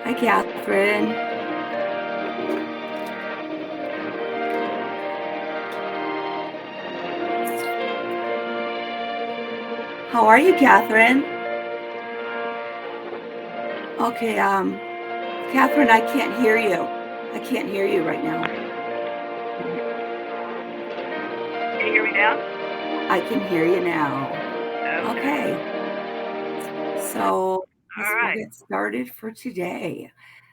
Hi, Catherine. How are you, Catherine? Okay, Catherine, I can't hear you. I can't hear you right now. Can you hear me now? I can hear you now. Okay, so All we'll right. get started for today.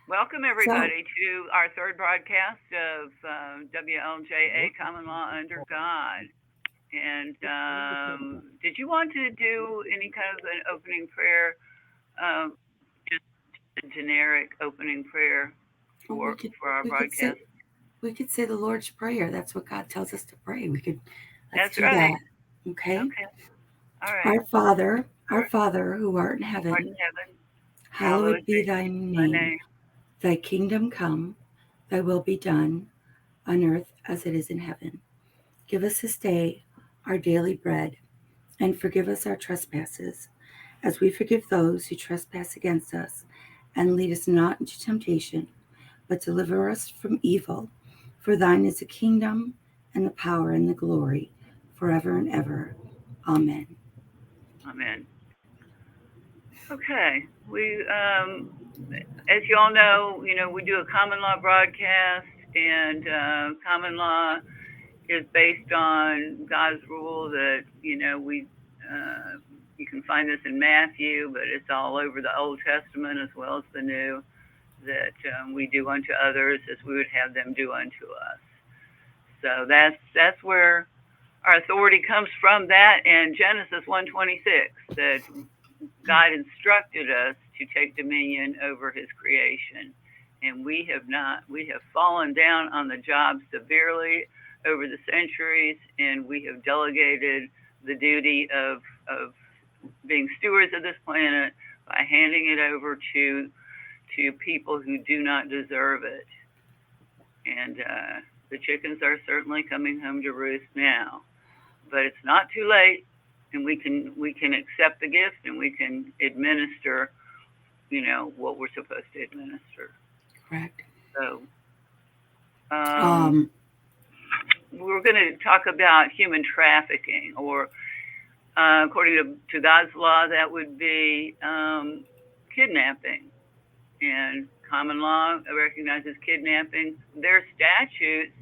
Welcome, So, everybody, to our third broadcast of WLJA Common Law Under God. And did you want to do any kind of an opening prayer? Just a generic opening prayer oh, for our we could say broadcast? the Lord's Prayer. That's what God tells us to pray. Let's That's do right. that. Okay. Okay. All right. Our Father, who art in Lord heaven, in heaven, hallowed hallowed be be thy thy name. name. Thy kingdom come, thy will be done, on earth as it is in heaven. Give us this day our daily bread, and forgive us our trespasses, as we forgive those who trespass against us. And lead us not into temptation, but deliver us from evil. For thine is the kingdom, and the power, and the glory, forever and ever. Amen. Amen. Okay. As you all know, we do a common law broadcast, and common law is based on God's rule that you can find this in Matthew, but it's all over the Old Testament as well as the New. That we do unto others as we would have them do unto us. So that's where our authority comes from. That and Genesis 1:26 that God instructed us to take dominion over His creation, and we have not. We have fallen down on the job severely over the centuries, and we have delegated the duty of being stewards of this planet by handing it over to people who do not deserve it. And the chickens are certainly coming home to roost now, but it's not too late, and we can accept the gift, and we can administer, what we're supposed to administer. Correct. So um, Um, we're going to talk about human trafficking, or according to God's law, that would be kidnapping. And common law recognizes kidnapping. Their statutes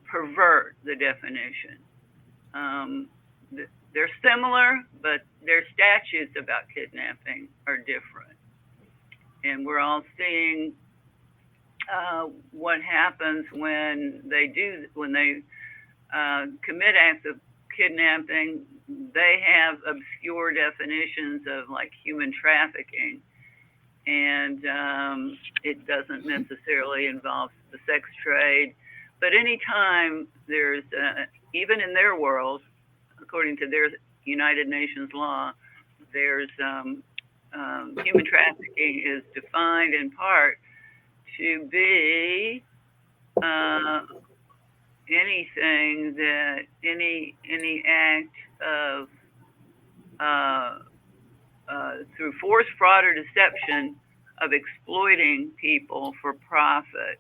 pervert the definition. Um, they're similar, but their statutes about kidnapping are different. And we're all seeing what happens when they commit acts of kidnapping. They have obscure definitions of like human trafficking, and it doesn't necessarily involve the sex trade. But anytime there's, even in their world, according to their United Nations law, there's human trafficking is defined in part to be anything that any act of through force, fraud, or deception of exploiting people for profit.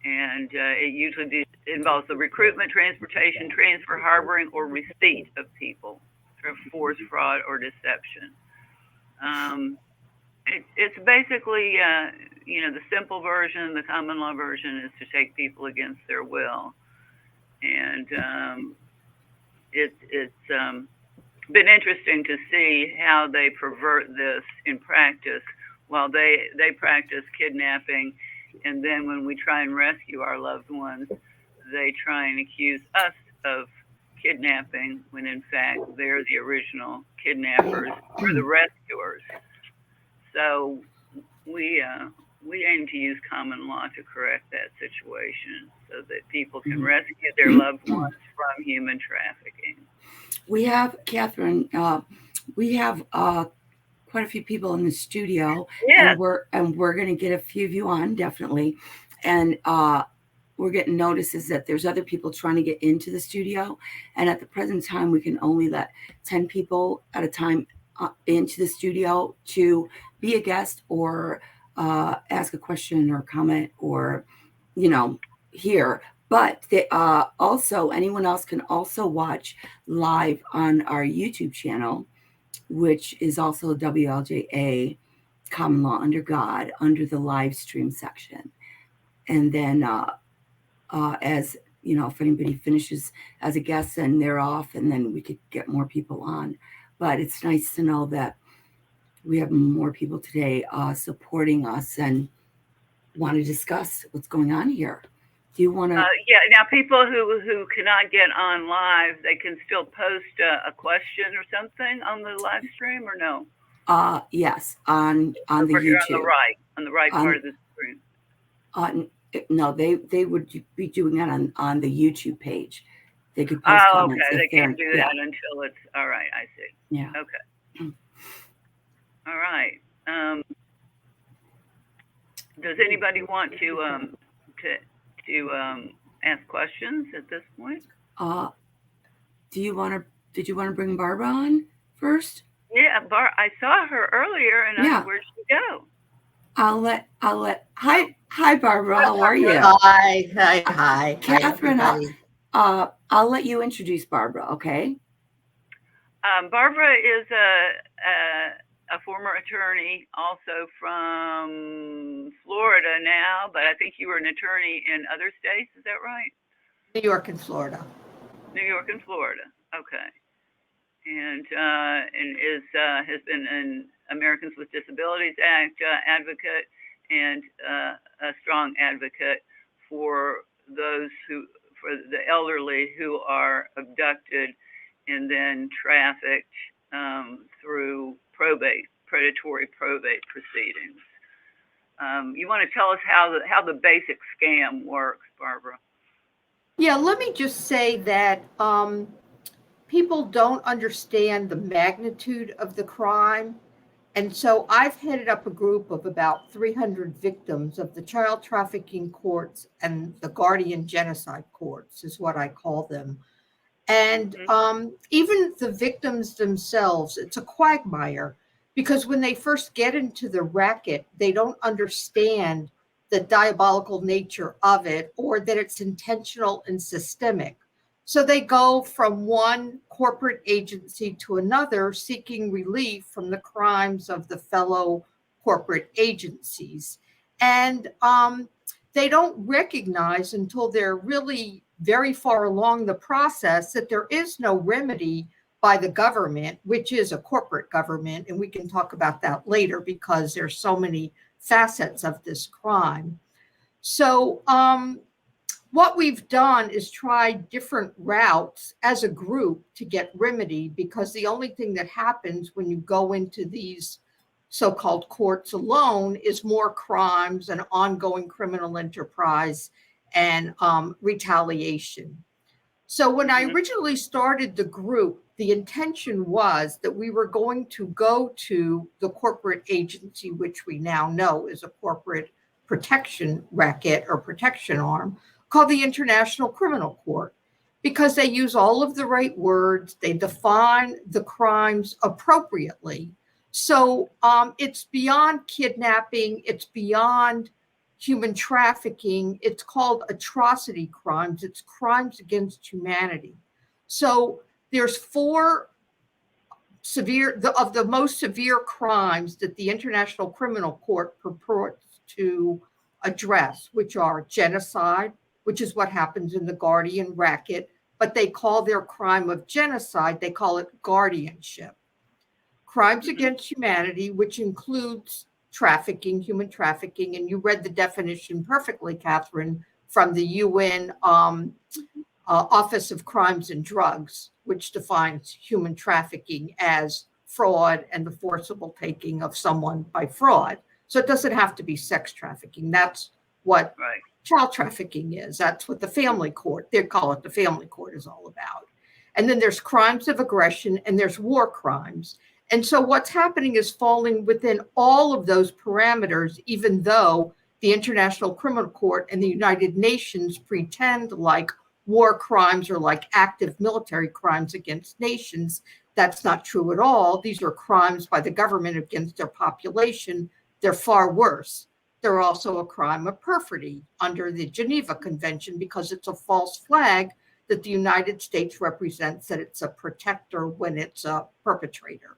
And it usually involves the recruitment, transportation, transfer, harboring, or receipt of people through force, fraud, or deception. It's basically, the simple version, the common law version, is to take people against their will. And it's been interesting to see how they pervert this in practice. While they practice kidnapping, and then when we try and rescue our loved ones, they try and accuse us of kidnapping when in fact they're the original kidnappers or the rescuers. So we aim to use common law to correct that situation so that people can rescue their loved ones from human trafficking. we have, Catherine, we have quite a few people in the studio, Yes. and we're going to get a few of you on, definitely. And we're getting notices that there's other people trying to get into the studio, and at the present time we can only let 10 people at a time into the studio to be a guest or ask a question or comment or, you know, here. But they, also, anyone else can also watch live on our YouTube channel, which is also WLJA Common Law Under God, under the live stream section. And then, as you know, if anybody finishes as a guest and they're off, and then we could get more people on. But it's nice to know that we have more people today supporting us and want to discuss what's going on here. Do you want to? Yeah. Now, people who cannot get on live, they can still post a question or something on the live stream, or no? Yes, on the YouTube. On the right part of the screen. No, they would be doing that on the YouTube page. They could post comments. Okay. They can't do that until it's all right. I see. Yeah. Okay. All right. Does anybody want to ask questions at this point? Did you want to bring Barbara on first? Yeah, I saw her earlier, and where'd she go? I'll let. Hi, Barbara. How are you? Hi. Catherine, I'll let you introduce Barbara. Okay. Barbara is a former attorney, also from Florida now, but I think you were an attorney in other states. Is that right? New York and Florida. New York and Florida. Okay. And has been an Americans with Disabilities Act advocate and a strong advocate for for the elderly who are abducted and then trafficked through predatory probate proceedings. You want to tell us how the basic scam works, Barbara? Yeah, let me just say that people don't understand the magnitude of the crime. And so I've headed up a group of about 300 victims of the child trafficking courts and the guardian genocide courts is what I call them. And even the victims themselves, it's a quagmire, because when they first get into the racket, they don't understand the diabolical nature of it or that it's intentional and systemic. So they go from one corporate agency to another seeking relief from the crimes of the fellow corporate agencies. And they don't recognize until they're really very far along the process that there is no remedy by the government, which is a corporate government. And we can talk about that later because there's so many facets of this crime. So what we've done is try different routes as a group to get remedy, because the only thing that happens when you go into these so-called courts alone is more crimes and ongoing criminal enterprise and retaliation. So when I originally started the group, the intention was that we were going to go to the corporate agency, which we now know is a corporate protection racket or protection arm, called the International Criminal Court, because they use all of the right words, they define the crimes appropriately. So it's beyond kidnapping, it's beyond human trafficking, it's called atrocity crimes, it's crimes against humanity. So there's four of the most severe crimes that the International Criminal Court purports to address, which are genocide, which is what happens in the guardian racket, but they call their crime of genocide, they call it guardianship. Crimes against humanity, which includes trafficking, human trafficking, and you read the definition perfectly, Catherine, from the UN Office of Crimes and Drugs, which defines human trafficking as fraud and the forcible taking of someone by fraud. So it doesn't have to be sex trafficking. That's what child trafficking is. That's what the family court, they call it the family court, is all about. And then there's crimes of aggression and there's war crimes. And so what's happening is falling within all of those parameters, even though the International Criminal Court and the United Nations pretend like war crimes are like active military crimes against nations. That's not true at all. These are crimes by the government against their population. They're far worse. They're also a crime of perfidy under the Geneva Convention because it's a false flag that the United States represents, that it's a protector when it's a perpetrator.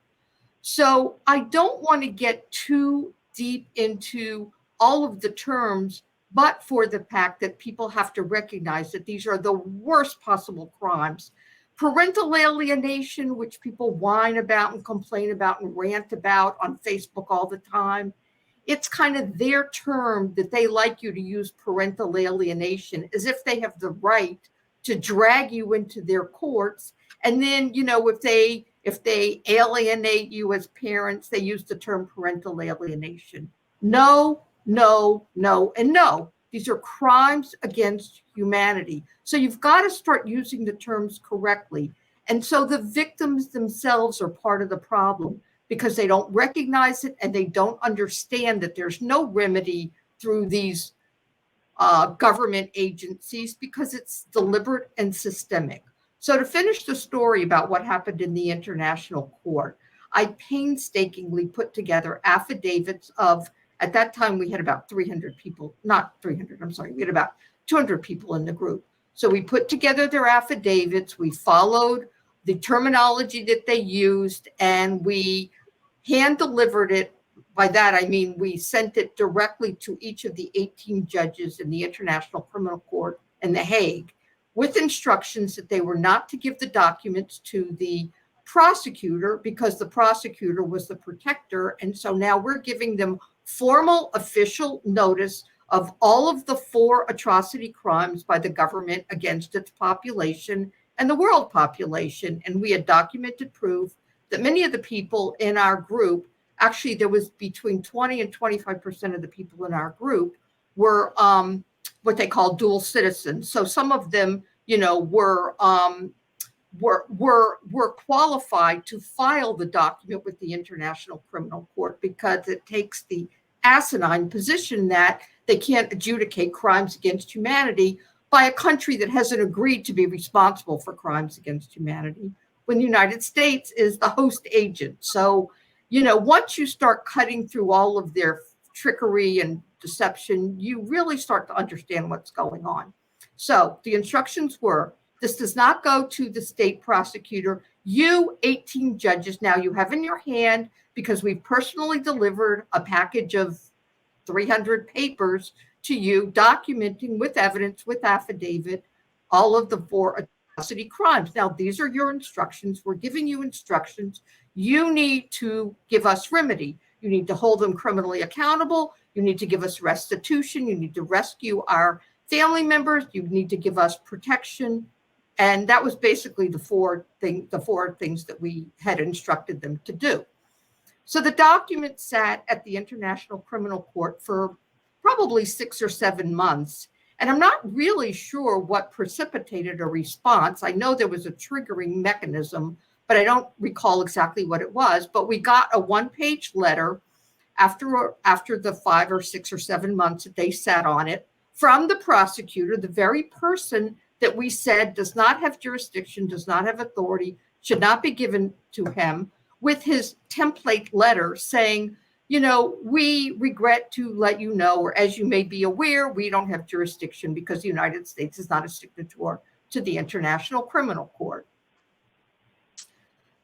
So I don't want to get too deep into all of the terms, but for the fact that people have to recognize that these are the worst possible crimes. Parental alienation, which people whine about and complain about and rant about on Facebook all the time, it's kind of their term that they like you to use, parental alienation, as if they have the right to drag you into their courts. And then, if they alienate you as parents, they use the term parental alienation. No, no, no, and no. These are crimes against humanity. So you've got to start using the terms correctly. And so the victims themselves are part of the problem because they don't recognize it and they don't understand that there's no remedy through these government agencies because it's deliberate and systemic. So to finish the story about what happened in the international court, I painstakingly put together affidavits of, at that time we had about 300 people, not 300, I'm sorry, we had about 200 people in the group. So we put together their affidavits, we followed the terminology that they used, and we hand delivered it. By that, I mean we sent it directly to each of the 18 judges in the International Criminal Court in The Hague with instructions that they were not to give the documents to the prosecutor because the prosecutor was the protector. And so now we're giving them formal official notice of all of the 4 atrocity crimes by the government against its population and the world population. And we had documented proof that many of the people in our group, actually there was between 20 and 25% of the people in our group were what they call dual citizens. So some of them, were qualified to file the document with the International Criminal Court because it takes the asinine position that they can't adjudicate crimes against humanity by a country that hasn't agreed to be responsible for crimes against humanity when the United States is the host agent. So, once you start cutting through all of their trickery and deception, you really start to understand what's going on. So the instructions were, this does not go to the state prosecutor. You 18 judges, now you have in your hand, because we've personally delivered a package of 300 papers to you, documenting with evidence, with affidavit, all of the 4 atrocity crimes. Now, these are your instructions. We're giving you instructions. You need to give us remedy. You need to hold them criminally accountable. You need to give us restitution. You need to rescue our family members. You need to give us protection. And that was basically the four things that we had instructed them to do. So the document sat at the International Criminal Court for probably 6 or 7 months. And I'm not really sure what precipitated a response. I know there was a triggering mechanism, but I don't recall exactly what it was. But we got a 1-page letter after the 5 or 6 or 7 months that they sat on it from the prosecutor, the very person that we said does not have jurisdiction, does not have authority, should not be given to him, with his template letter saying, we regret to let you know, or as you may be aware, we don't have jurisdiction because the United States is not a signatory to the International Criminal Court.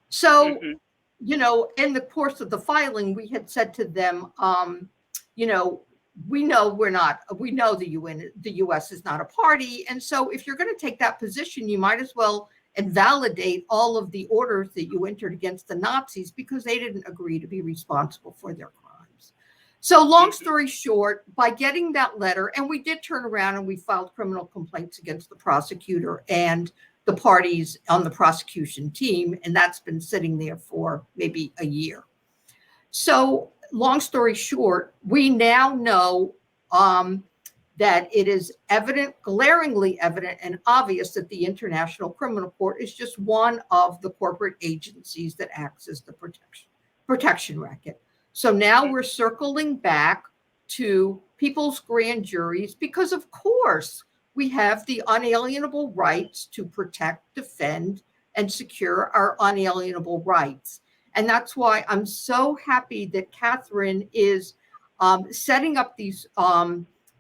So, in the course of the filing, we had said to them, we know the U.S. is not a party. And so if you're going to take that position, you might as well invalidate all of the orders that you entered against the Nazis because they didn't agree to be responsible for their crimes. So long story short, by getting that letter, and we did turn around and we filed criminal complaints against the prosecutor and the parties on the prosecution team, and that's been sitting there for maybe a year. So long story short, we now know that it is evident, glaringly evident and obvious that the International Criminal Court is just one of the corporate agencies that acts as the protection racket. So now we're circling back to people's grand juries because, of course, we have the unalienable rights to protect, defend, and secure our unalienable rights. And that's why I'm so happy that Catherine is setting up these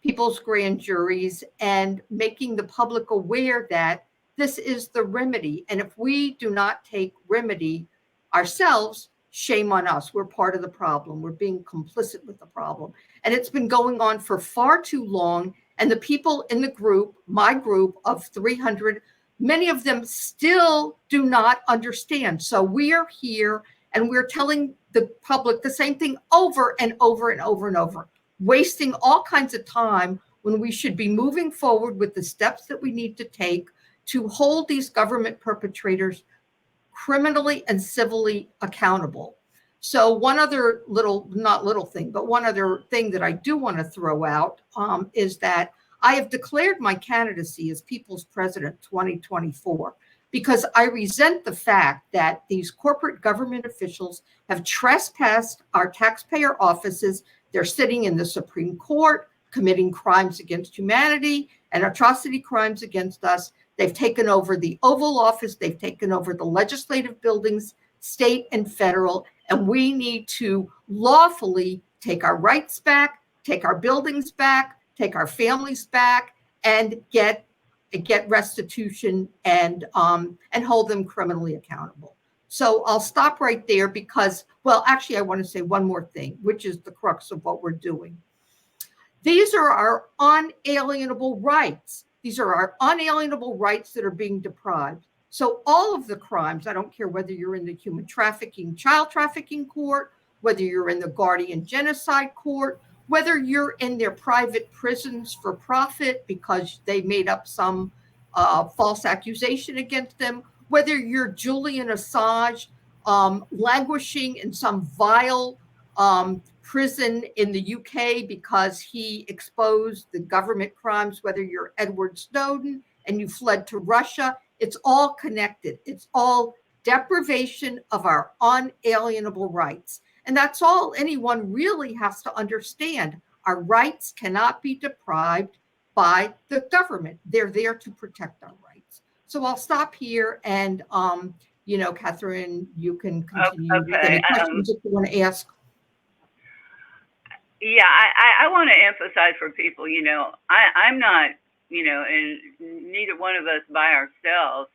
people's grand juries and making the public aware that this is the remedy. And if we do not take remedy ourselves, shame on us. We're part of the problem. We're being complicit with the problem. And it's been going on for far too long. And the people in the group, my group of 300, many of them still do not understand. So we are here and we're telling the public the same thing over and over and over and over, wasting all kinds of time when we should be moving forward with the steps that we need to take to hold these government perpetrators criminally and civilly accountable. So one other not little thing, but one other thing that I do want to throw out is that I have declared my candidacy as People's President 2024 because I resent the fact that these corporate government officials have trespassed our taxpayer offices. They're sitting in the Supreme Court, committing crimes against humanity and atrocity crimes against us. They've taken over the Oval Office. They've taken over the legislative buildings, state and federal. And we need to lawfully take our rights back, take our buildings back, take our families back, and get restitution and hold them criminally accountable. So I'll stop right there because, well, actually, I want to say one more thing, which is the crux of what we're doing. These are our unalienable rights. These are our unalienable rights that are being deprived. So all of the crimes, I don't care whether you're in the human trafficking, child trafficking court, whether you're in the guardian genocide court, whether you're in their private prisons for profit because they made up some false accusation against them, whether you're Julian Assange languishing in some vile prison in the UK because he exposed the government crimes, whether you're Edward Snowden and you fled to Russia, it's all connected. It's all deprivation of our unalienable rights. And that's all anyone really has to understand. Our rights cannot be deprived by the government. They're there to protect our rights. So I'll stop here and, Catherine, you can continue with any questions if you want to ask. Yeah, I want to emphasize for people, I'm not, and neither one of us by ourselves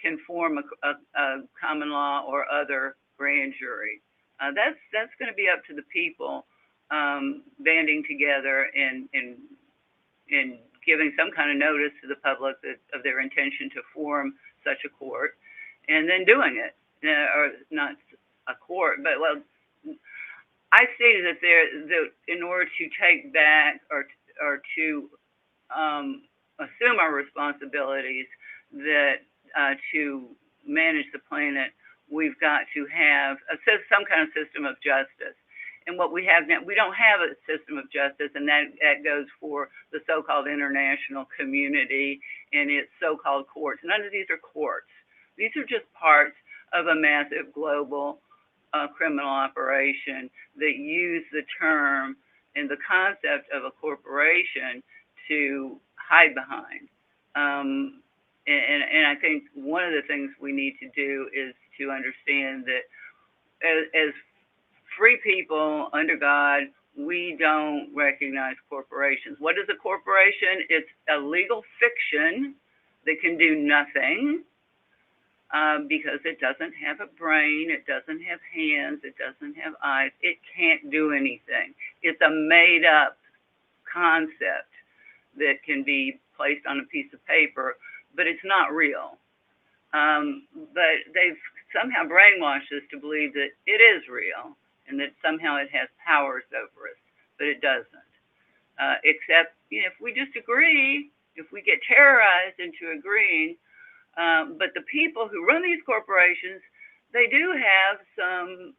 can form a common law or other grand jury. That's going to be up to the people banding together and giving some kind of notice to the public of their intention to form such a court, and then doing it, or not a court, but well, I stated that in order to take back or to assume our responsibilities, that to manage the planet, we've got to have some kind of system of justice. And what we have now, we don't have a system of justice, and that goes for the so-called international community and its so-called courts. None of these are courts. These are just parts of a massive global criminal operation that use the term and the concept of a corporation to hide behind. And I think one of the things we need to do is to understand that as free people under God, we don't recognize corporations. What is a corporation? It's a legal fiction that can do nothing because it doesn't have a brain, it doesn't have hands, it doesn't have eyes, it can't do anything. It's a made up concept that can be placed on a piece of paper, but it's not real. But they've somehow brainwashed us to believe that it is real and that somehow it has powers over us, but it doesn't. Except, if we just agree, if we get terrorized into agreeing, but the people who run these corporations, they do have some,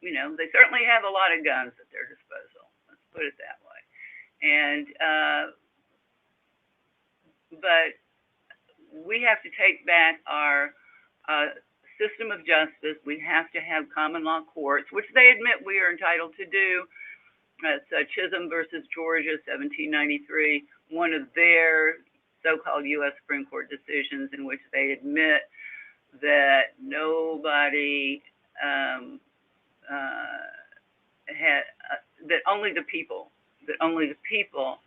they certainly have a lot of guns at their disposal. Let's put it that way. And, but we have to take back our system of justice. We have to have common law courts, which they admit we are entitled to do. That's Chisholm versus Georgia, 1793. One of their so-called U.S. Supreme Court decisions in which they admit that nobody had that only the people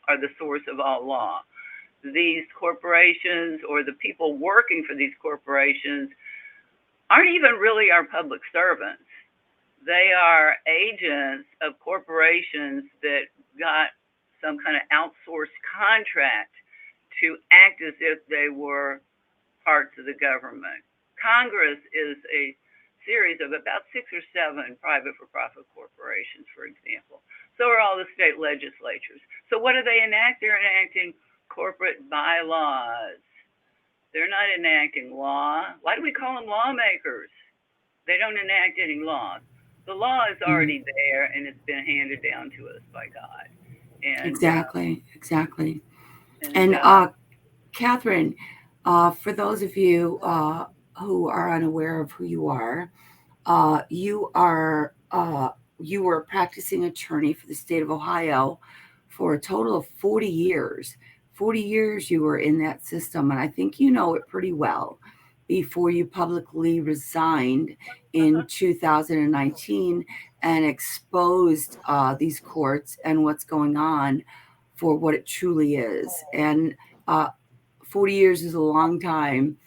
are the source of all law. These corporations or the people working for these corporations aren't even really our public servants. They are agents of corporations that got some kind of outsourced contract to act as if they were parts of the government. Congress is a series of about 6 or 7 private for-profit corporations, for example. So are all the state legislatures. So what do they enact? They're enacting corporate bylaws. They're not enacting law. Why do we call them lawmakers? They don't enact any laws. The law is already there, and it's been handed down to us by God. And, exactly. And Catherine, for those of you who are unaware of who you are, you were a practicing attorney for the state of Ohio for a total of 40 years. 40 years you were in that system, and I think you know it pretty well before you publicly resigned in 2019 and exposed these courts and what's going on for what it truly is. And 40 years is a long time,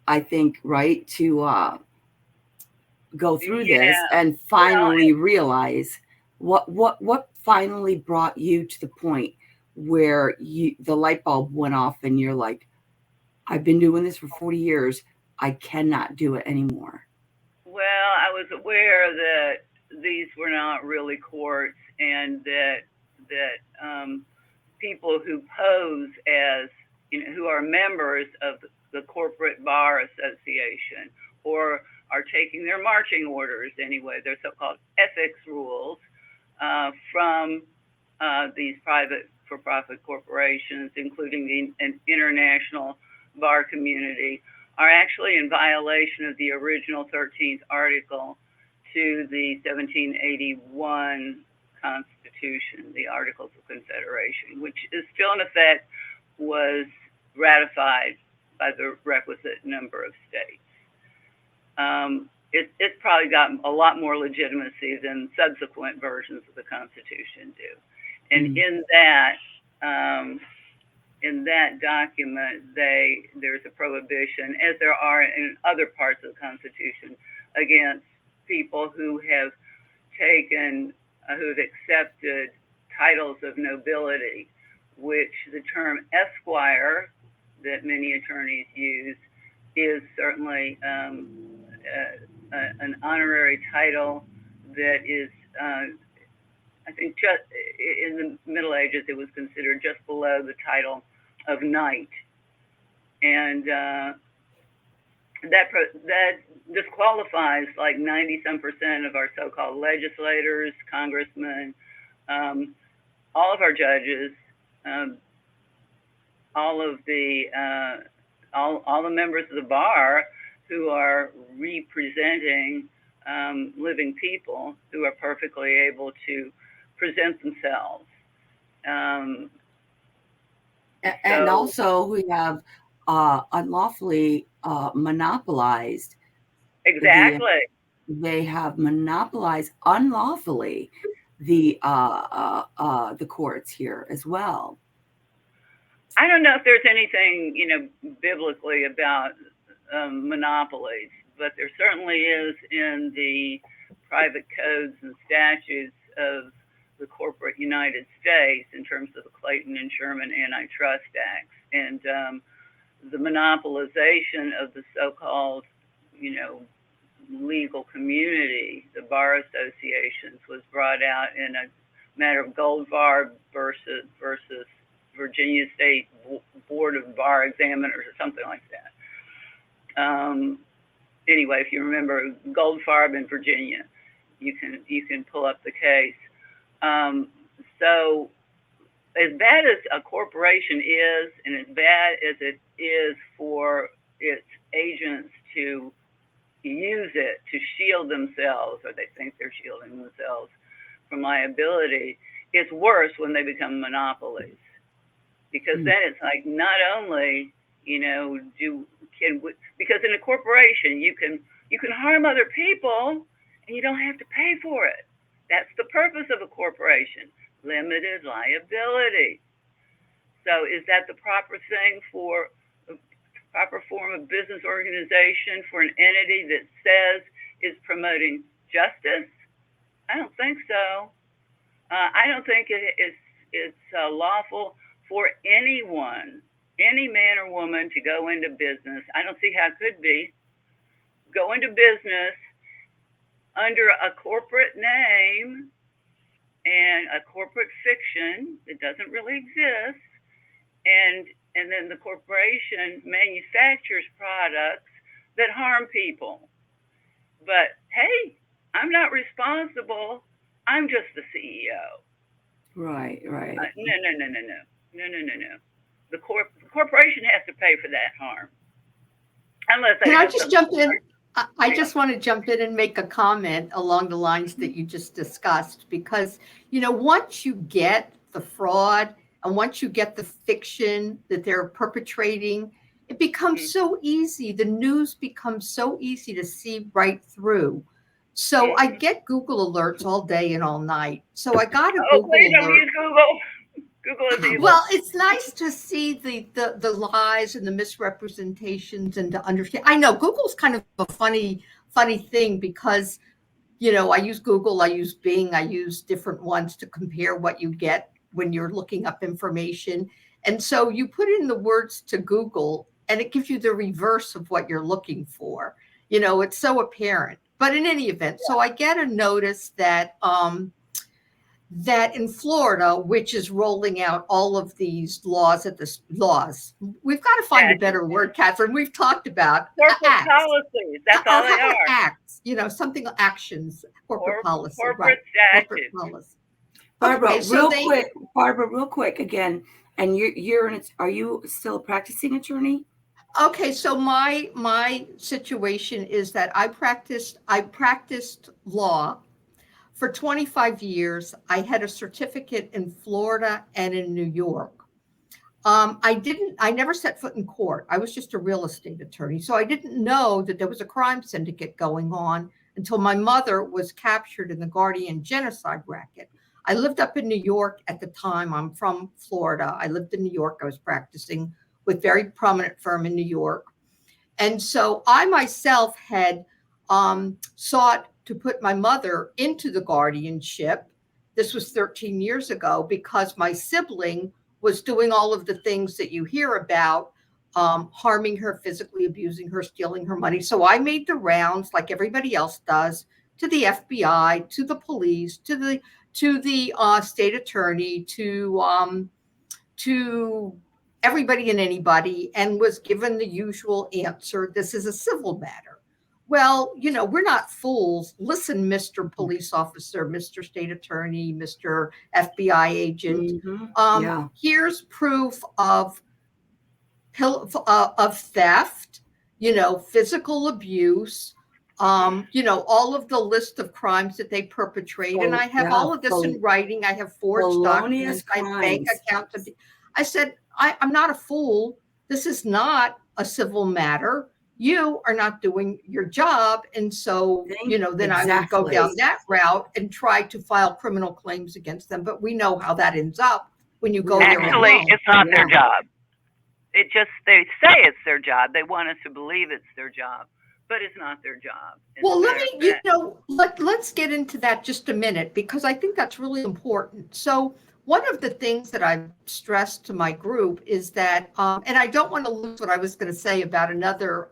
I think, right, to go through this and finally realize what finally brought you to the point where the light bulb went off and you're like, I've been doing this for 40 years. I cannot do it anymore. Well, I was aware that these were not really courts, and that people who pose as, who are members of the Corporate Bar Association, or are taking their marching orders anyway, their so-called ethics rules from these private for-profit corporations, including the international bar community, are actually in violation of the original 13th article to the 1781 Constitution, the Articles of Confederation, which is still in effect, was ratified by the requisite number of states. It's probably got a lot more legitimacy than subsequent versions of the Constitution do. And in that document, there's a prohibition, as there are in other parts of the Constitution, against people who have who've accepted titles of nobility, which the term esquire that many attorneys use is certainly an honorary title that is, I think, just in the Middle Ages, it was considered just below the title of knight, and that disqualifies like 90-some% of our so-called legislators, congressmen, all of our judges, all the members of the bar who are representing living people who are perfectly able to present themselves. And also we have unlawfully monopolized. Exactly. They have monopolized unlawfully the courts here as well. I don't know if there's anything, biblically about monopolies, but there certainly is in the private codes and statutes of the corporate United States in terms of the Clayton and Sherman Antitrust Acts, and the monopolization of the so-called, legal community, the bar associations, was brought out in a matter of Goldfarb versus Virginia State Board of Bar Examiners or something like that. Anyway, if you remember Goldfarb in Virginia, you can pull up the case. So as bad as a corporation is, and as bad as it is for its agents to use it to shield themselves, or they think they're shielding themselves from liability, it's worse when they become monopolies. because Mm. then it's like not only because in a corporation you can harm other people and you don't have to pay for it. That's the purpose of a corporation, limited liability. So is that the proper thing for a proper form of business organization for an entity that says is promoting justice? I don't think so. I don't think it's lawful for anyone, any man or woman, to go into business. I don't see how it could be. Go into business under a corporate name and a corporate fiction that doesn't really exist, and then the corporation manufactures products that harm people. But hey, I'm not responsible. I'm just the CEO. Right, right. No, no, no, no, no, no, no, no, no. The corporation has to pay for that harm, unless they Can I have just something. jump in? I Yeah. just want to jump in and make a comment along the lines that you just discussed, because, once you get the fraud and once you get the fiction that they're perpetrating, it becomes so easy. The news becomes so easy to see right through. So I Mm-hmm. get Google alerts all day and all night. So I got a Oh, please Google don't alert. use Google. Google is evil. Well, it's nice to see the lies and the misrepresentations and to understand. I know Google's kind of a funny thing because, I use Google, I use Bing, I use different ones to compare what you get when you're looking up information. And so you put in the words to Google and it gives you the reverse of what you're looking for. It's so apparent. But in any event, so I get a notice that in Florida, which is rolling out all of these laws, we've got to find a Statutes. better word, Catherine. We've talked about Corporate acts. policies. That's all How they about are. acts? Something actions, corporate policy, right? Corporate Corporate statutes. policy. Barbara, Okay, so real quick again. And are you still a practicing attorney? okay, so my situation is that I practiced law for 25 years. I had a certificate in Florida and in New York. I never set foot in court. I was just a real estate attorney. So I didn't know that there was a crime syndicate going on until my mother was captured in the Guardian genocide racket. I lived up in New York at the time. I'm from Florida. I lived in New York. I was practicing with very prominent firm in New York. And so I myself had sought to put my mother into the guardianship. This was 13 years ago because my sibling was doing all of the things that you hear about, harming her, physically abusing her, stealing her money. So I made the rounds like everybody else does to the FBI, to the police, to the state attorney, to everybody and anybody, and was given the usual answer: this is a civil matter. Well, we're not fools. Listen, Mr. Police Officer, Mr. State Attorney, Mr. FBI agent. Mm-hmm. Yeah. Here's proof of theft, physical abuse, all of the list of crimes that they perpetrate. And I have all of this in writing. I have forged felonious documents. I have bank crimes. accounts. I said, I'm not a fool. This is not a civil matter. You are not doing your job. And so, then I would go down that route and try to file criminal claims against them. But we know how that ends up when you go there Actually, alone. it's not their job. They say it's their job. They want us to believe it's their job, but it's not their job. Well, let's get into that just a minute, because I think that's really important. So one of the things that I've stressed to my group is that, and I don't want to lose what I was going to say about another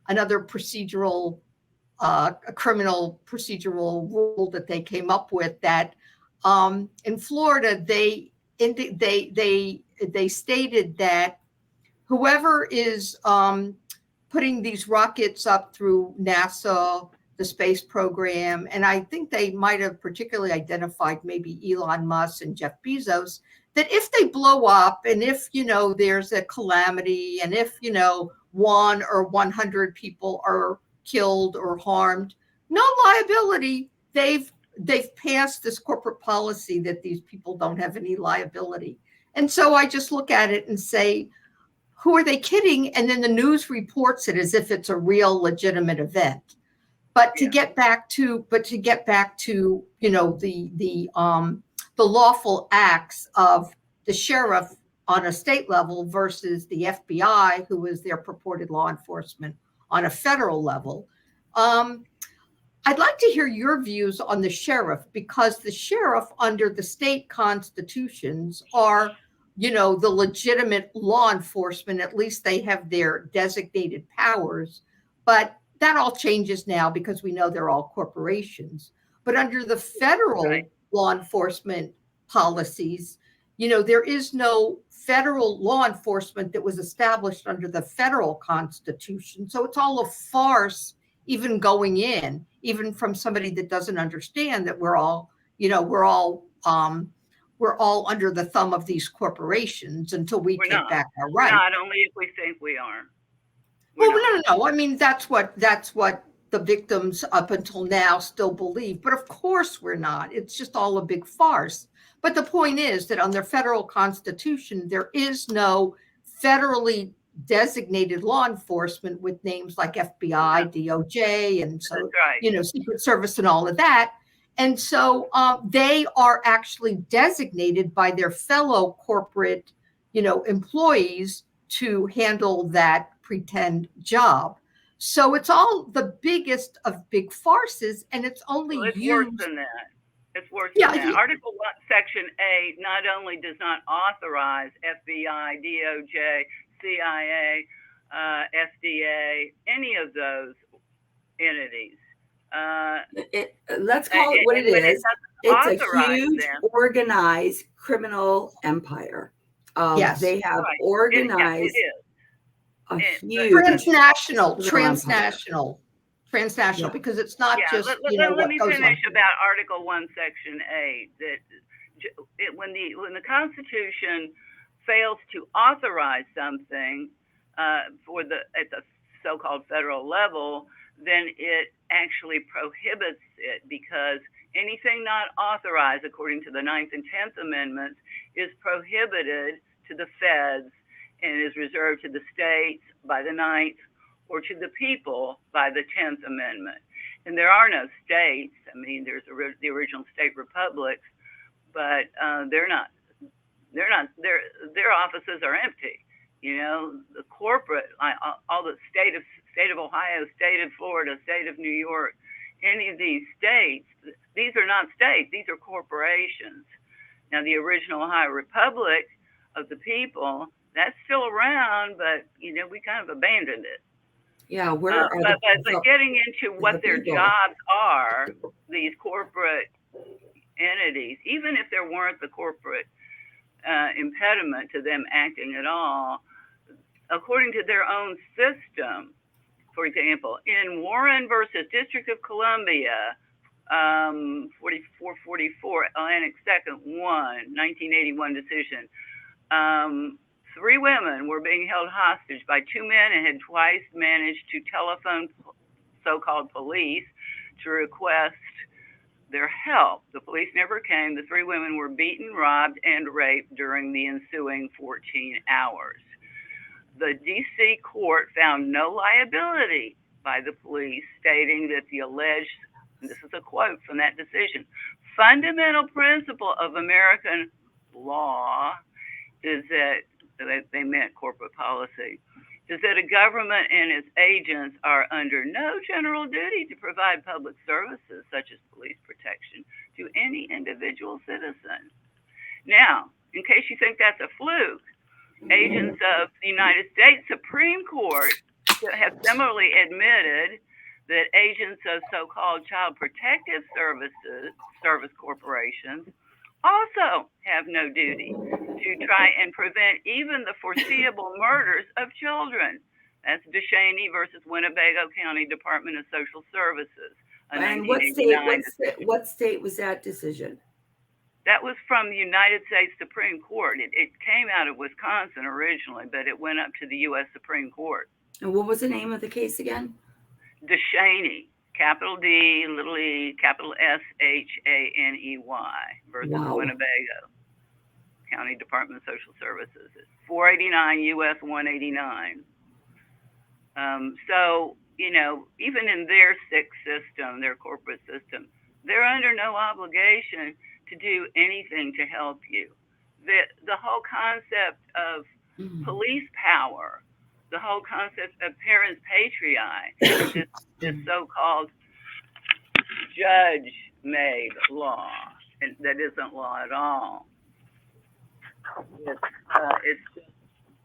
procedural, a criminal procedural rule that they came up with, that in Florida they stated that whoever is putting these rockets up through NASA, the space program, and I think they might have particularly identified maybe Elon Musk and Jeff Bezos, that if they blow up and if, there's a calamity and if, 1 or 100 people are killed or harmed, no liability. They've passed this corporate policy that these people don't have any liability. And so I just look at it and say, who are they kidding? And then the news reports it as if it's a real legitimate event. But to get back to, the lawful acts of the sheriff on a state level versus the FBI, who is their purported law enforcement on a federal level. I'd like to hear your views on the sheriff, because the sheriff under the state constitutions are, the legitimate law enforcement. At least they have their designated powers, but that all changes now because we know they're all corporations. But under the federal law enforcement policies, there is no federal law enforcement that was established under the federal constitution. So it's all a farce, even going in, even from somebody that doesn't understand that we're all under the thumb of these corporations until we take back our rights. Not only if we think we are. Well, no. I mean, that's what the victims up until now still believe. But of course we're not. It's just all a big farce. But the point is that under federal constitution, there is no federally designated law enforcement with names like FBI, DOJ, and so, Secret Service and all of that. And so they are actually designated by their fellow corporate, employees to handle that pretend job. So it's all the biggest of big farces, and it's only it's used. Worse than that. It's worse than that. Article 1, Section 8 not only does not authorize FBI, DOJ, CIA, FDA, any of those entities. Let's call it what it is. It's a huge organized criminal empire. Yes. They have organized a huge transnational, because it's not just, let me finish about Article 1, Section 8, that when the Constitution fails to authorize something at the so-called federal level, then it actually prohibits it, because anything not authorized according to the 9th and 10th Amendments is prohibited to the feds and is reserved to the states by the 9th or to the people by the 10th Amendment. And there are no states. I mean, there's the original state republics, but their offices are empty. The corporate, all the state of Ohio, state of Florida, state of New York, any of these states, these are not states, these are corporations. Now, the original Ohio Republic of the people, that's still around, but, we kind of abandoned it. Yeah, but getting into what their jobs are, these corporate entities, even if there weren't the corporate impediment to them acting at all, according to their own system, for example, in Warren versus District of Columbia, 4444, Atlantic 2nd 1, 1981 decision, 3 women were being held hostage by 2 men and had twice managed to telephone so-called police to request their help. The police never came. The 3 women were beaten, robbed, and raped during the ensuing 14 hours. The D.C. court found no liability by the police, stating that the alleged, and this is a quote from that decision, fundamental principle of American law is that, they meant corporate policy, is that a government and its agents are under no general duty to provide public services such as police protection to any individual citizen. Now, in case you think that's a fluke, agents of the United States Supreme Court have similarly admitted that agents of so-called child protective service corporations also have no duty to try and prevent even the foreseeable murders of children. That's DeShaney versus Winnebago County Department of Social Services. And what state was that decision? That was from the United States Supreme Court. It came out of Wisconsin originally, but it went up to the U.S. Supreme Court. And what was the name of the case again? DeShaney, capital D, little e, capital SHANEY versus Winnebago. County Department of Social Services. It's 489 US 189. So, even in their sick system, their corporate system, they're under no obligation to do anything to help you. The whole concept of police power, the whole concept of parents patriae, this so-called judge-made law, and that isn't law at all. It's just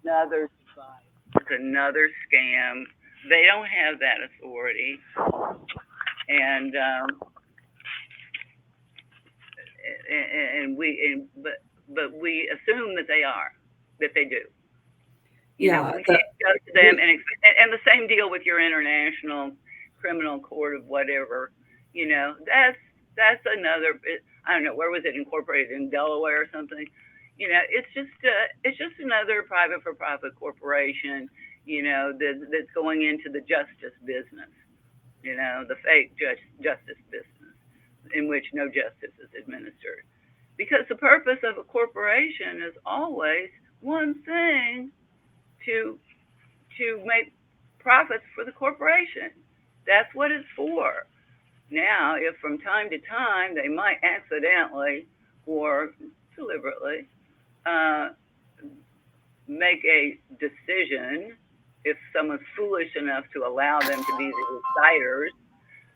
another device. It's another scam. They don't have that authority, and but we assume that they do. Yeah, We can't go to them and the same deal with your international criminal court of whatever. That's another. I don't know, where was it incorporated, in Delaware or something? It's just another private for profit corporation. That's going into the justice business. The fake justice business, in which no justice is administered, because the purpose of a corporation is always one thing: to make profits for the corporation. That's what it's for. Now, if from time to time they might accidentally or deliberately make a decision, if someone's foolish enough to allow them to be the deciders,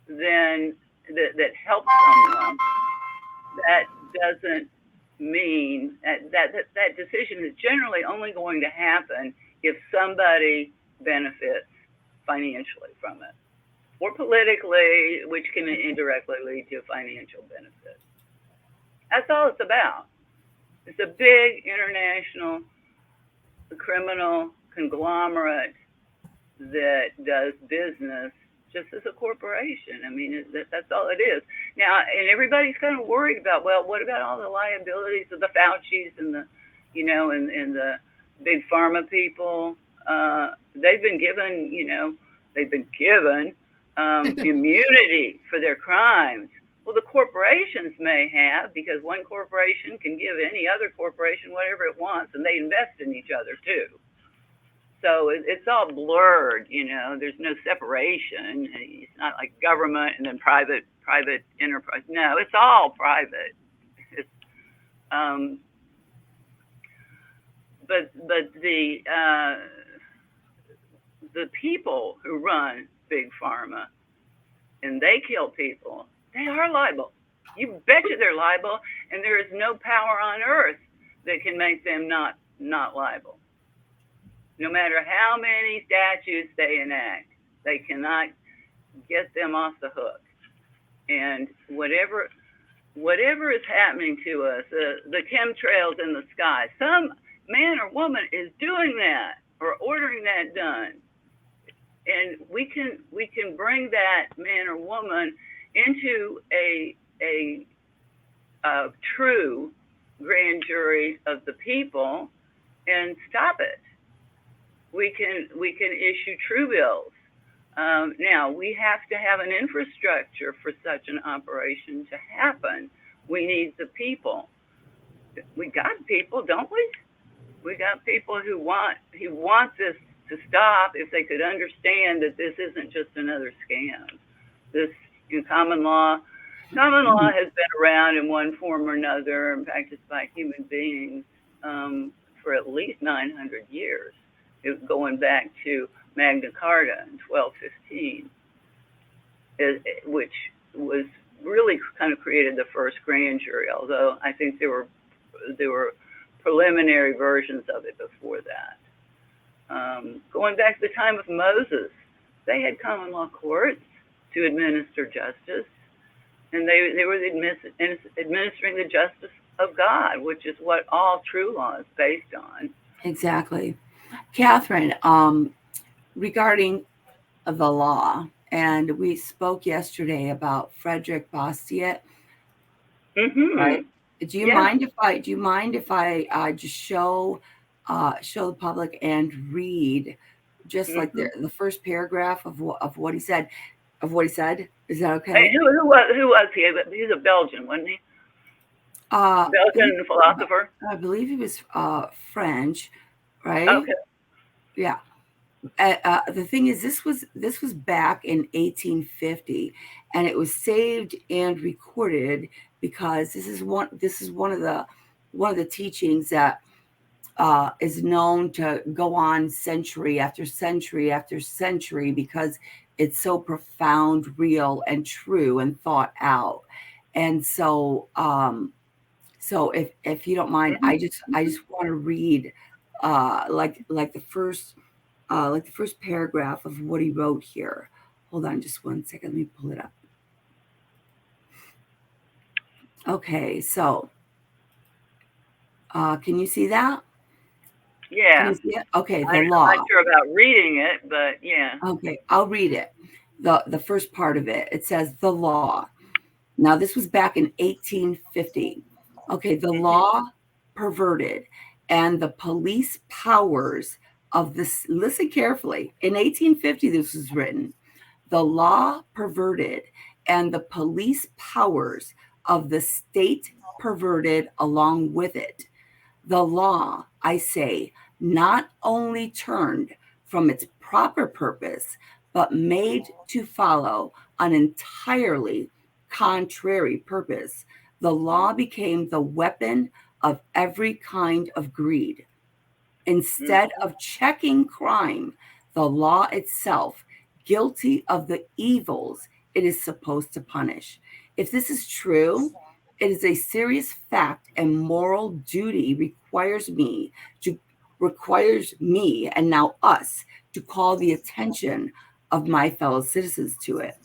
then that helps someone, that doesn't mean that decision is generally only going to happen if somebody benefits financially from it, or politically, which can indirectly lead to financial benefit. That's all it's about. It's a big international criminal conglomerate that does business just as a corporation. I mean, that's all it is. Now, and everybody's kind of worried about, well, what about all the liabilities of the Faucis and the, and the big pharma people? They've been given, immunity for their crimes. Well, the corporations may have, because one corporation can give any other corporation whatever it wants, and they invest in each other too. So it's all blurred, there's no separation. It's not like government and then private enterprise. No, it's all private. It's, but the people who run big pharma and they kill people, they are liable. You betcha they're liable, and there is no power on earth that can make them not liable. No matter how many statutes they enact, they cannot get them off the hook. And whatever is happening to us, the chemtrails in the sky, some man or woman is doing that or ordering that done. And we can bring that man or woman into a true grand jury of the people and stop it. We can issue true bills. Now, we have to have an infrastructure for such an operation to happen. We need the people. We got people, don't we? We got people who want this to stop if they could understand that this isn't just another scam. This common law has been around in one form or another and practiced by human beings for at least 900 years, going back to Magna Carta in 1215, which was really kind of created the first grand jury, although I think there were preliminary versions of it before that. Going back to the time of Moses, they had common law courts to administer justice, and they were administering the justice of God, which is what all true law is based on. Exactly. Catherine, regarding the law, and we spoke yesterday about Frederick Bastiat. Mm-hmm. Right? Do you mind if I just show the public and read just like the first paragraph of what he said? Is that okay? Hey, who was he? He was a Belgian, wasn't he? He, Belgian philosopher. I believe he was French, right? Okay. Yeah. The thing is, this was back in 1850, and it was saved and recorded because this is one of the teachings that is known to go on century after century after century because it's so profound, real, and true, and thought out. And so if you don't mind, Hmm. I just want to read like the first paragraph of what he wrote here. Hold on just one second. Let me pull it up. Okay, so can you see that? Can you Yeah. see it? Okay, the I'm not law. sure about reading it, but yeah. Okay, I'll read it. The first part of it. It says the law. Now this was back in 1850. Okay, the Hmm. law perverted and the police powers of this, listen carefully. In 1850 this was written. The law perverted and the police powers of the state perverted along with it. The law, I say, not only turned from its proper purpose, but made to follow an entirely contrary purpose. The law became the weapon of every kind of greed. Instead Hmm. of checking crime, the law itself, guilty of the evils it is supposed to punish. If this is true, it is a serious fact and moral duty to requires me and now us to call the attention of my fellow citizens to it.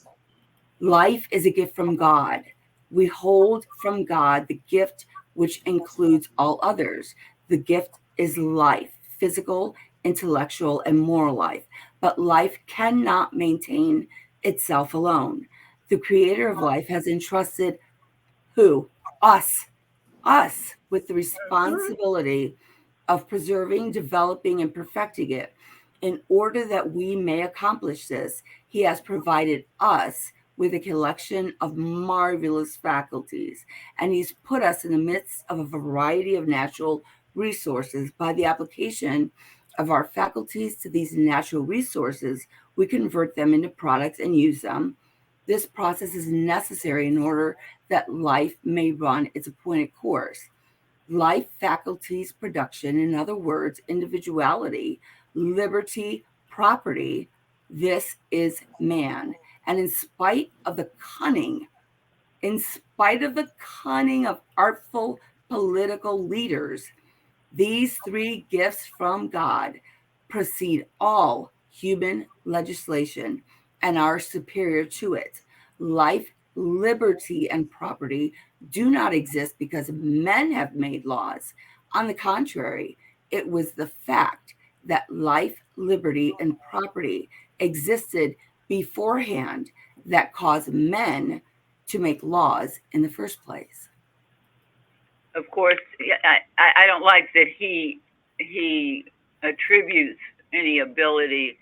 Life is a gift from God. We hold from God the gift which includes all others. The gift is life, physical, intellectual, and moral life. But life cannot maintain itself alone. The creator of life has entrusted who? Us, us with the Hmm. responsibility of preserving, developing, and perfecting it. In order that we may accomplish this, He has provided us with a collection of marvelous faculties, and He's put us in the midst of a variety of natural resources. By the application of our faculties to these natural resources, we convert them into products and use them. This process is necessary in order that life may run its appointed course. Life, faculties, production, in other words, individuality, liberty, property, this is man. And in spite of the cunning of artful political leaders, these three gifts from God precede all human legislation and are superior to it. Life, liberty, and property do not exist because men have made laws. On the contrary, it was the fact that life, liberty, and property existed beforehand that caused men to make laws in the first place. Of course, yeah, I don't like that he attributes any ability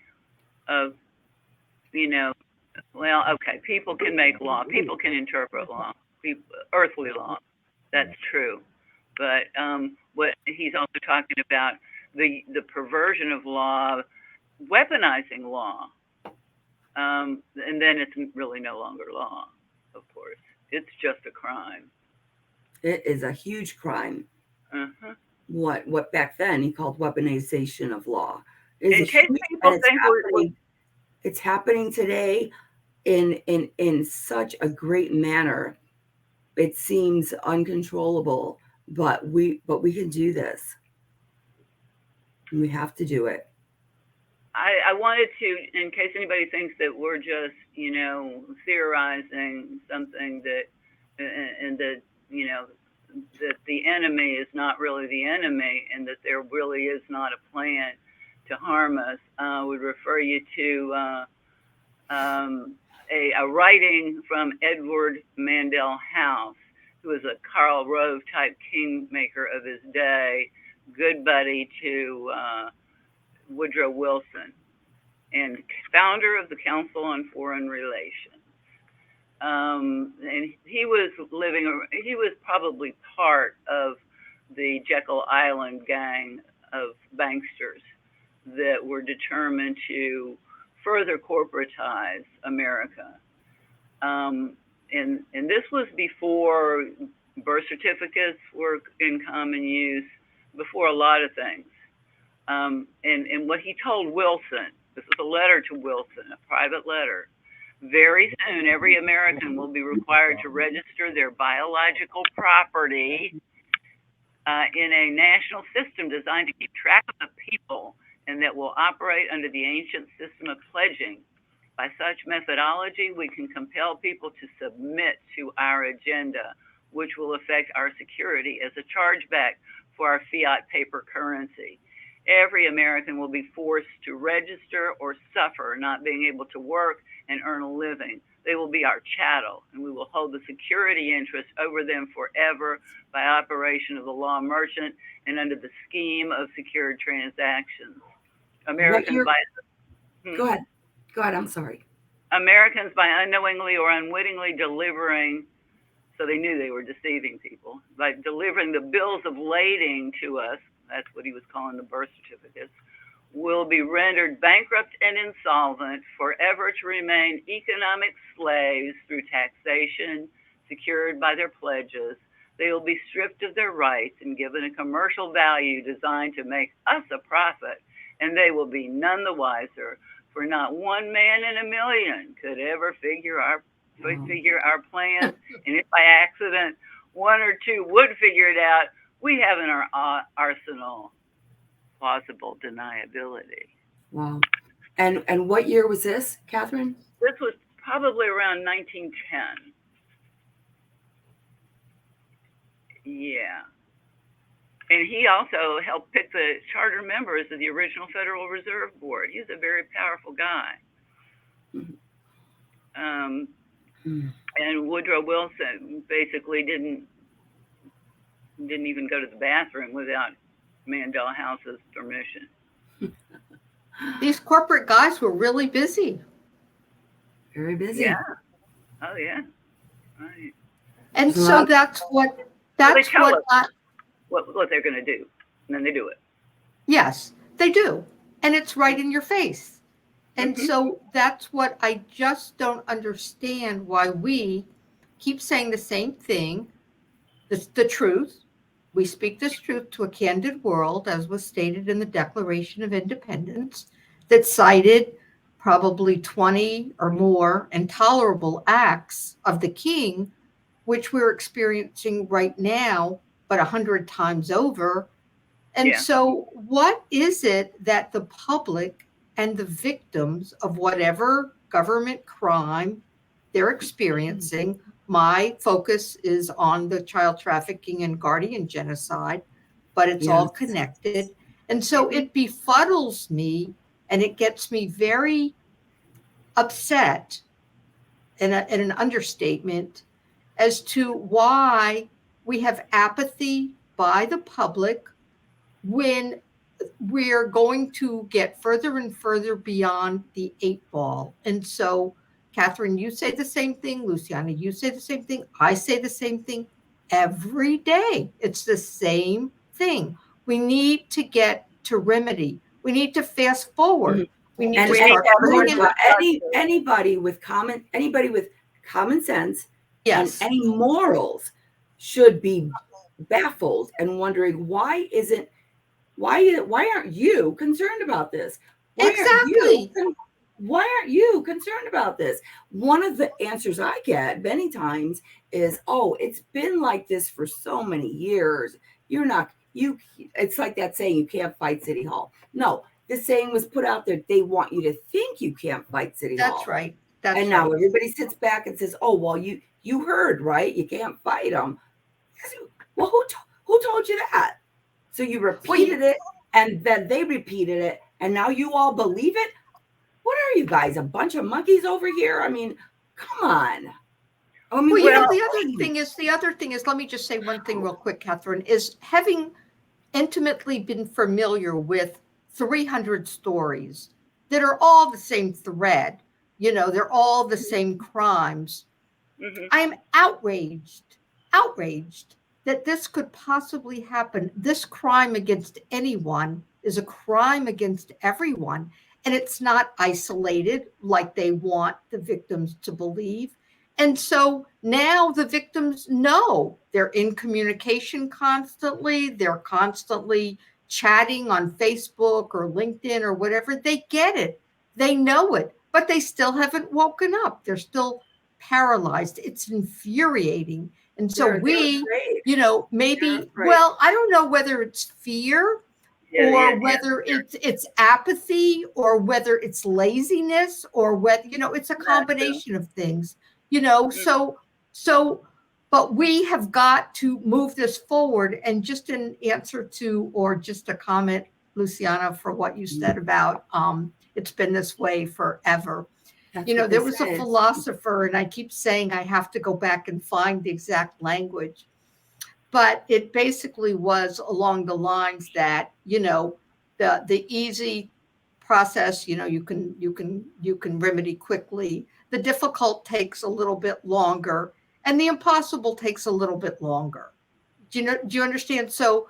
of, you know, well, okay, people can make law, people can interpret law, people, earthly law. That's true, but what he's also talking about, the perversion of law, weaponizing law, and then it's really no longer law. Of course, it's just a crime. It is a huge crime. Uh-huh. What back then he called weaponization of law. It is a In case huge, and people think we're it's happening today in such a great manner. It seems uncontrollable, but we can do this. We have to do it. I wanted to, in case anybody thinks that we're just, theorizing something that, and that, you know, that the enemy is not really the enemy and that there really is not a plan to harm us, I would refer you to a writing from Edward Mandell House, who was a Karl Rove type kingmaker of his day, good buddy to Woodrow Wilson, and founder of the Council on Foreign Relations. And he was he was probably part of the Jekyll Island gang of banksters that were determined to further corporatize America. And this was before birth certificates were in common use, before a lot of things. And what he told Wilson, this was a letter to Wilson, a private letter. Very soon, every American will be required to register their biological property in a national system designed to keep track of the people and that will operate under the ancient system of pledging. By such methodology, we can compel people to submit to our agenda, which will affect our security as a chargeback for our fiat paper currency. Every American will be forced to register or suffer not being able to work and earn a living. They will be our chattel, and we will hold the security interest over them forever by operation of the law merchant and under the scheme of secured transactions. Americans by Go ahead. Go ahead. I'm sorry. Americans by unknowingly or unwittingly delivering, so they knew they were deceiving people, by delivering the bills of lading to us, that's what he was calling the birth certificates, will be rendered bankrupt and insolvent, forever to remain economic slaves through taxation secured by their pledges. They will be stripped of their rights and given a commercial value designed to make us a profit, and they will be none the wiser, for not one man in a million could ever figure our plans. And if by accident one or two would figure it out, we have in our arsenal plausible deniability. Wow. And what year was this, Catherine? This was probably around 1910. Yeah. And he also helped pick the charter members of the original Federal Reserve Board. He's a very powerful guy. And Woodrow Wilson basically didn't even go to the bathroom without Mandel House's permission. These corporate guys were really busy. Very busy. Yeah. Oh yeah. Right. And so that's what what they're going to do, and then they do it. Yes, they do, and it's right in your face. And so that's what I just don't understand, why we keep saying the same thing, the truth. We speak this truth to a candid world, as was stated in the Declaration of Independence, that cited probably 20 or more intolerable acts of the king, which we're experiencing right now, but 100 times over. And so what is it that the public and the victims of whatever government crime they're experiencing, my focus is on the child trafficking and guardian genocide, but it's all connected. And so it befuddles me, and it gets me very upset, in an understatement, as to why we have apathy by the public when we're going to get further and further beyond the 8 ball. And so, Catherine, you say the same thing. Luciana, you say the same thing. I say the same thing every day. It's the same thing. We need to get to remedy. We need to fast forward. We need to start putting in anybody with common sense and yes, any morals should be baffled and wondering why aren't you concerned about this? Why aren't you concerned about this? One of the answers I get many times is, oh, it's been like this for so many years. It's like that saying, you can't fight City Hall. No, this saying was put out there. They want you to think you can't fight City Hall. That's right. Now everybody sits back and says, oh, well, you heard, right? You can't fight them. Well, who told you that? So you repeated it, and then they repeated it, and now you all believe it? What are you guys, a bunch of monkeys over here? I mean, come on. I mean, the other thing is, let me just say one thing real quick, Catherine, is having intimately been familiar with 300 stories that are all the same thread, they're all the same crimes. Mhm. I am outraged that this could possibly happen. This crime against anyone is a crime against everyone. And it's not isolated like they want the victims to believe. And so now the victims know they're in communication constantly. They're constantly chatting on Facebook or LinkedIn or whatever. They get it. They know it, but they still haven't woken up. They're still paralyzed. It's infuriating. And so They're we, afraid. They're maybe, afraid. well, I don't know whether it's fear Yeah, or yeah, yeah. whether it's apathy or whether it's laziness or whether, it's a That's true. combination of things, Mm. so but we have got to move this forward. And just an answer to, or just a comment, Luciana, for what you said about it's been this way forever. That's what they There was a say. philosopher, and I keep saying I have to go back and find the exact language, but it basically was along the lines that, the easy process, you can remedy quickly. The difficult takes a little bit longer, and the impossible takes a little bit longer. Do you understand? So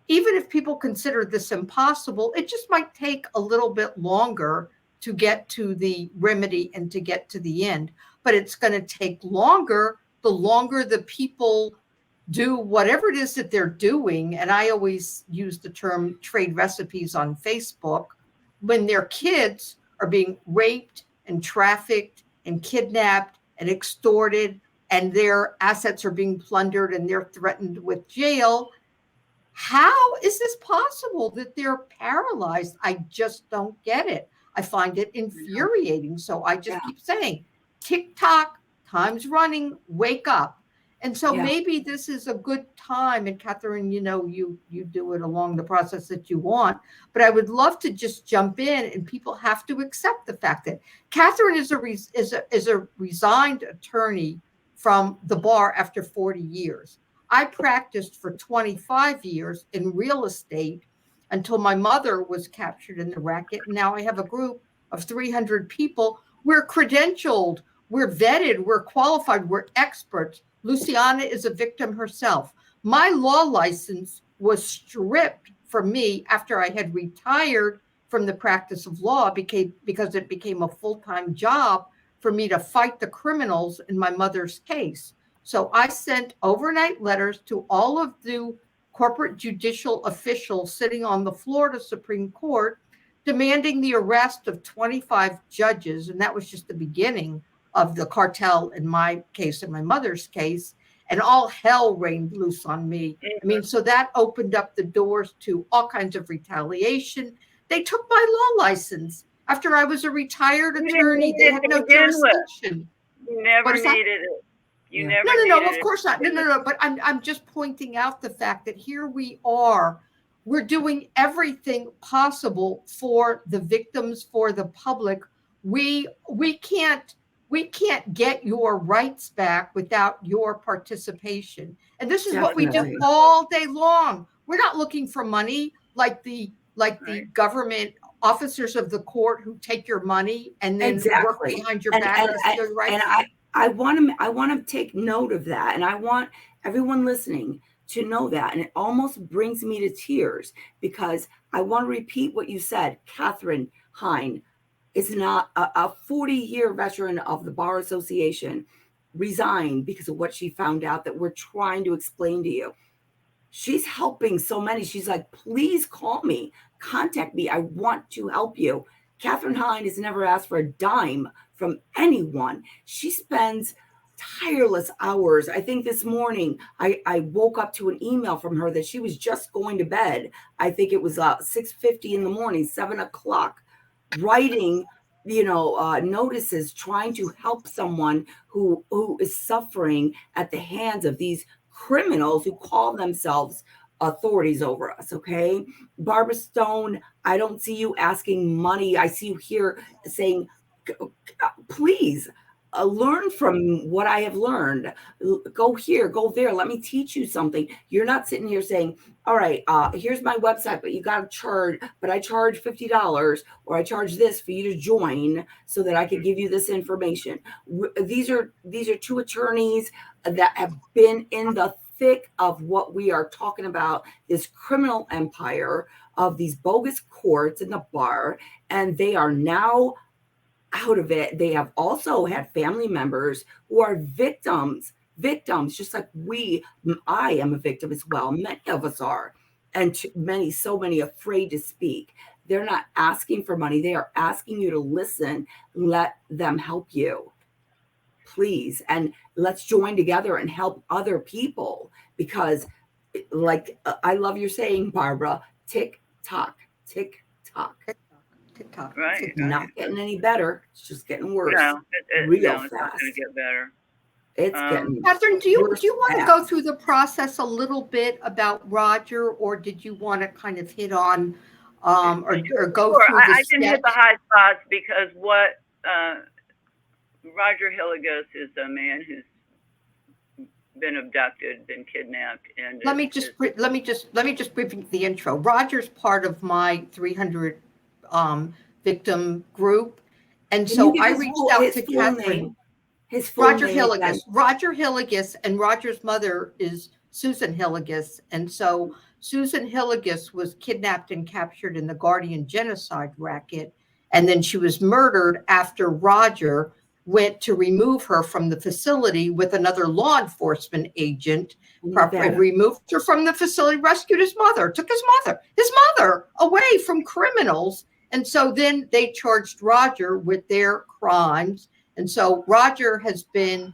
even if people consider this impossible, it just might take a little bit longer to get to the remedy and to get to the end. But it's going to take longer the longer the people do whatever it is that they're doing. And I always use the term trade recipes on Facebook. When their kids are being raped and trafficked and kidnapped and extorted, and their assets are being plundered and they're threatened with jail, how is this possible that they're paralyzed? I just don't get it. I find it infuriating. So I Yeah, just keep saying, tick tock, time's running, wake up. And so yeah, maybe this is a good time. And Catherine, you do it along the process that you want. But I would love to just jump in, and people have to accept the fact that Catherine is a resigned attorney from the bar after 40 years. I practiced for 25 years in real estate until my mother was captured in the racket. And now I have a group of 300 people. We're credentialed, we're vetted, we're qualified, we're experts. Luciana is a victim herself. My law license was stripped from me after I had retired from the practice of law because it became a full-time job for me to fight the criminals in my mother's case. So I sent overnight letters to all of the corporate judicial officials sitting on the Florida Supreme Court demanding the arrest of 25 judges. And that was just the beginning of the cartel in my case, in my mother's case. And all hell rained loose on me. I mean, so that opened up the doors to all kinds of retaliation. They took my law license. After I was a retired You didn't attorney, need they it had to no begin with. jurisdiction. You What never is that? needed it. You yeah, never No, needed of it. course not. No. But I'm just pointing out the fact that here we are. We're doing everything possible for the victims, for the public. We can't get your rights back without your participation. And this is what we do definitely. all day long. We're not looking for money like the Right. government officers of the court who take your money and then work Exactly. behind your And back and to steal your and rights. I want to take note of that, and I want everyone listening to know that. And it almost brings me to tears because I want to repeat what you said. Catherine Hine is not a 40-year veteran of the Bar Association, resigned because of what she found out that we're trying to explain to you. She's helping so many. She's like, please call me, contact me. I want to help you. Catherine Hine has never asked for a dime from anyone. She spends tireless hours. I think this morning I woke up to an email from her that she was just going to bed. I think it was 6:50 in the morning, 7 o'clock, writing notices, trying to help someone who is suffering at the hands of these criminals who call themselves authorities over us. Okay, Barbara Stone, I don't see you asking money. I see you here saying, please, learn from what I have learned. Go here, go there. Let me teach you something. You're not sitting here saying, all right, here's my website, but you got to charge, but I charge $50 or I charge this for you to join so that I can give you this information. These are two attorneys that have been in the thick of what we are talking about, this criminal empire of these bogus courts in the bar, and they are now out of it. They have also had family members who are victims, just like I am a victim as well. Many of us are, and so many afraid to speak. They're not asking for money. They are asking you to listen, let them help you, please. And let's join together and help other people, because like I love your saying, Barbara, tick tock, tick tock. TikTok. Right. It's not getting any better. It's just getting worse. No, Real it's not fast. going to get better. It's getting Catherine, do you worse want to fast. go through the process a little bit about Roger, or did you want to kind of hit on or go Sure. through the I can hit the steps? high spots because what Roger Hilligus is a man who's been abducted, been kidnapped, and Let me just brief the intro. Roger's part of my 300 victim group, and Can you so give I his reached full, out his to full Catherine. name? His full Roger name again. Hilligus. Roger Hilligus, and Roger's mother is Susan Hilligus. And so Susan Hilligus was kidnapped and captured in the Guardian genocide racket. And then she was murdered after Roger went to remove her from the facility with another law enforcement agent. Removed her from the facility, rescued his mother, took his mother away from criminals. And so then they charged Roger with their crimes. And so Roger has been,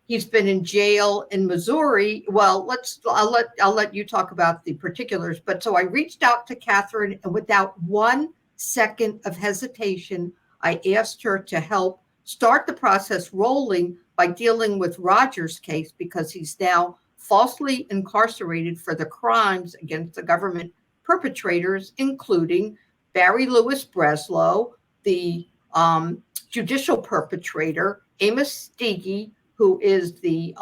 he's been in jail in Missouri. Well, I'll let you talk about the particulars. But so I reached out to Catherine, and without 1 second of hesitation, I asked her to help start the process rolling by dealing with Roger's case, because he's now falsely incarcerated for the crimes against the government perpetrators, including Barry Lewis Breslow, the judicial perpetrator, Amos Steege, who is the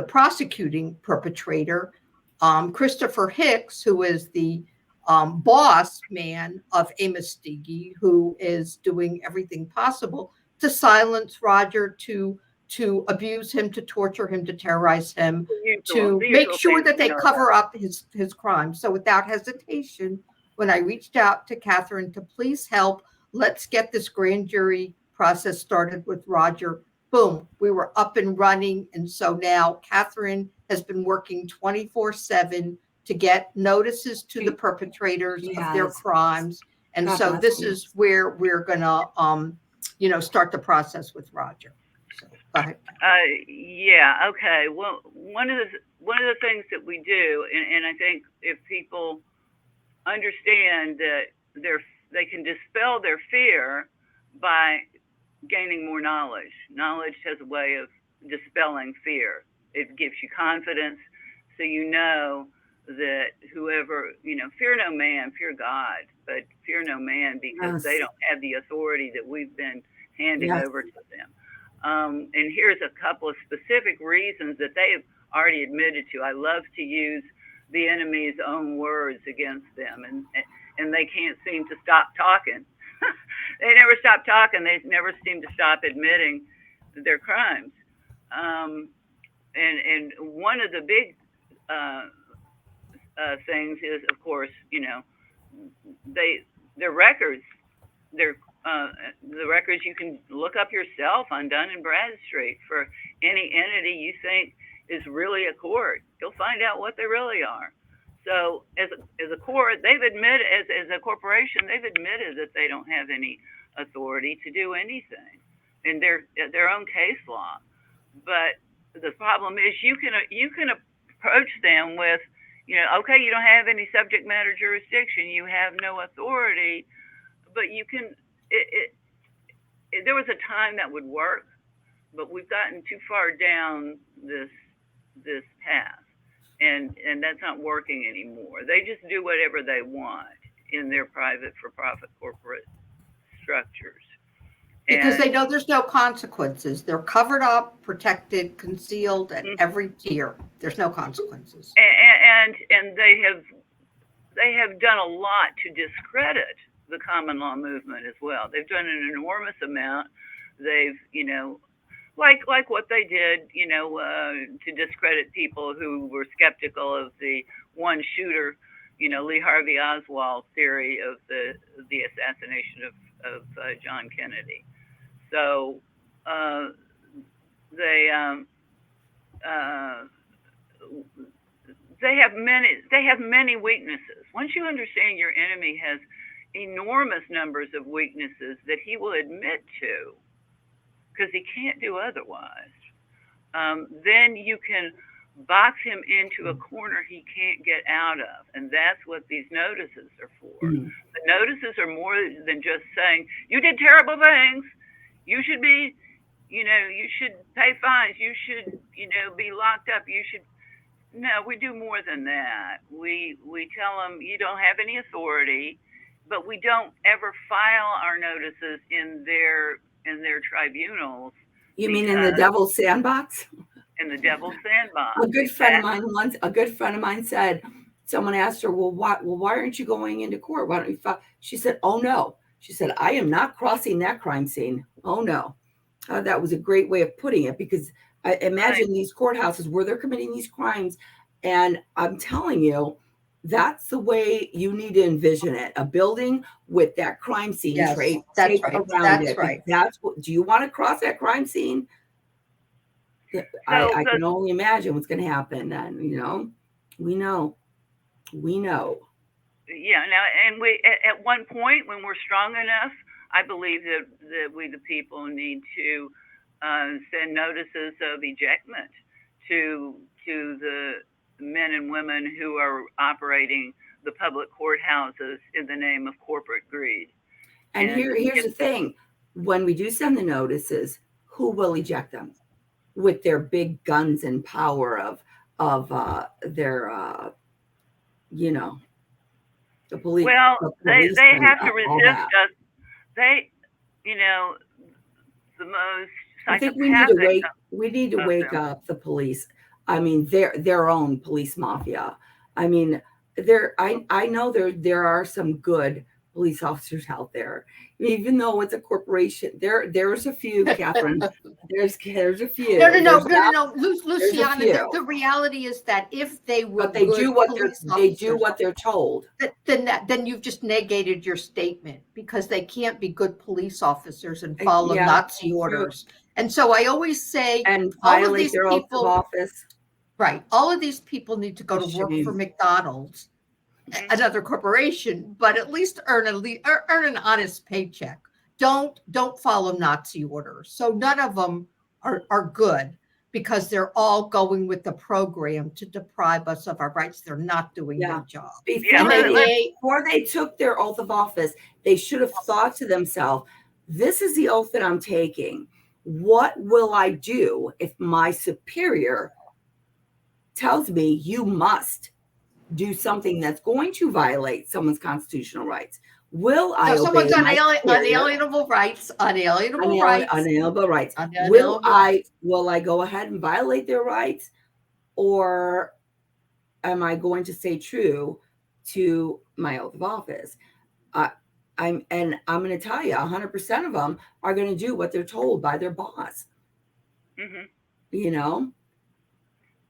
prosecuting perpetrator, Christopher Hicks, who is the boss man of Amos Steege, who is doing everything possible to silence Roger, to abuse him, to torture him, to terrorize him, to make sure that they cover up his crimes. So without hesitation, when I reached out to Catherine to please help, let's get this grand jury process started with Roger, boom, we were up and running. And so now Catherine has been working 24/7 to get notices to the perpetrators of their crimes. And so this is where we're going to, start the process with Roger. So go ahead. Yeah. Okay. Well, one of the things that we do, and I think if people understand that they can dispel their fear by gaining more knowledge. Knowledge has a way of dispelling fear. It gives you confidence, so you know that whoever, fear no man, fear God, but fear no man, because they don't have the authority that we've been handing over to them. And here's a couple of specific reasons that they have already admitted to. I love to use the enemy's own words against them, and they can't seem to stop talking. They never stop talking. They never seem to stop admitting their crimes. And one of the big things is, of course, their records. The records you can look up yourself on Dun and Bradstreet for any entity you think is really a court. You'll find out what they really are. So as a court, they've admitted, as a corporation, they've admitted that they don't have any authority to do anything in their own case law. But the problem is you can approach them with, okay, you don't have any subject matter jurisdiction, you have no authority, but you can. There was a time that would work, but we've gotten too far down this path. And that's not working anymore. They just do whatever they want in their private for-profit corporate structures. Because And they know there's no consequences. They're covered up, protected, concealed at every tier. There's no consequences. and they have done a lot to discredit the common law movement as well. They've done an enormous amount. They've, like what they did, to discredit people who were skeptical of the one shooter, Lee Harvey Oswald theory of the assassination of John Kennedy. So they uh, they have many weaknesses. Once you understand your enemy has enormous numbers of weaknesses that he will admit to, because he can't do otherwise, then you can box him into a corner he can't get out of. And that's what these notices are for. The notices are more than just saying, you did terrible things, you should be, you should pay fines, you should, be locked up, you should. No, we do more than that. We tell them you don't have any authority, but we don't ever file our notices in their tribunals. You mean in the devil's sandbox? In the devil's sandbox. A good friend of mine said, someone asked her, well, why aren't you going into court? Why don't you file? She said, oh no. She said, I am not crossing that crime scene. Oh no. That was a great way of putting it, because I imagine these courthouses where they're committing these crimes. And I'm telling you, that's the way you need to envision it. A building with that crime scene taped around it. Right. That's what, do you want to cross that crime scene? I can only imagine what's going to happen then, we know. Yeah. Now, and we, at one point when we're strong enough, I believe that we, the people, need to send notices of ejectment to the men and women who are operating the public courthouses in the name of corporate greed. And here's the thing. When we do send the notices, who will eject them? With their big guns and power of their, the police. Well, the they have to resist us. They, the most psychopathic. I think we need to wake up the police. I mean, their own police mafia. I mean, I know there are some good police officers out there, even though it's a corporation. There's a few, Catherine. There's a few. No, Luciana. The reality is that if they were, but they do what they're told. Then you've just negated your statement, because they can't be good police officers and follow Nazi orders. And so I always say, and violate their oath of office. Right. All of these people need to go to work for McDonald's, another corporation, but at least earn an honest paycheck. Don't follow Nazi orders. So none of them are good, because they're all going with the program to deprive us of our rights. They're not doing their job. Before they took their oath of office, they should have thought to themselves, this is the oath that I'm taking. What will I do if my superior tells me you must do something that's going to violate someone's constitutional rights? Will I obey someone's unalienable rights? Unalienable rights. Will I go ahead and violate their rights, or am I going to stay true to my oath of office? I'm going to tell you, 100% of them are going to do what they're told by their boss.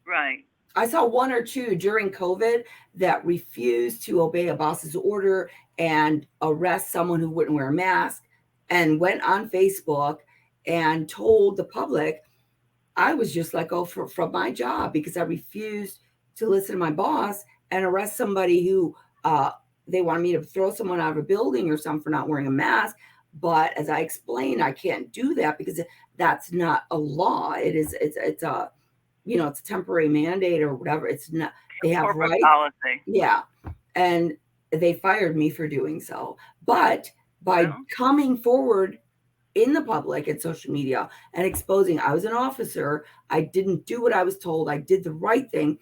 Right. I saw one or two during COVID that refused to obey a boss's order and arrest someone who wouldn't wear a mask, and went on Facebook and told the public, I was just let go from my job because I refused to listen to my boss and arrest somebody who they wanted me to throw someone out of a building or something for not wearing a mask. But as I explained, I can't do that because that's not a law. It's a it's a temporary mandate or whatever. It's not, they have rights. Policy. Yeah. And they fired me for doing so. But by coming forward in the public and social media and exposing, I was an officer, I didn't do what I was told, I did the right thing,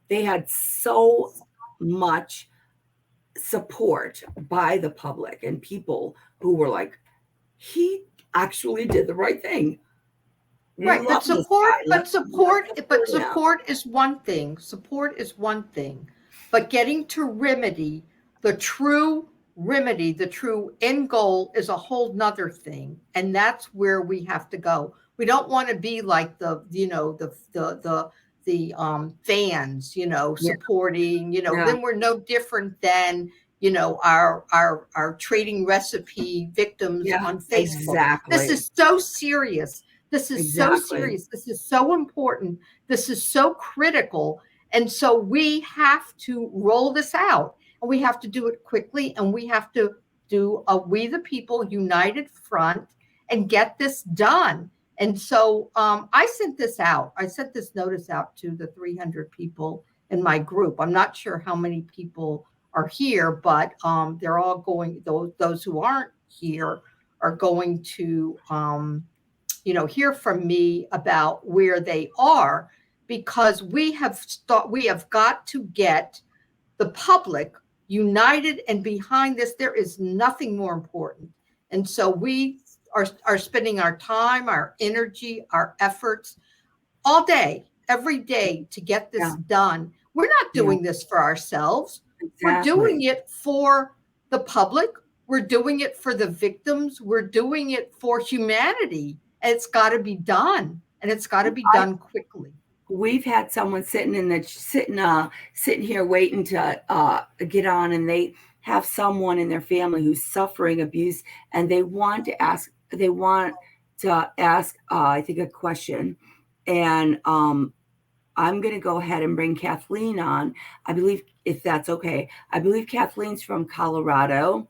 they had so much support by the public and people who were like, actually did the right thing. Right, but support is one thing. Support is one thing. But getting to remedy, the true end goal is a whole nother thing. And that's where we have to go. We don't want to be like the fans, supporting, then we're no different than our trading recipe victims on Facebook. Exactly. This is so serious. This is so serious. This is so important. This is so critical. And so we have to roll this out, and we have to do it quickly, and we have to do a We the People united front and get this done. And so I sent this out. I sent this notice out to the 300 people in my group. I'm not sure how many people are here, but they're all going, those who aren't here are going to hear from me about where they are, because we have got to get the public united and behind this. There is nothing more important. And so we are spending our time, our energy, our efforts all day, every day to get this done. We're not doing this for ourselves. We're doing it for the public. We're doing it for the victims. We're doing it for humanity. And it's got to be done, and it's got to be done quickly. We've had someone sitting here waiting to get on, and they have someone in their family who's suffering abuse, and they want to ask I think a question, and I'm going to go ahead and bring Kathleen on. I believe, if that's okay. I believe Kathleen's from Colorado.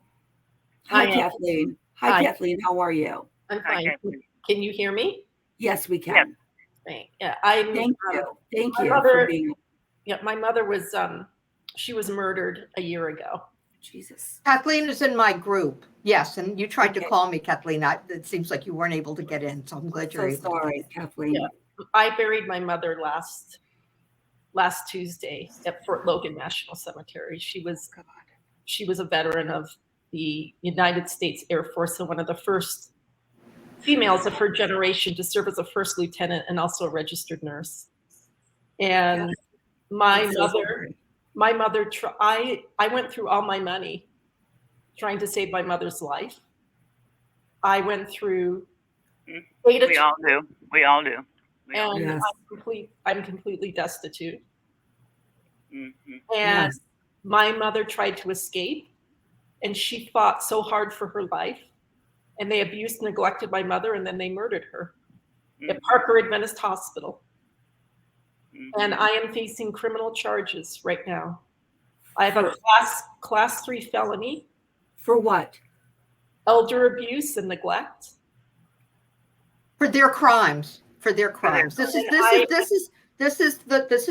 Hi, Kathleen. Hi, Kathleen. How are you? I'm fine. Can you hear me? Yes, we can. Yeah. Thank you. Thank you mother, for being. Yeah, my mother was she was murdered a year ago. Jesus. Kathleen is in my group. Yes, and you tried to call me, Kathleen. It seems like you weren't able to get in, so I'm glad you're able. Sorry, Kathleen. Yeah. I buried my mother last Tuesday at Fort Logan National Cemetery. She was a veteran of the United States Air Force and one of the first females of her generation to serve as a first lieutenant and also a registered nurse. And I went through all my money trying to save my mother's life. I went through. We all do. And I'm completely destitute. Mm-hmm. And my mother tried to escape, and she fought so hard for her life. And they abused and neglected my mother, and then they murdered her at Parker Adventist Hospital. And I am facing criminal charges right now. I have a class 3 felony. For what? Elder abuse and neglect. For their crimes. This is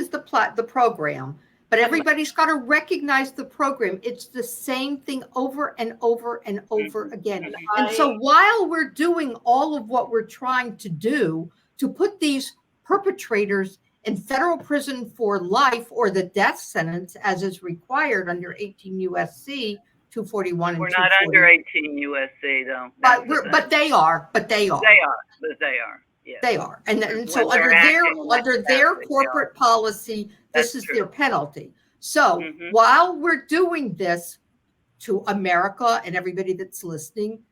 the program. But everybody's got to recognize the program. It's the same thing over and over and over again. And so while we're doing all of what we're trying to do to put these perpetrators in federal prison for life or the death sentence, as is required under 18 U.S.C. 241 and 240. We're not under 18 U.S.C. though. But they are. Yes. They are. And so under their corporate policy, this is their penalty. So while we're doing this to America and everybody that's listening,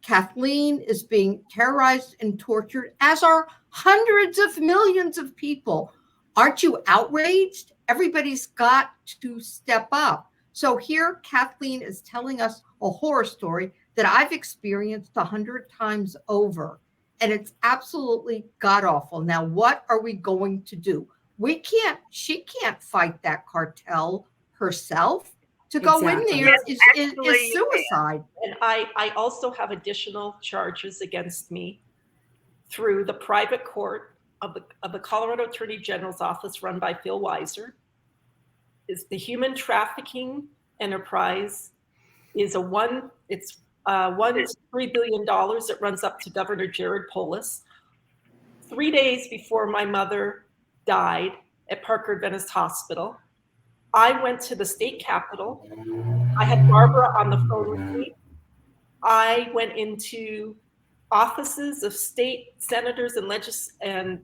Kathleen is being terrorized and tortured, as are hundreds of millions of people. Aren't you outraged? Everybody's got to step up. So here Kathleen is telling us a horror story that I've experienced 100 times over. And it's absolutely god-awful. Now, what are we going to do? She can't fight that cartel herself. To go in there is suicide. And I also have additional charges against me through the private court of the Colorado Attorney General's office run by Phil Weiser. Is the human trafficking enterprise is $1 to $3 billion that runs up to Governor Jared Polis. 3 days before my mother died at Parker Adventist Hospital, I went to the state capitol. I had Barbara on the phone with me. I went into offices of state senators and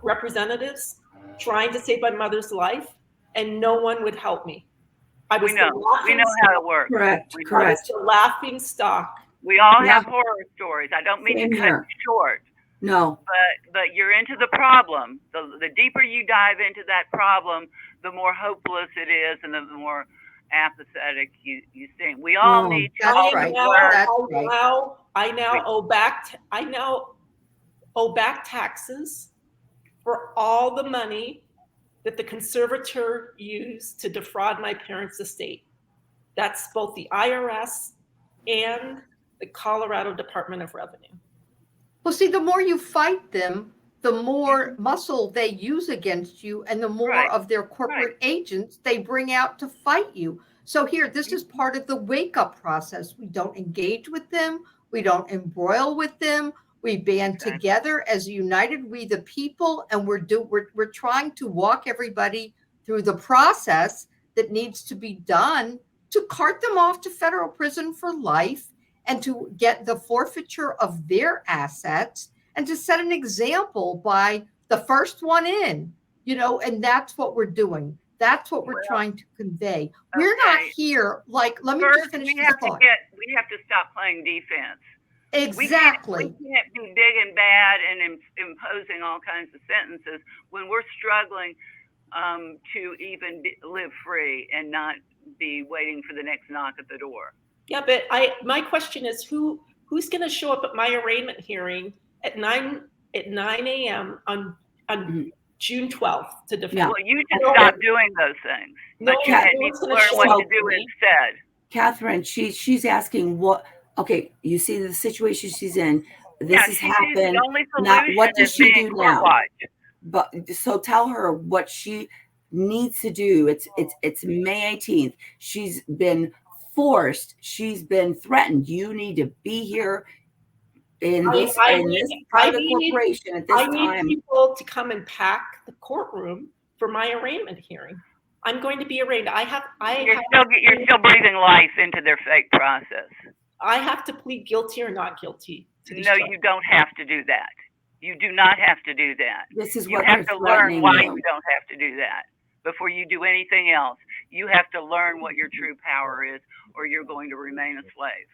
representatives trying to save my mother's life, and no one would help me. We know how it works. Correct. I was Correct. the laughing stock. We all Yeah. have horror stories. I don't mean Same to cut here. you short, No. but you're into the problem. The deeper you dive into that problem, the more hopeless it is, and the more apathetic you seem. We all No, need to that's always right. learn. That's right. I now owe back taxes for all the money that the conservator used to defraud my parents' estate. That's both the IRS and the Colorado Department of Revenue. Well, see, the more you fight them, the more muscle they use against you, and the more Right. of their corporate agents they bring out to fight you. So here, this is part of the wake-up process. We don't engage with them. We don't embroil with them. We band together as united we the people, and we're trying to walk everybody through the process that needs to be done to cart them off to federal prison for life, and to get the forfeiture of their assets, and to set an example by the first one in, and that's what we're doing. That's what we're trying to convey. We're not here, let me just finish this thought. We have to stop playing defense. Exactly. We can't be big and bad and imposing all kinds of sentences when we're struggling to even live free and not be waiting for the next knock at the door. Yeah, but my question is who's going to show up at my arraignment hearing at 9 a.m. on June 12th to defend? Yeah. Well, you just stop doing those things. But you need to learn what to do instead. Catherine, she's asking what. Okay, you see the situation she's in. This has happened. Now, what does she do now? But so tell her what she needs to do. It's May 18th. She's been forced. She's been threatened. You need to be here in this private corporation at this time. I need people to come and pack the courtroom for my arraignment hearing. I'm going to be arraigned. You're still breathing life into their fake process. I have to plead guilty or not guilty. No, you don't have to do that. You do not have to do that. This is you what have to learn why you don't have to do that before you do anything else. You have to learn what your true power is, or you're going to remain a slave.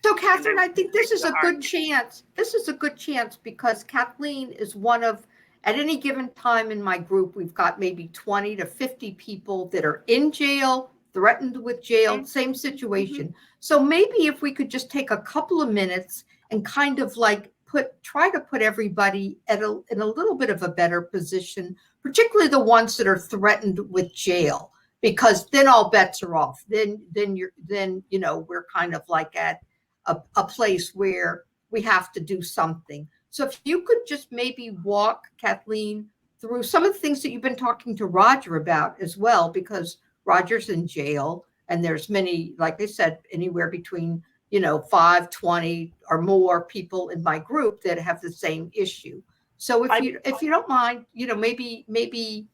So, Catherine, I think this is a good chance. This is a good chance because Kathleen is one of, at any given time in my group, we've got maybe 20 to 50 people that are in jail, threatened with jail, same situation. So maybe if we could just take a couple of minutes and kind of try to put everybody in a little bit of a better position, particularly the ones that are threatened with jail, because then all bets are off. Then we're kind of like at a place where we have to do something. So if you could just maybe walk Kathleen through some of the things that you've been talking to Roger about as well, because Roger's in jail, and there's many, like I said, anywhere between 5, 20 or more people in my group that have the same issue. So if you don't mind, maybe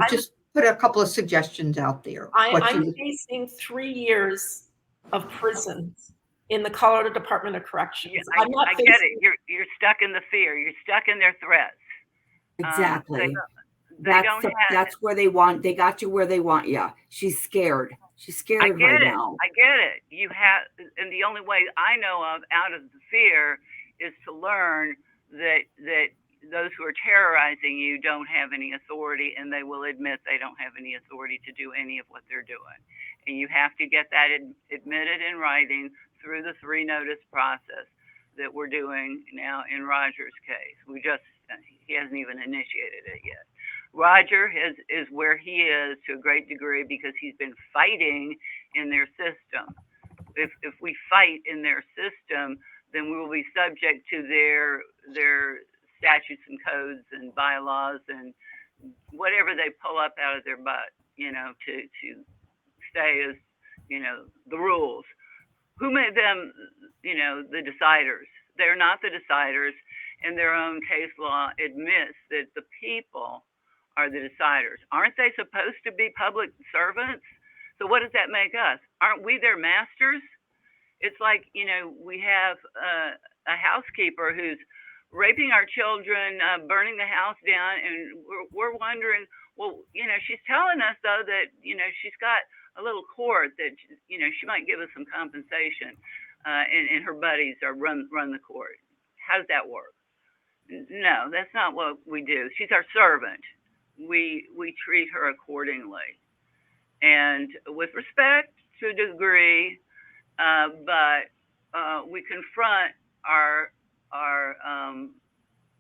just put a couple of suggestions out there. I'm facing 3 years of prison in the Colorado Department of Corrections. I get it. You're stuck in the fear. You're stuck in their threats. Exactly. That's where they got you where they want you. She's scared. She's scared right now. I get it. You have, and the only way I know of out of the fear is to learn that those who are terrorizing you don't have any authority, and they will admit they don't have any authority to do any of what they're doing. And you have to get that admitted in writing through the 3-notice process that we're doing now in Roger's case. He hasn't even initiated it yet. Roger is where he is to a great degree because he's been fighting in their system. If we fight in their system, then we will be subject to their statutes and codes and bylaws and whatever they pull up out of their butt, to stay as, the rules. Who made them, the deciders? They're not the deciders, and their own case law admits that the people are the deciders. Aren't they supposed to be public servants? So what does that make us? Aren't we their masters? It's like, we have a housekeeper who's raping our children, burning the house down, and we're wondering, well, she's telling us though that she's got a little court that she might give us some compensation, and her buddies are run the court. How does that work? No, that's not what we do. She's our servant. We treat her accordingly, and with respect to a degree, but we confront our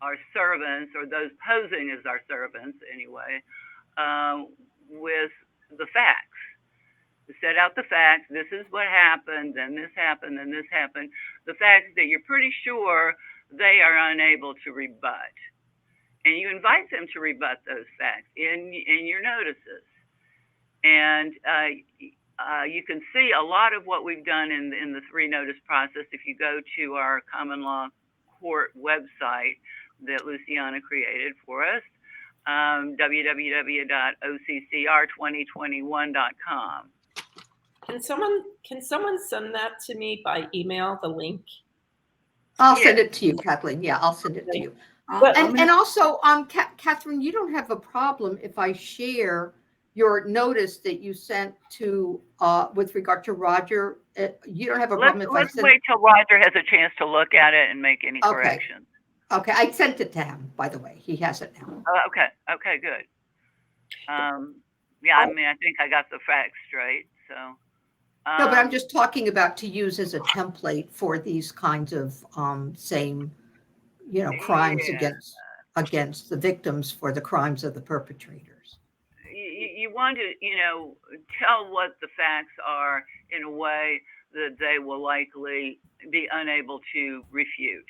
our servants, or those posing as our servants anyway, with the facts. To set out the facts. This is what happened, then this happened, then this happened. The facts that you're pretty sure they are unable to rebut, and you invite them to rebut those facts in your notices. And you can see a lot of what we've done in the 3-notice process if you go to our common law court website that Luciana created for us, www.occr2021.com. Can someone send that to me by email, the link? I'll send it to you, Kathleen. Yeah, I'll send it to you. And also, Catherine, you don't have a problem if I share your notice that you sent to with regard to Roger. You don't have a problem if let's wait till Roger has a chance to look at it and make any corrections. Okay, I sent it to him, by the way. He has it now. Okay, good. Yeah, I mean, I think I got the facts straight. So. No, but I'm just talking about to use as a template for these kinds of same, crimes against the victims for the crimes of the perpetrators. You want to, tell what the facts are in a way that they will likely be unable to refute.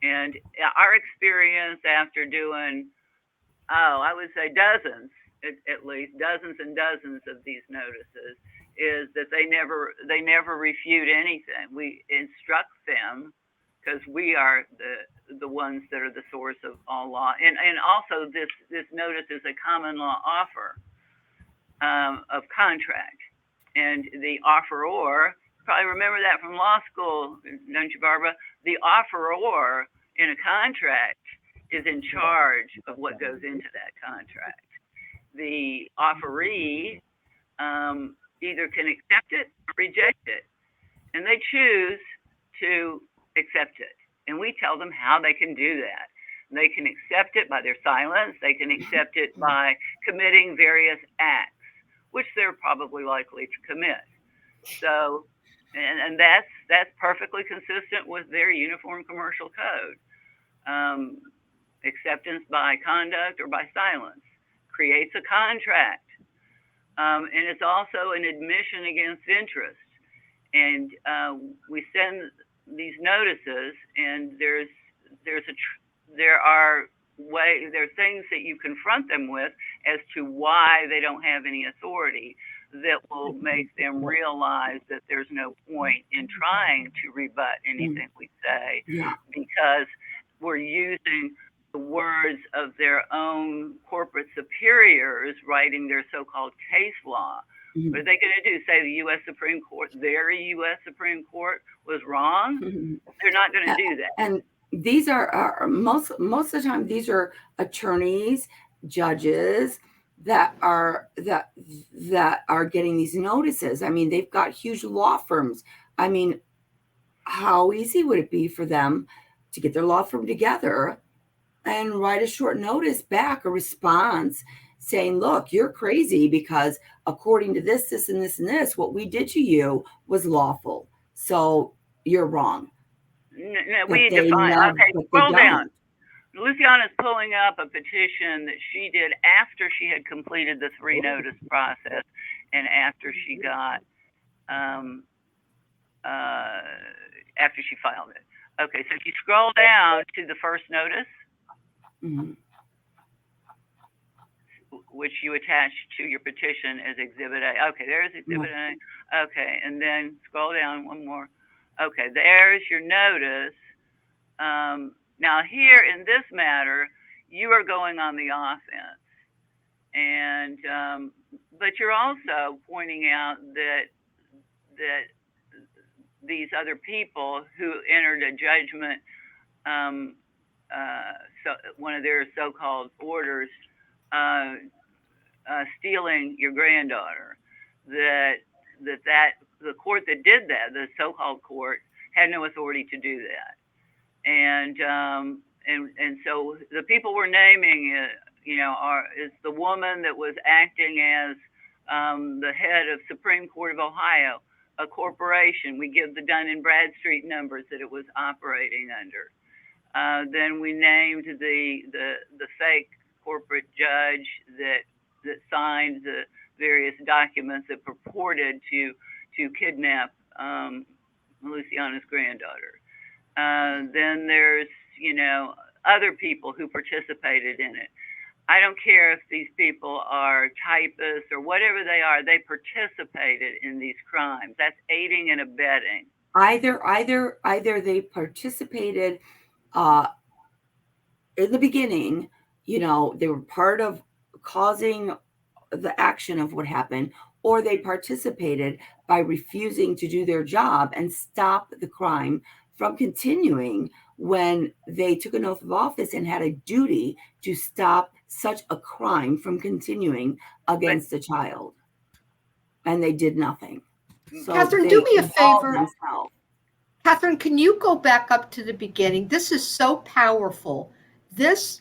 And our experience after doing, I would say dozens, at least dozens and dozens of these notices, is that they never refute anything. We instruct them because we are the ones that are the source of all law. And also this notice is a common law offer of contract. And the offeror, probably remember that from law school, don't you, Barbara? The offeror in a contract is in charge of what goes into that contract. The offeree either can accept it or reject it, and they choose to accept it. And we tell them how they can do that. They can accept it by their silence. They can accept it by committing various acts, which they're probably likely to commit. So, and that's perfectly consistent with their Uniform Commercial Code. Acceptance by conduct or by silence creates a contract. And it's also an admission against interest. And we send these notices, and there are things that you confront them with as to why they don't have any authority that will make them realize that there's no point in trying to rebut anything we say, because we're using the words of their own corporate superiors writing their so-called case law. Mm-hmm. What are they going to do? Say the U.S. Supreme Court, their U.S. Supreme Court was wrong? Mm-hmm. They're not going to do that. And these are most of the time, these are attorneys, judges that are getting these notices. I mean, they've got huge law firms. I mean, how easy would it be for them to get their law firm together and write a short notice back, a response saying, look, you're crazy because according to this, this, and this, and this, what we did to you was lawful. So you're wrong. No, we need to find, okay, scroll down. Luciana's pulling up a petition that she did after she had completed the 3-notice process and after she got, after she filed it. Okay, so if you scroll down to the first notice, mm-hmm. which you attach to your petition as Exhibit A. Okay, there's Exhibit A. Okay, and then scroll down one more. Okay, there's your notice. Now here in this matter, you are going on the offense. And, but you're also pointing out that these other people who entered a judgment, um, so one of their so-called orders, uh, stealing your granddaughter. That that the court that did that, the so-called court, had no authority to do that. And so the people we're naming, is the woman that was acting as the head of Supreme Court of Ohio, a corporation. We give the Dun and Bradstreet numbers that it was operating under. Then we named the fake corporate judge that signed the various documents that purported to kidnap Luciana's granddaughter. Then there's other people who participated in it. I don't care if these people are typists or whatever they are. They participated in these crimes. That's aiding and abetting. Either they participated in the beginning, they were part of causing the action of what happened, or they participated by refusing to do their job and stop the crime from continuing when they took an oath of office and had a duty to stop such a crime from continuing against a child. And they did nothing. So Catherine, do me a favor. Themselves. Catherine, can you go back up to the beginning? This is so powerful. This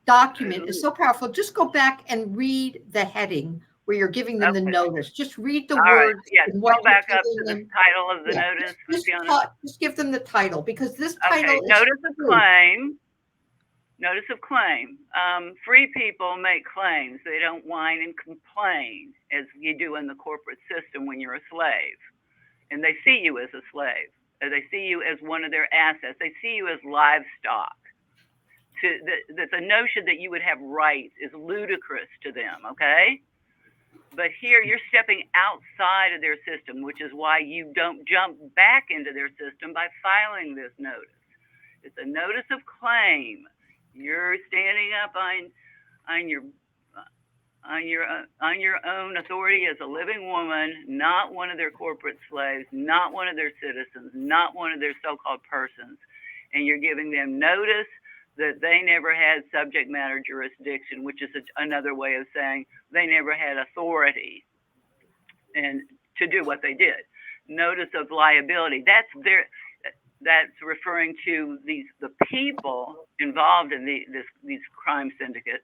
document is so powerful. Just go back and read the heading where you're giving them the notice. Just read the words. Right. Yeah, go back up to the title of the notice. Just give them the title, because this title is Notice of Claim. Notice of claim. Free people make claims. They don't whine and complain as you do in the corporate system when you're a slave. And they see you as a slave. They see you as one of their assets. They see you as livestock. The notion that you would have rights is ludicrous to them, okay? But here you're stepping outside of their system, which is why you don't jump back into their system by filing this notice. It's a notice of claim. You're standing up on your own authority as a living woman, not one of their corporate slaves, not one of their citizens, not one of their so-called persons, and you're giving them notice that they never had subject matter jurisdiction, which is another way of saying they never had authority and to do what they did. Notice of liability. That's referring to the people involved in these crime syndicates,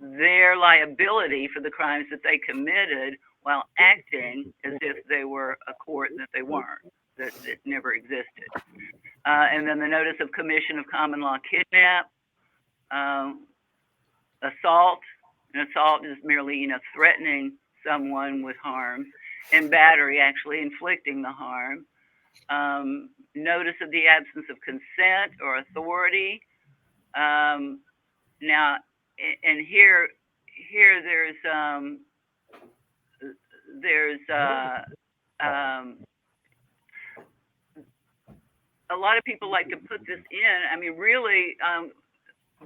their liability for the crimes that they committed while acting as if they were a court that they weren't, that never existed. And then the notice of commission of common law kidnap, assault. An assault is merely, threatening someone with harm, and battery, actually inflicting the harm. Notice of the absence of consent or authority. Now, and here there's a lot of people like to put this in. I mean, really,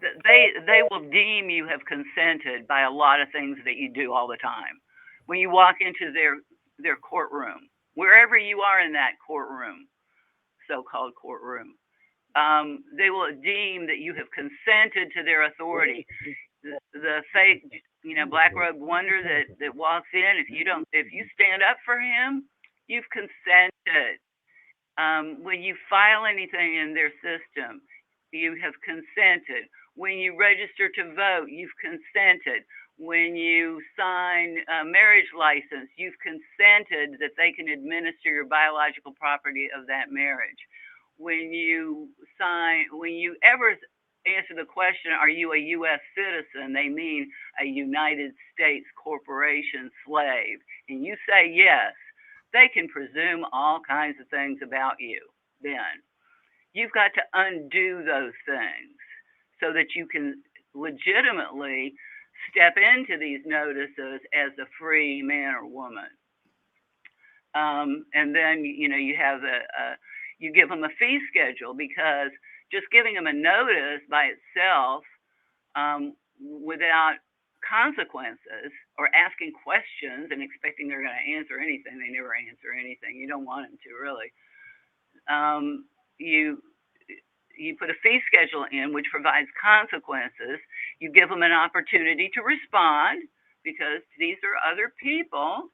they will deem you have consented by a lot of things that you do all the time. When you walk into their courtroom, wherever you are in that courtroom, so-called courtroom, they will deem that you have consented to their authority. The fake, black-robed wonder that walks in, if you stand up for him, you've consented. When you file anything in their system, you have consented. When you register to vote, you've consented. When you sign a marriage license, you've consented that they can administer your biological property of that marriage. When you ever answer the question, are you a U.S. citizen? They mean a United States corporation slave. And you say yes, they can presume all kinds of things about you then. You've got to undo those things so that you can legitimately step into these notices as a free man or woman. And then, you have you give them a fee schedule, because just giving them a notice by itself without consequences or asking questions and expecting they're going to answer anything, they never answer anything. You don't want them to, really. you put a fee schedule in which provides consequences. You give them an opportunity to respond because these are other people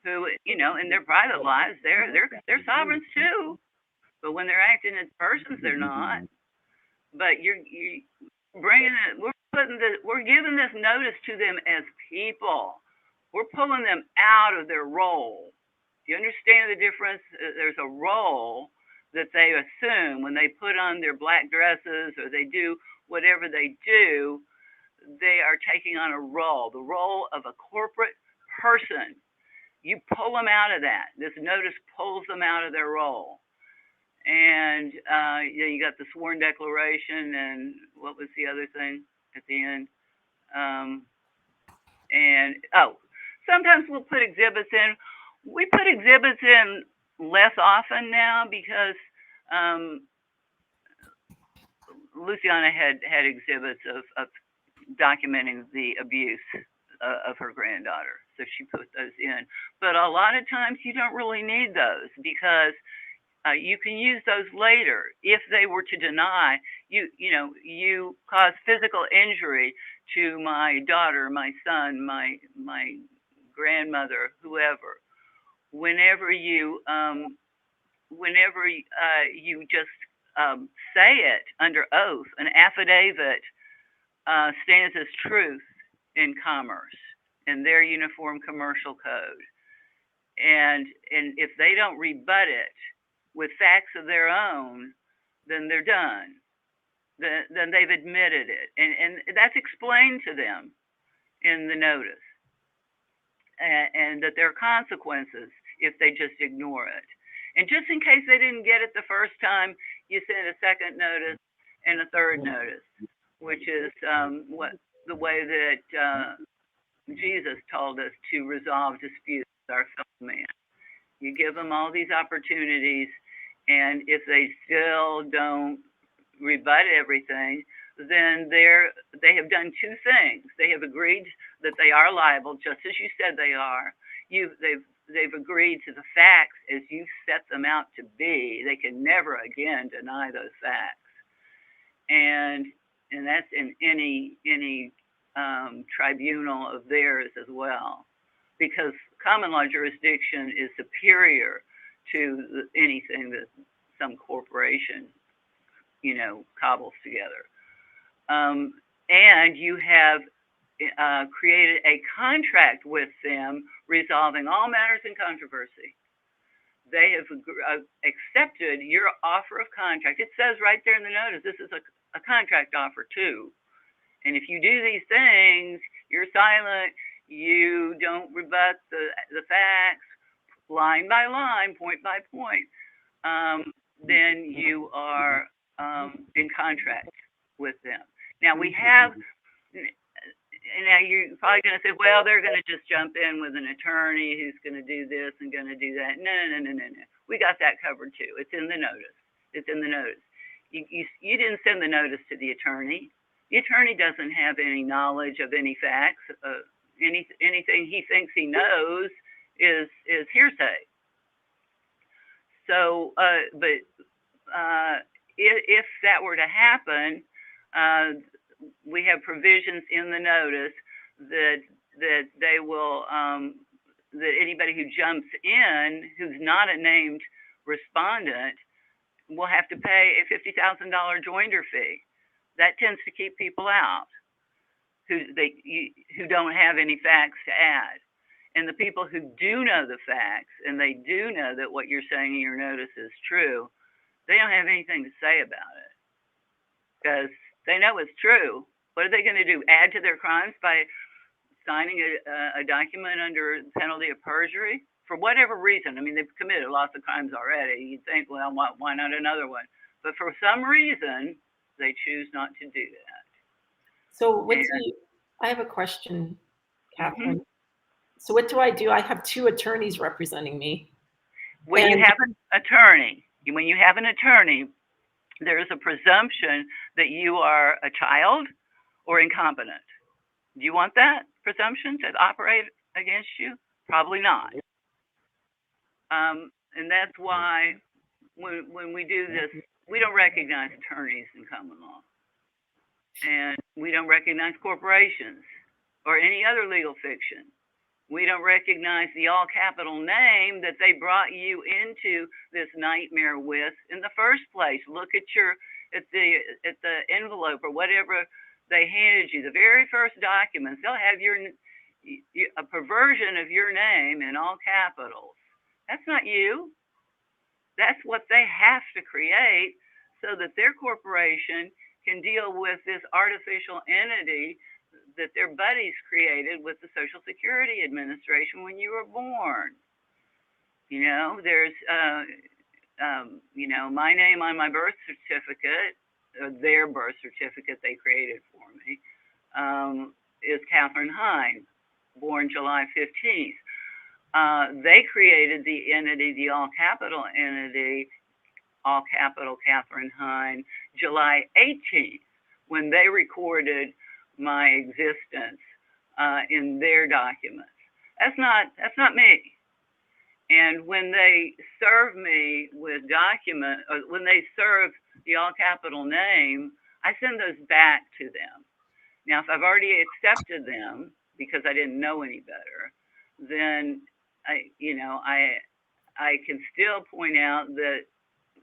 who, in their private lives, they're sovereigns too. But when they're acting as persons, they're not. But you bringing it. We're giving this notice to them as people. We're pulling them out of their role. Do you understand the difference? There's a role that they assume when they put on their black dresses or they do whatever they do. They are taking on a role, the role of a corporate person. You pull them out of that. This notice pulls them out of their role. And you got the sworn declaration, and what was the other thing at the end? Sometimes we'll put exhibits in. We put exhibits in less often now because Luciana had exhibits of documenting the abuse of her granddaughter, so she put those in. But a lot of times you don't really need those because you can use those later if they were to deny you caused physical injury to my daughter, my son, my grandmother, whoever. Whenever you just say it under oath, an affidavit stands as truth in commerce in their uniform commercial code, and if they don't rebut it with facts of their own, then they're done. Then they've admitted it, and that's explained to them in the notice, and that there are consequences if they just ignore it. And just in case they didn't get it the first time, you send a second notice and a third notice, which is the way that Jesus told us to resolve disputes with our fellow man. You give them all these opportunities, and if they still don't rebut everything, then they have done two things. They have agreed that they are liable, just as you said they are. They've agreed to the facts as you set them out to be. They can never again deny those facts, and that's in any tribunal of theirs as well, because common law jurisdiction is superior to anything that some corporation, cobbles together. And you have created a contract with them resolving all matters in controversy. They have accepted your offer of contract. It says right there in the notice, this is a contract offer too. And if you do these things, you're silent, you don't rebut the facts, line by line, point by point, then you are in contract with them. Now now you're probably going to say, well, they're going to just jump in with an attorney who's going to do this and going to do that. No. We got that covered too. It's in the notice. You didn't send the notice to the attorney. The attorney doesn't have any knowledge of any facts. Anything he thinks he knows is hearsay. So, but if that were to happen, we have provisions in the notice that they will that anybody who jumps in who's not a named respondent will have to pay a $50,000 joinder fee. That tends to keep people out who don't have any facts to add. And the people who do know the facts and they do know that what you're saying in your notice is true, they don't have anything to say about it because they know it's true. What are they going to do? Add to their crimes by signing a document under penalty of perjury? For whatever reason. I mean, they've committed lots of crimes already. You'd think, well, why not another one? But for some reason, they choose not to do that. So I have a question, Catherine. Mm-hmm. So what do I do? I have two attorneys representing me. When you have an attorney, there is a presumption that you are a child or incompetent. Do you want that presumption to operate against you? Probably not. And that's why when we do this, we don't recognize attorneys in common law, and we don't recognize corporations or any other legal fiction. We don't recognize the all capital name that they brought you into this nightmare with in the first place. Look at the envelope or whatever they handed you. The very first documents, they'll have a perversion of your name in all capitals. That's not you. That's what they have to create so that their corporation can deal with this artificial entity that their buddies created with the Social Security Administration when you were born. There's, my name on my birth certificate, their birth certificate they created for me, is Catherine Hine, born July 15th. They created the entity, the all capital entity, all capital Catherine Hine, July 18th, when they recorded my existence in their documents. That's not me. And when they serve me with when they serve the all capital name, I send those back to them. Now, if I've already accepted them because I didn't know any better, then I can still point out that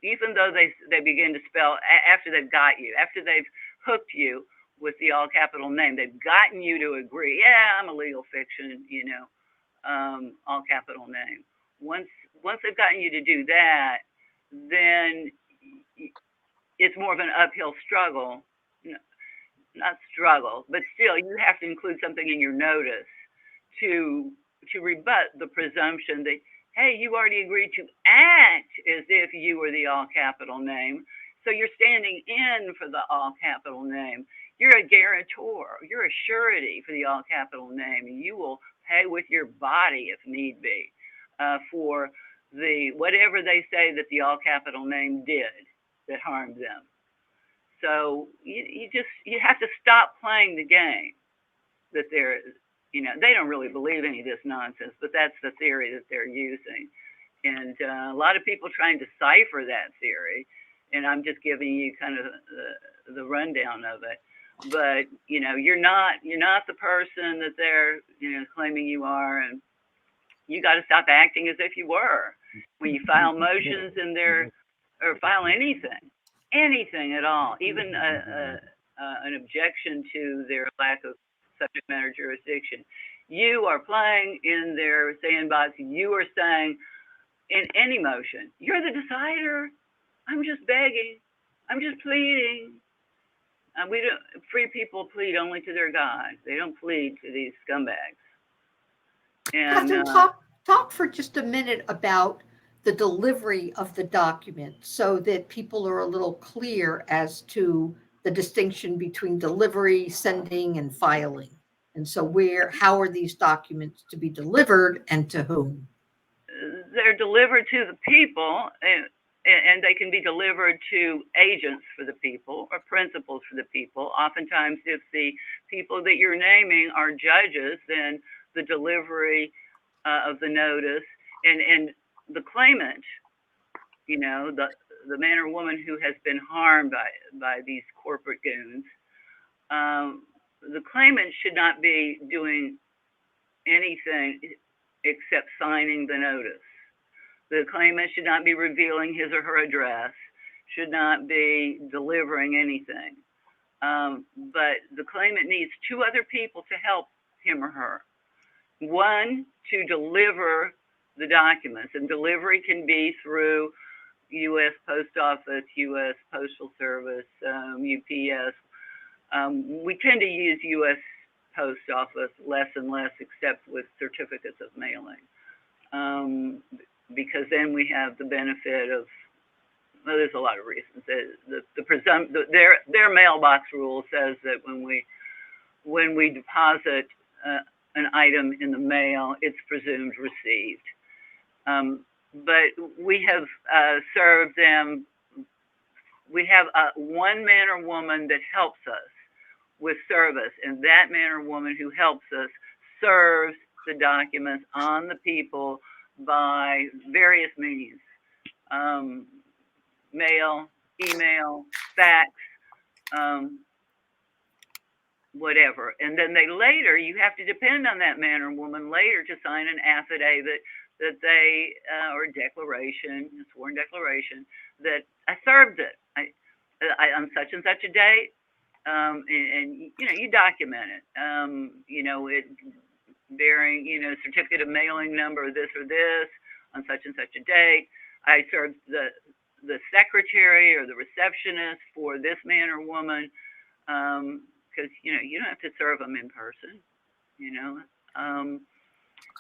even though they begin to spell after they've got you, after they've hooked you with the all capital name, they've gotten you to agree, yeah, I'm a legal fiction, all capital name. Once they've gotten you to do that, then it's more of an uphill struggle. Not struggle, but still you have to include something in your notice to rebut the presumption that, hey, you already agreed to act as if you were the all capital name, so you're standing in for the all capital name. You're a guarantor. You're a surety for the all capital name, and you will pay with your body if need be for the whatever they say that the all capital name did that harmed them. So you have to stop playing the game that they don't really believe any of this nonsense, but that's the theory that they're using. And a lot of people trying to decipher that theory, and I'm just giving you kind of the rundown of it. But you're not the person that they're claiming you are, and you got to stop acting as if you were when you file motions or file anything at all, even an objection to their lack of subject matter jurisdiction. You are playing in their sandbox. You are saying in any motion, you're the decider. I'm just begging. I'm just pleading. Free people plead only to their God. They don't plead to these scumbags. And Catherine, talk for just a minute about the delivery of the document so that people are a little clear as to the distinction between delivery, sending, and filing. And so how are these documents to be delivered and to whom? They're delivered to the people, and they can be delivered to agents for the people or principals for the people. Oftentimes, if the people that you're naming are judges, then the delivery of the notice and the claimant, the man or woman who has been harmed by these corporate goons, the claimant should not be doing anything except signing the notice. The claimant should not be revealing his or her address, should not be delivering anything. But the claimant needs two other people to help him or her. One, to deliver the documents, and delivery can be through U.S. Post Office, U.S. Postal Service, UPS. We tend to use U.S. Post Office less and less, except with certificates of mailing, because then we have the benefit of, well, there's a lot of reasons. Their mailbox rule says that when we deposit an item in the mail, it's presumed received. But we have served them. We have one man or woman that helps us with service, and that man or woman who helps us serves the documents on the people by various means. mail, email, fax, whatever. And then you have to depend on that man or woman later to sign an affidavit that they, or a declaration, a sworn declaration, that I served it. I on such and such a date, and you document it. It bearing, certificate of mailing number, this or this, on such and such a date. I served the secretary or the receptionist for this man or woman, because you don't have to serve them in person.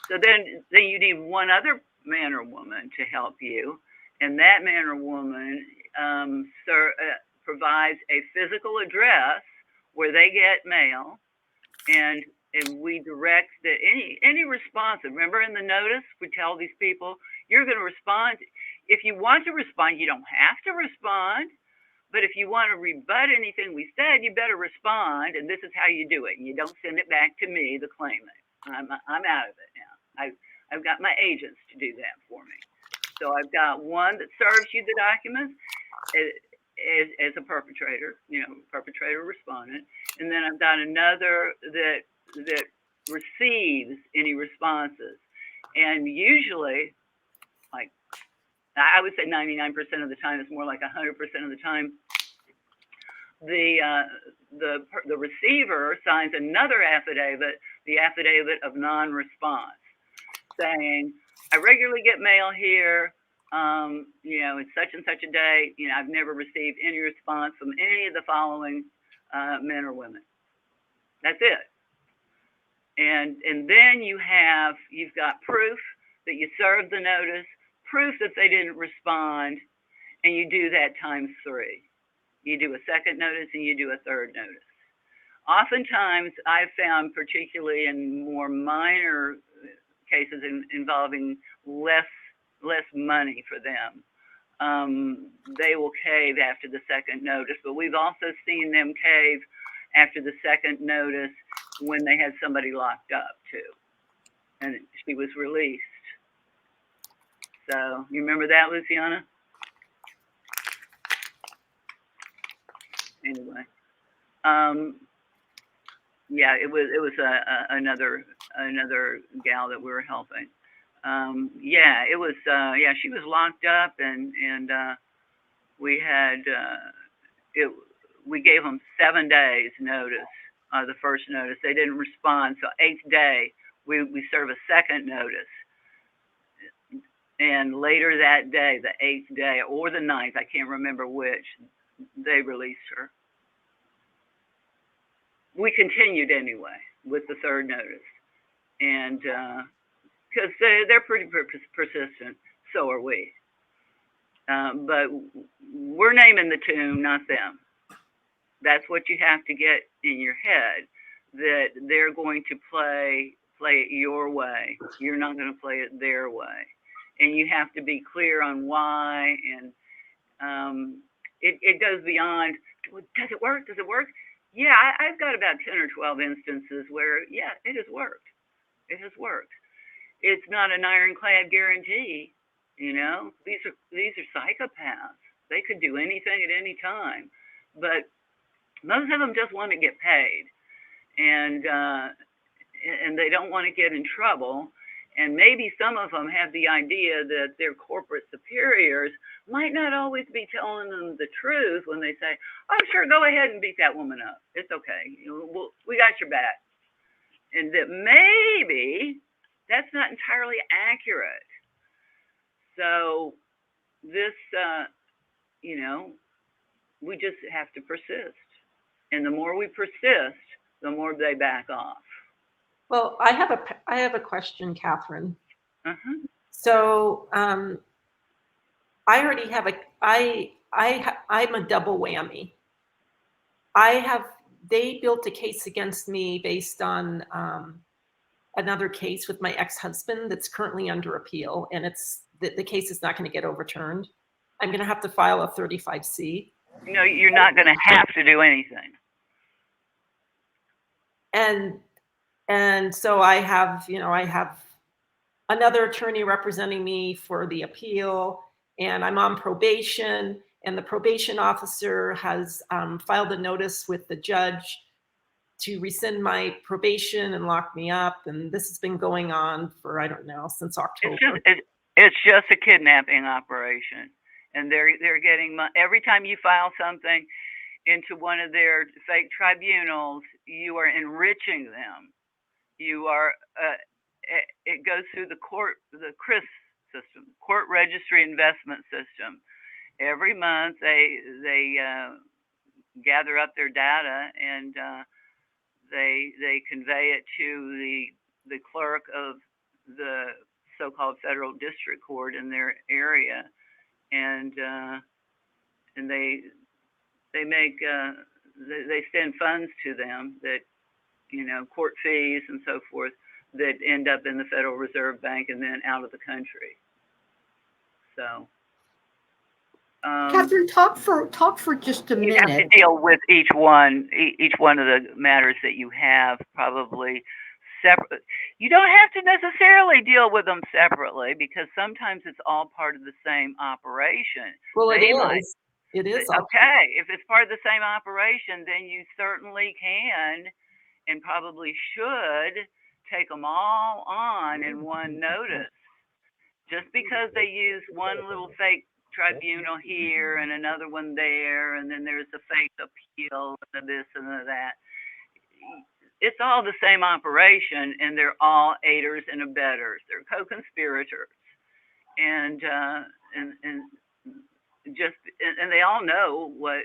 So then you need one other man or woman to help you, and that man or woman provides a physical address where they get mail, and we direct that any response. Remember, in the notice, we tell these people you're going to respond. If you want to respond, you don't have to respond. But if you want to rebut anything we said, you better respond, and this is how you do it. You don't send it back to me, the claimant. I'm out of it now. I've got my agents to do that for me. So I've got one that serves you the documents as a perpetrator, perpetrator respondent, and then I've got another that receives any responses. And usually, like, I would say 99% of the time, it's more like 100% of the time, the receiver signs another affidavit, the affidavit of non-response, saying, I regularly get mail here, it's such and such a day, I've never received any response from any of the following men or women. That's it. And then you've got proof that you served the notice, proof that they didn't respond, and you do that times 3. You do a second notice and you do a third notice. Oftentimes, I've found, particularly in more minor cases involving less money for them, they will cave after the second notice. But we've also seen them cave after the second notice when they had somebody locked up too, and she was released. So you remember that, Luciana? Anyway, yeah, it was another gal that we were helping. Yeah, it was. Yeah, she was locked up, and we had we gave them 7 days notice. The first notice, they didn't respond. So 8th day, we serve a second notice. And later that day, the 8th day or the 9th, I can't remember which, they released her. We continued anyway with the third notice. And because they're pretty persistent, so are we. But we're naming the tune, not them. That's what you have to get in your head, that they're going to play it your way. You're not going to play it their way. And you have to be clear on why. And it goes beyond, does it work? Does it work? Yeah, I've got about 10 or 12 instances where, yeah, it has worked. It has worked. It's not an ironclad guarantee. These are psychopaths. They could do anything at any time. But most of them just want to get paid, and they don't want to get in trouble. And maybe some of them have the idea that their corporate superiors might not always be telling them the truth when they say, "Oh, sure, go ahead and beat that woman up. It's okay. We got your back." And that maybe that's not entirely accurate. So this, we just have to persist. And the more we persist, the more they back off. Well, I have a question, Catherine. Uh-huh. So I already have I'm a double whammy. They built a case against me based on another case with my ex-husband that's currently under appeal, and the case is not going to get overturned. I'm going to have to file a 35C. No, you're not going to have to do anything. And so I have another attorney representing me for the appeal, and I'm on probation, And the probation officer has filed a notice with the judge to rescind my probation and lock me up. And this has been going on for, I don't know, since October. It's just a kidnapping operation. And they're getting every time you file something into one of their fake tribunals, you are enriching them. You are, it goes through the CRIS system, Court Registry Investment System. Every month they gather up their data and they convey it to the clerk of the so-called federal district court in their area, and they make they send funds to them that, court fees and so forth, that end up in the Federal Reserve Bank and then out of the country. So, Catherine, talk for just a minute. You have to deal with each one of the matters that you have probably separate. You don't have to necessarily deal with them separately, because sometimes it's all part of the same operation. Well, it is. It is. Okay. If it's part of the same operation, then you certainly can and probably should take them all on in one notice. Just because they use one little fake tribunal here and another one there, and then there's a fake appeal and this and that. It's all the same operation, and they're all aiders and abettors. They're co-conspirators, and they all know what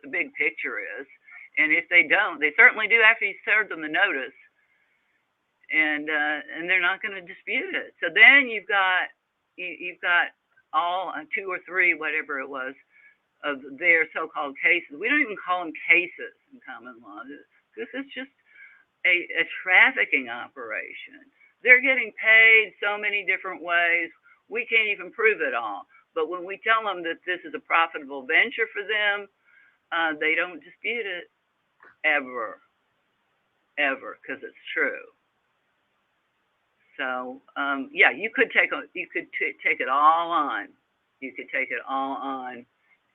the big picture is. And if they don't, they certainly do after you serve them the notice, and they're not going to dispute it. So then you've got all 2 or 3, whatever it was, of their so-called cases. We don't even call them cases in common law. This is just a trafficking operation. They're getting paid so many different ways. We can't even prove it all. But when we tell them that this is a profitable venture for them, they don't dispute it ever, because it's true. So you could take it all on. You could take it all on,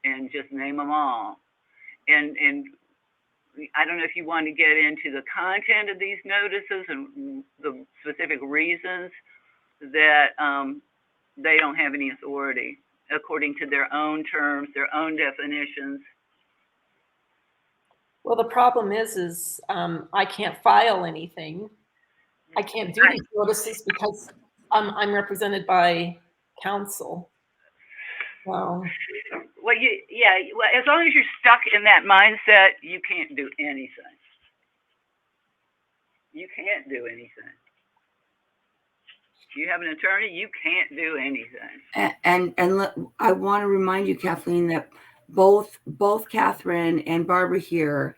and just name them all. And I don't know if you want to get into the content of these notices and the specific reasons that they don't have any authority according to their own terms, their own definitions. Well, the problem is I can't file anything. I can't do these notices because I'm represented by counsel. So. Well, as long as you're stuck in that mindset, you can't do anything. You can't do anything. If you have an attorney, you can't do anything. And I want to remind you, Kathleen, that both Catherine and Barbara here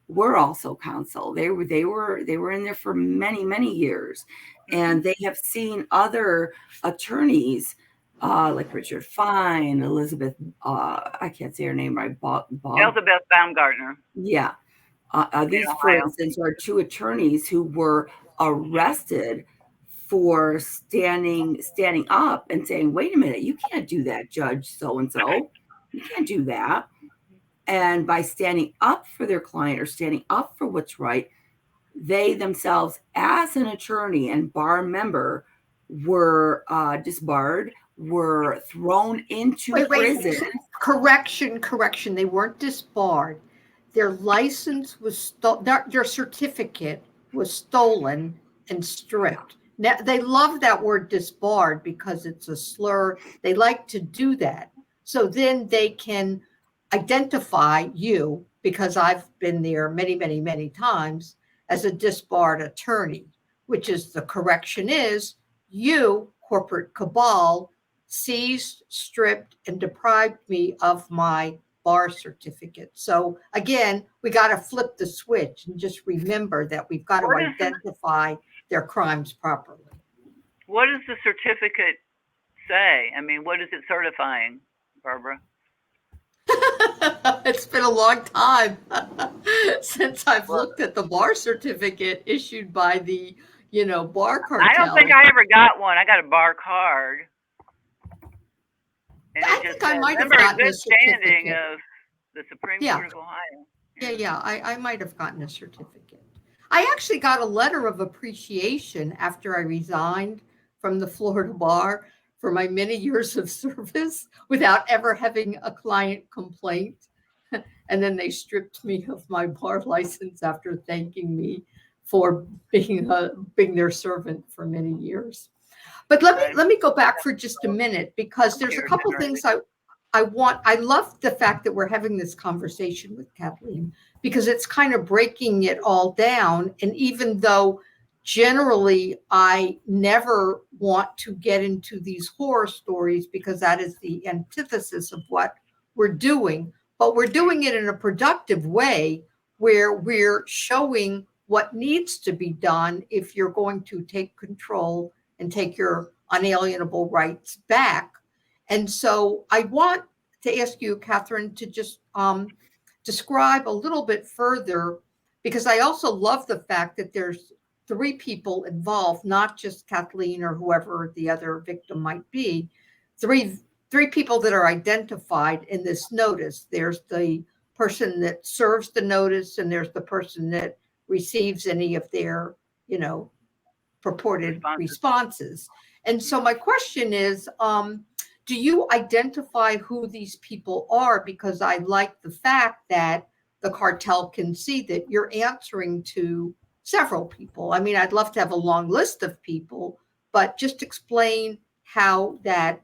were also counsel. They were in there for many, many years, and they have seen other attorneys like Richard Fine, Elizabeth, I can't say her name right, Elizabeth Baumgartner. Yeah. These, for instance, are 2 attorneys who were arrested for standing up and saying, wait a minute, you can't do that, Judge so-and-so. You can't do that. And by standing up for their client or standing up for what's right, they themselves, as an attorney and bar member, were disbarred, were thrown into prison. Correction. They weren't disbarred. Their license was their certificate was stolen and stripped. Now, they love that word disbarred because it's a slur. They like to do that. So then they can identify you, because I've been there many, many, many times, as a disbarred attorney, which is the correction is you, corporate cabal, seized, stripped, and deprived me of my bar certificate. So again, we got to flip the switch and just remember that we've got to identify their crimes properly. What does the certificate say? I mean, what is it certifying, Barbara? It's been a long time since I've looked at the bar certificate issued by the, bar cartel. I don't think I ever got one. I got a bar card. And I it just think I says, might have member in gotten a good standing certificate. of the Supreme Yeah. Court of Ohio. Yeah, I might have gotten a certificate. I actually got a letter of appreciation after I resigned from the Florida bar for my many years of service without ever having a client complaint. And then they stripped me of my bar license after thanking me for being their servant for many years. But let me go back for just a minute, because there's a couple things I love the fact that we're having this conversation with Kathleen, because it's kind of breaking it all down. And even though generally I never want to get into these horror stories, because that is the antithesis of what we're doing, but we're doing it in a productive way where we're showing what needs to be done if you're going to take control and take your unalienable rights back. And so I want to ask you, Catherine, to just describe a little bit further, because I also love the fact that there's 3 people involved, not just Kathleen or whoever the other victim might be. Three people that are identified in this notice. There's the person that serves the notice, and there's the person that receives any of their, purported responses. And so my question is, do you identify who these people are? Because I like the fact that the cartel can see that you're answering to several people. I mean, I'd love to have a long list of people, but just explain how that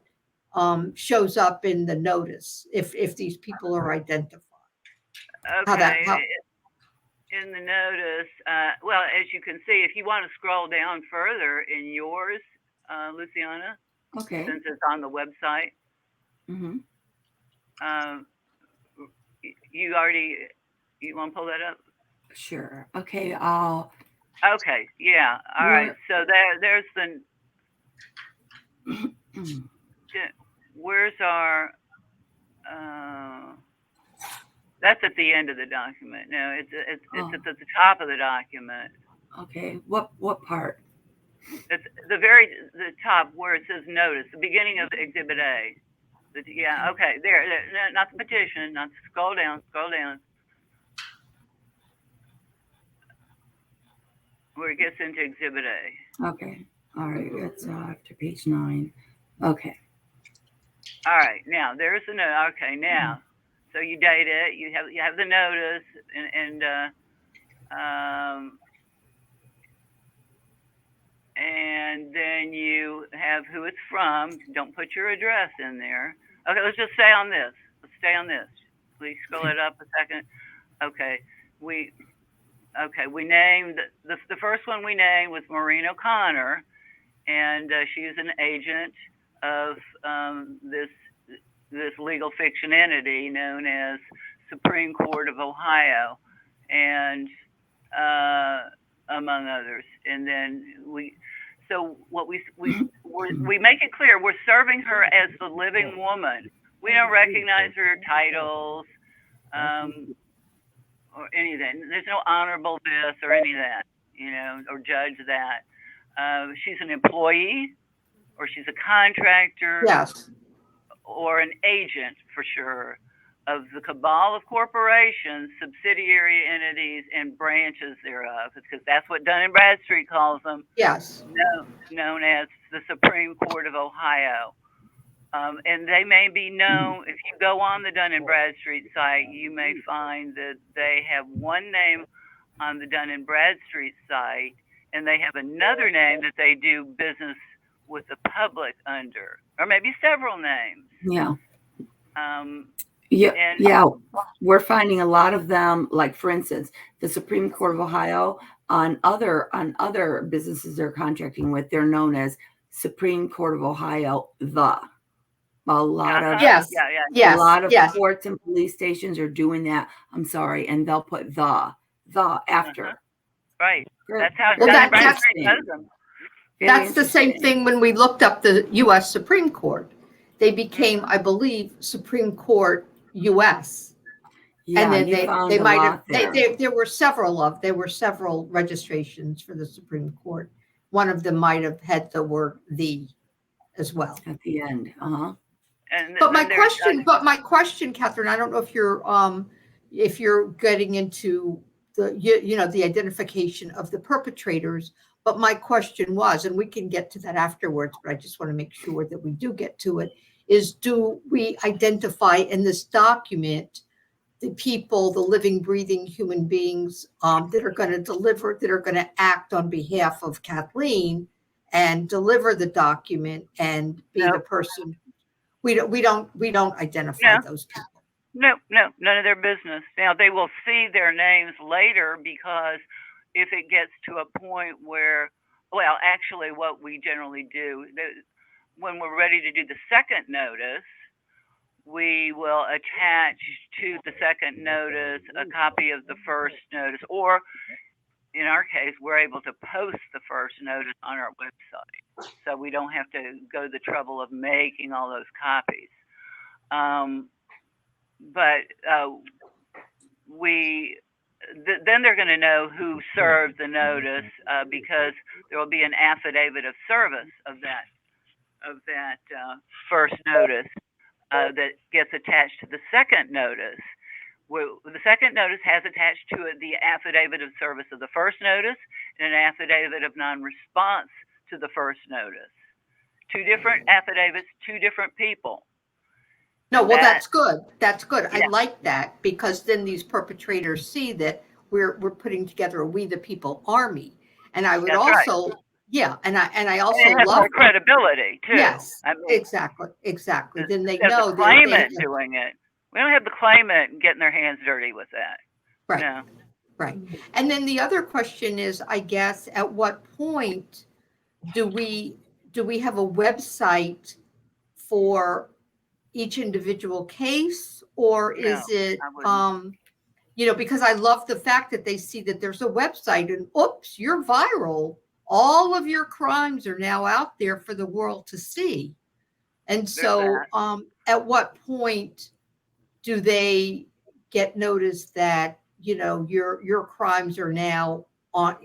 shows up in the notice if these people are identified. Okay. In the notice, well, as you can see, if you want to scroll down further in yours, Luciana, Okay. since it's on the website, Mm-hmm. You want to pull that up? Sure. Okay. Okay. Yeah. All right. So there's where's our, that's at the end of the document. No, it's at the top of the document. Okay. What part? It's the top where it says notice, the beginning of Exhibit A. Yeah. Okay. There. Not the petition. Not scroll down. Where it gets into Exhibit A. Okay. All right. It's after page 9. Okay. All right. Now there's the note. Okay. Now. So you date it. You have the notice, and then you have who it's from. Don't put your address in there. Okay, let's just stay on this. Please scroll it up a second. Okay, we named the first one we named was Maureen O'Connor, and she's an agent of this legal fiction entity known as Supreme Court of Ohio, and among others. And then we make it clear we're serving her as the living woman. We don't recognize her titles or anything. There's no honorable this or any of that, or judge that. She's an employee, or she's a contractor. Yes. Or an agent, for sure, of the cabal of corporations, subsidiary entities, and branches thereof, because that's what Dun & Bradstreet calls them. Yes. Known as the Supreme Court of Ohio. And they may be known, if you go on the Dun & Bradstreet site, you may find that they have one name on the Dun & Bradstreet site, and they have another name that they do business with the public under, or maybe several names. Yeah. Yeah. We're finding a lot of them, like for instance, the Supreme Court of Ohio, on other businesses they're contracting with, they're known as Supreme Court of Ohio, a lot of a lot of courts and police stations are doing that. I'm sorry, and they'll put the after. Right. That's how that's them. That's the same thing when we looked up the U.S. Supreme Court. They became, I believe, Supreme Court U.S. Yeah, and then they might have. There were several registrations for the Supreme Court. One of them might have had the word "the" as well at the end. And But my then there's question, Catherine, I don't know if you're getting into the identification of the perpetrators, but my question was, and we can get to that afterwards, but I just want to make sure that we do get to it, is do we identify in this document the people, the living, breathing human beings that are going to act on behalf of Kathleen and deliver the document and be no, the person? We don't identify no, those people. no, none of their business. Now they will see their names later, because if it gets to a point where, well, actually, what we generally do, when we're ready to do the second notice, we will attach to the second notice a copy of the first notice, or in our case, we're able to post the first notice on our website, so we don't have to go to the trouble of making all those copies. But then they're going to know who served the notice, because there will be an affidavit of service of that first notice that gets attached to the second notice. The second notice has attached to it the affidavit of service of the first notice and an affidavit of non-response to the first notice. Two different affidavits, two different people. No, well, that's good. That's good. Yeah. I like that, because then these perpetrators see that we're putting together a We the People army. And I would That's also, right. yeah, and I And also it has love, more credibility too. yes, I mean, exactly. Then they instead of know the that claimant doing it, we don't have the claimant getting their hands dirty with that. right, No. right. And then the other question is, I guess, at what point do we have a website for each individual case, or No, is it I wouldn't. because I love the fact that they see that there's a website and oops, you're viral. All of your crimes are now out there for the world to see. And so at what point do they get notice that, your crimes are now on,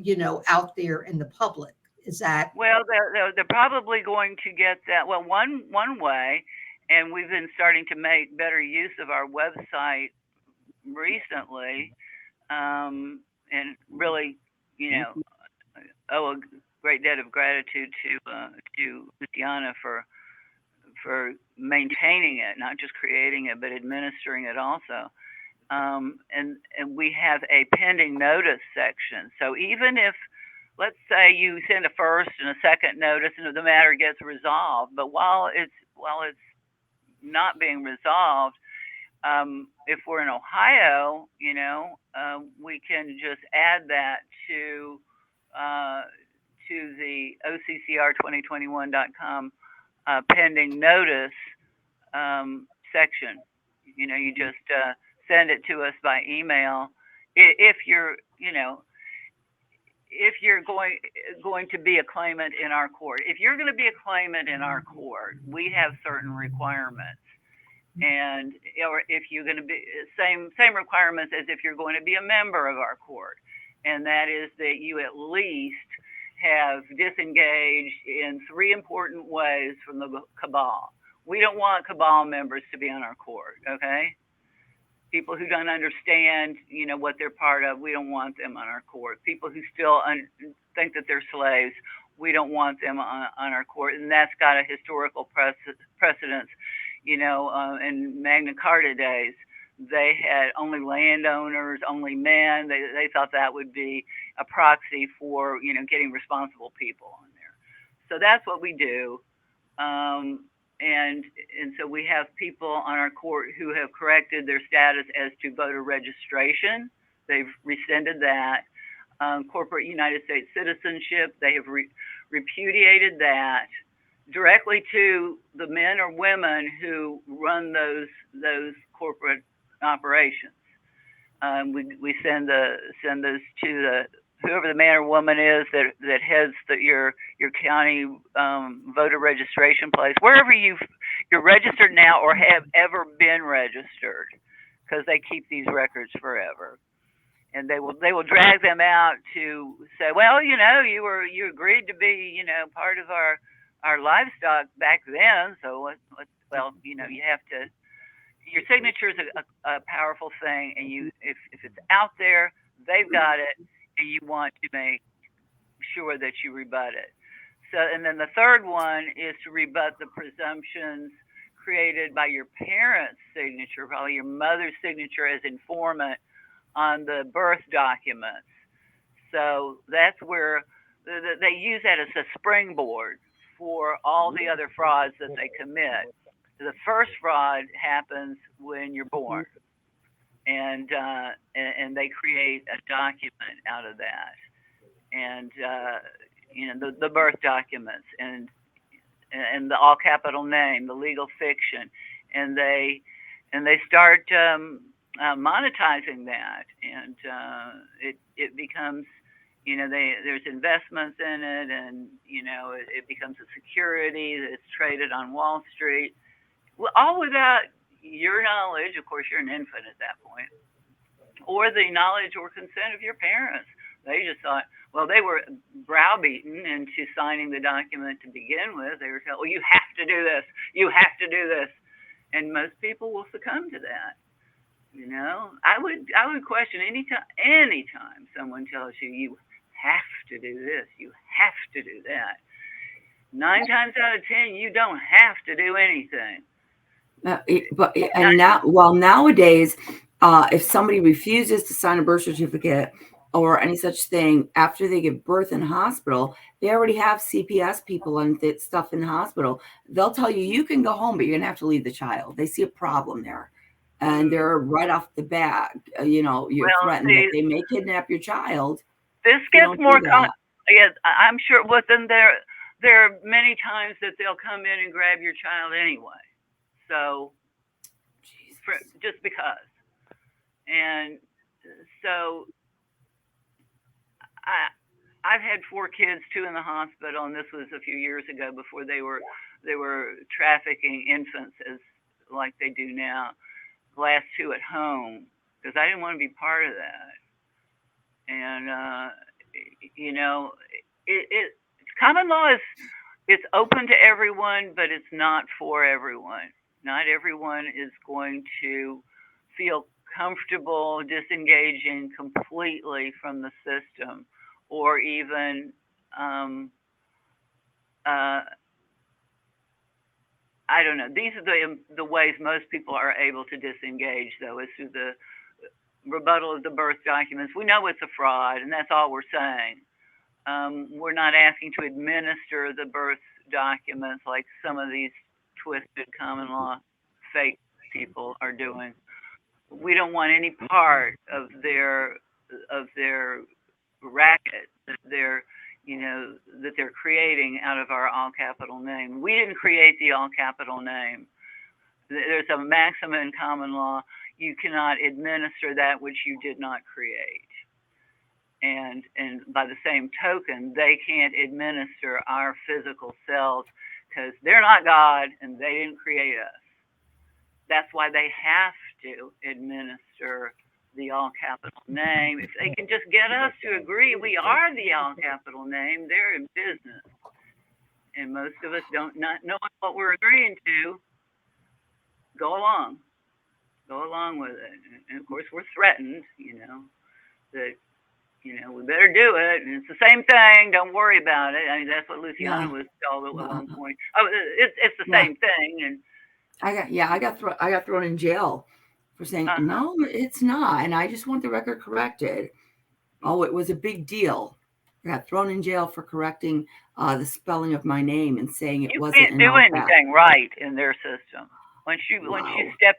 out there in the public? Is that? Well, they're probably going to get that. Well, one way, and we've been starting to make better use of our website recently, and really, owe a great debt of gratitude to Luciana for maintaining it, not just creating it, but administering it also. And we have a pending notice section. So even if, let's say, you send a first and a second notice and the matter gets resolved, but while it's not being resolved, if we're in Ohio, we can just add that to the OCCR2021.com pending notice section. You just send it to us by email if you're going to be a claimant in our court. If you're going to be a claimant in our court, we have certain requirements. And or if you're going to be same requirements as if you're going to be a member of our court, and that is that you at least have disengaged in 3 important ways from the cabal. We don't want cabal members to be on our court, okay? People who don't understand, what they're part of, we don't want them on our court. People who still think that they're slaves, we don't want them on our court, and that's got a historical precedence. In Magna Carta days, they had only landowners, only men. They thought that would be a proxy for, getting responsible people on there. So that's what we do. And so we have people on our court who have corrected their status as to voter registration. They've rescinded that. Corporate United States citizenship, they have repudiated that directly to the men or women who run those corporate operations. We send those to whoever the man or woman is that heads your county voter registration place, wherever you're registered now or have ever been registered, because they keep these records forever. And they will drag them out to say, well, you agreed to be, part of our livestock back then, so well, you know, you have to. Your signature is a powerful thing, and if it's out there, they've got it, and you want to make sure that you rebut it. So, and then the third one is to rebut the presumptions created by your parents' signature, probably your mother's signature as informant on the birth documents. So that's where they use that as a springboard for all the other frauds that they commit. The first fraud happens when you're born, and they create a document out of that, and you know, the birth documents and the all capital name, the legal fiction, and they start monetizing that, and it becomes, you know, there's investments in it, and you know, it becomes a security that's traded on Wall Street, all without your knowledge. Of course, you're an infant at that point, or the knowledge or consent of your parents. They just thought, well, they were browbeaten into signing the document to begin with. They were told, well, you have to do this, you have to do this, and most people will succumb to that. You know, I would question anytime someone tells you you have to do this, you have to do that. 9 times out of 10, you don't have to do anything. Nowadays, if somebody refuses to sign a birth certificate or any such thing after they give birth in hospital, they already have CPS people and stuff in the hospital. They'll tell you, you can go home, but you're gonna have to leave the child. They see a problem there, and they're right off the bat, you know, you're threatened that they may kidnap your child. This gets more yes, I'm sure. But then there are many times that they'll come in and grab your child anyway. So, just because. And so, I've had 4 kids, 2 in the hospital, and this was a few years ago before they were trafficking infants as like they do now. The last 2 at home, because I didn't want to be part of that. And you know, common law it's open to everyone, but it's not for everyone. Not everyone is going to feel comfortable disengaging completely from the system, or even I don't know. These are the ways most people are able to disengage, though, is through the rebuttal of the birth documents. We know it's a fraud, and that's all we're saying. We're not asking to administer the birth documents like some of these twisted common law fake people are doing. We don't want any part of their racket that they're creating out of our all capital name. We didn't create the all capital name. There's a maxim in common law: you cannot administer that which you did not create. And by the same token, they can't administer our physical selves because they're not God and they didn't create us. That's why they have to administer the all capital name. If they can just get us to agree we are the all capital name, they're in business. And most of us don't not know what we're agreeing to. Go along with it. And of course, we're threatened, that, we better do it. And it's the same thing. Don't worry about it. I mean, that's what Luciana was told at one point. Oh, it's the same thing. And I got thrown in jail for saying, no, it's not. And I just want the record corrected. Oh, it was a big deal. I got thrown in jail for correcting the spelling of my name and saying it wasn't. You can't do anything right in their system. Once you step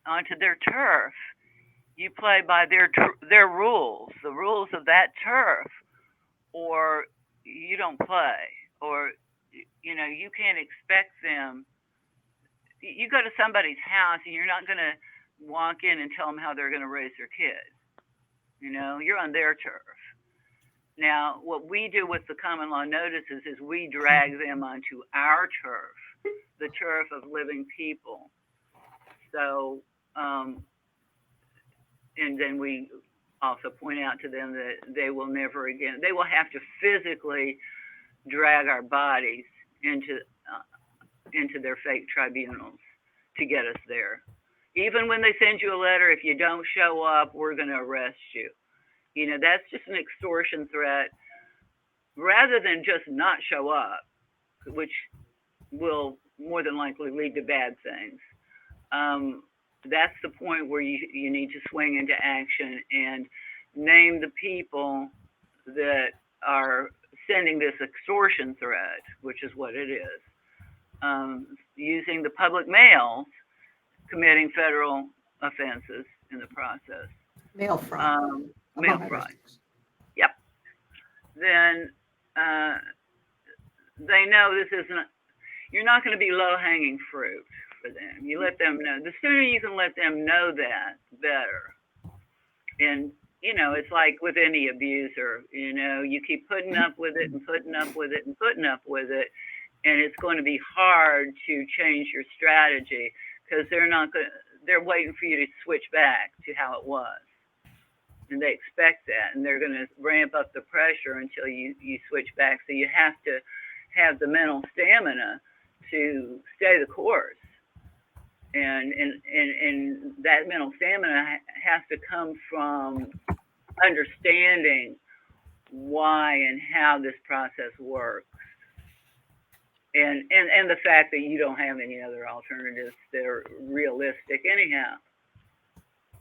onto their turf, you play by their rules, the rules of that turf, or you don't play, or you can't expect them. You go to somebody's house and you're not going to walk in and tell them how they're going to raise their kids. You're on their turf. Now, what we do with the common law notices is we drag them onto our turf, the turf of living people. So, and then we also point out to them that they will never again, they will have to physically drag our bodies into into their fake tribunals to get us there. Even when they send you a letter, if you don't show up, we're going to arrest you. That's just an extortion threat rather than just not show up, which will more than likely lead to bad things. That's the point where you need to swing into action and name the people that are sending this extortion threat, which is what it is, using the public mail, committing federal offenses in the process. Mail fraud. Mail fraud. Yep. Then they know this isn't, you're not going to be low-hanging fruit for them. You let them know. The sooner you can let them know that, better. And, it's like with any abuser, you keep putting up with it and putting up with it and putting up with it, and it's going to be hard to change your strategy because they're waiting for you to switch back to how it was. And they expect that, and they're going to ramp up the pressure until you switch back. So you have to have the mental stamina to stay the course. And that mental stamina has to come from understanding why and how this process works. And the fact that you don't have any other alternatives that are realistic anyhow.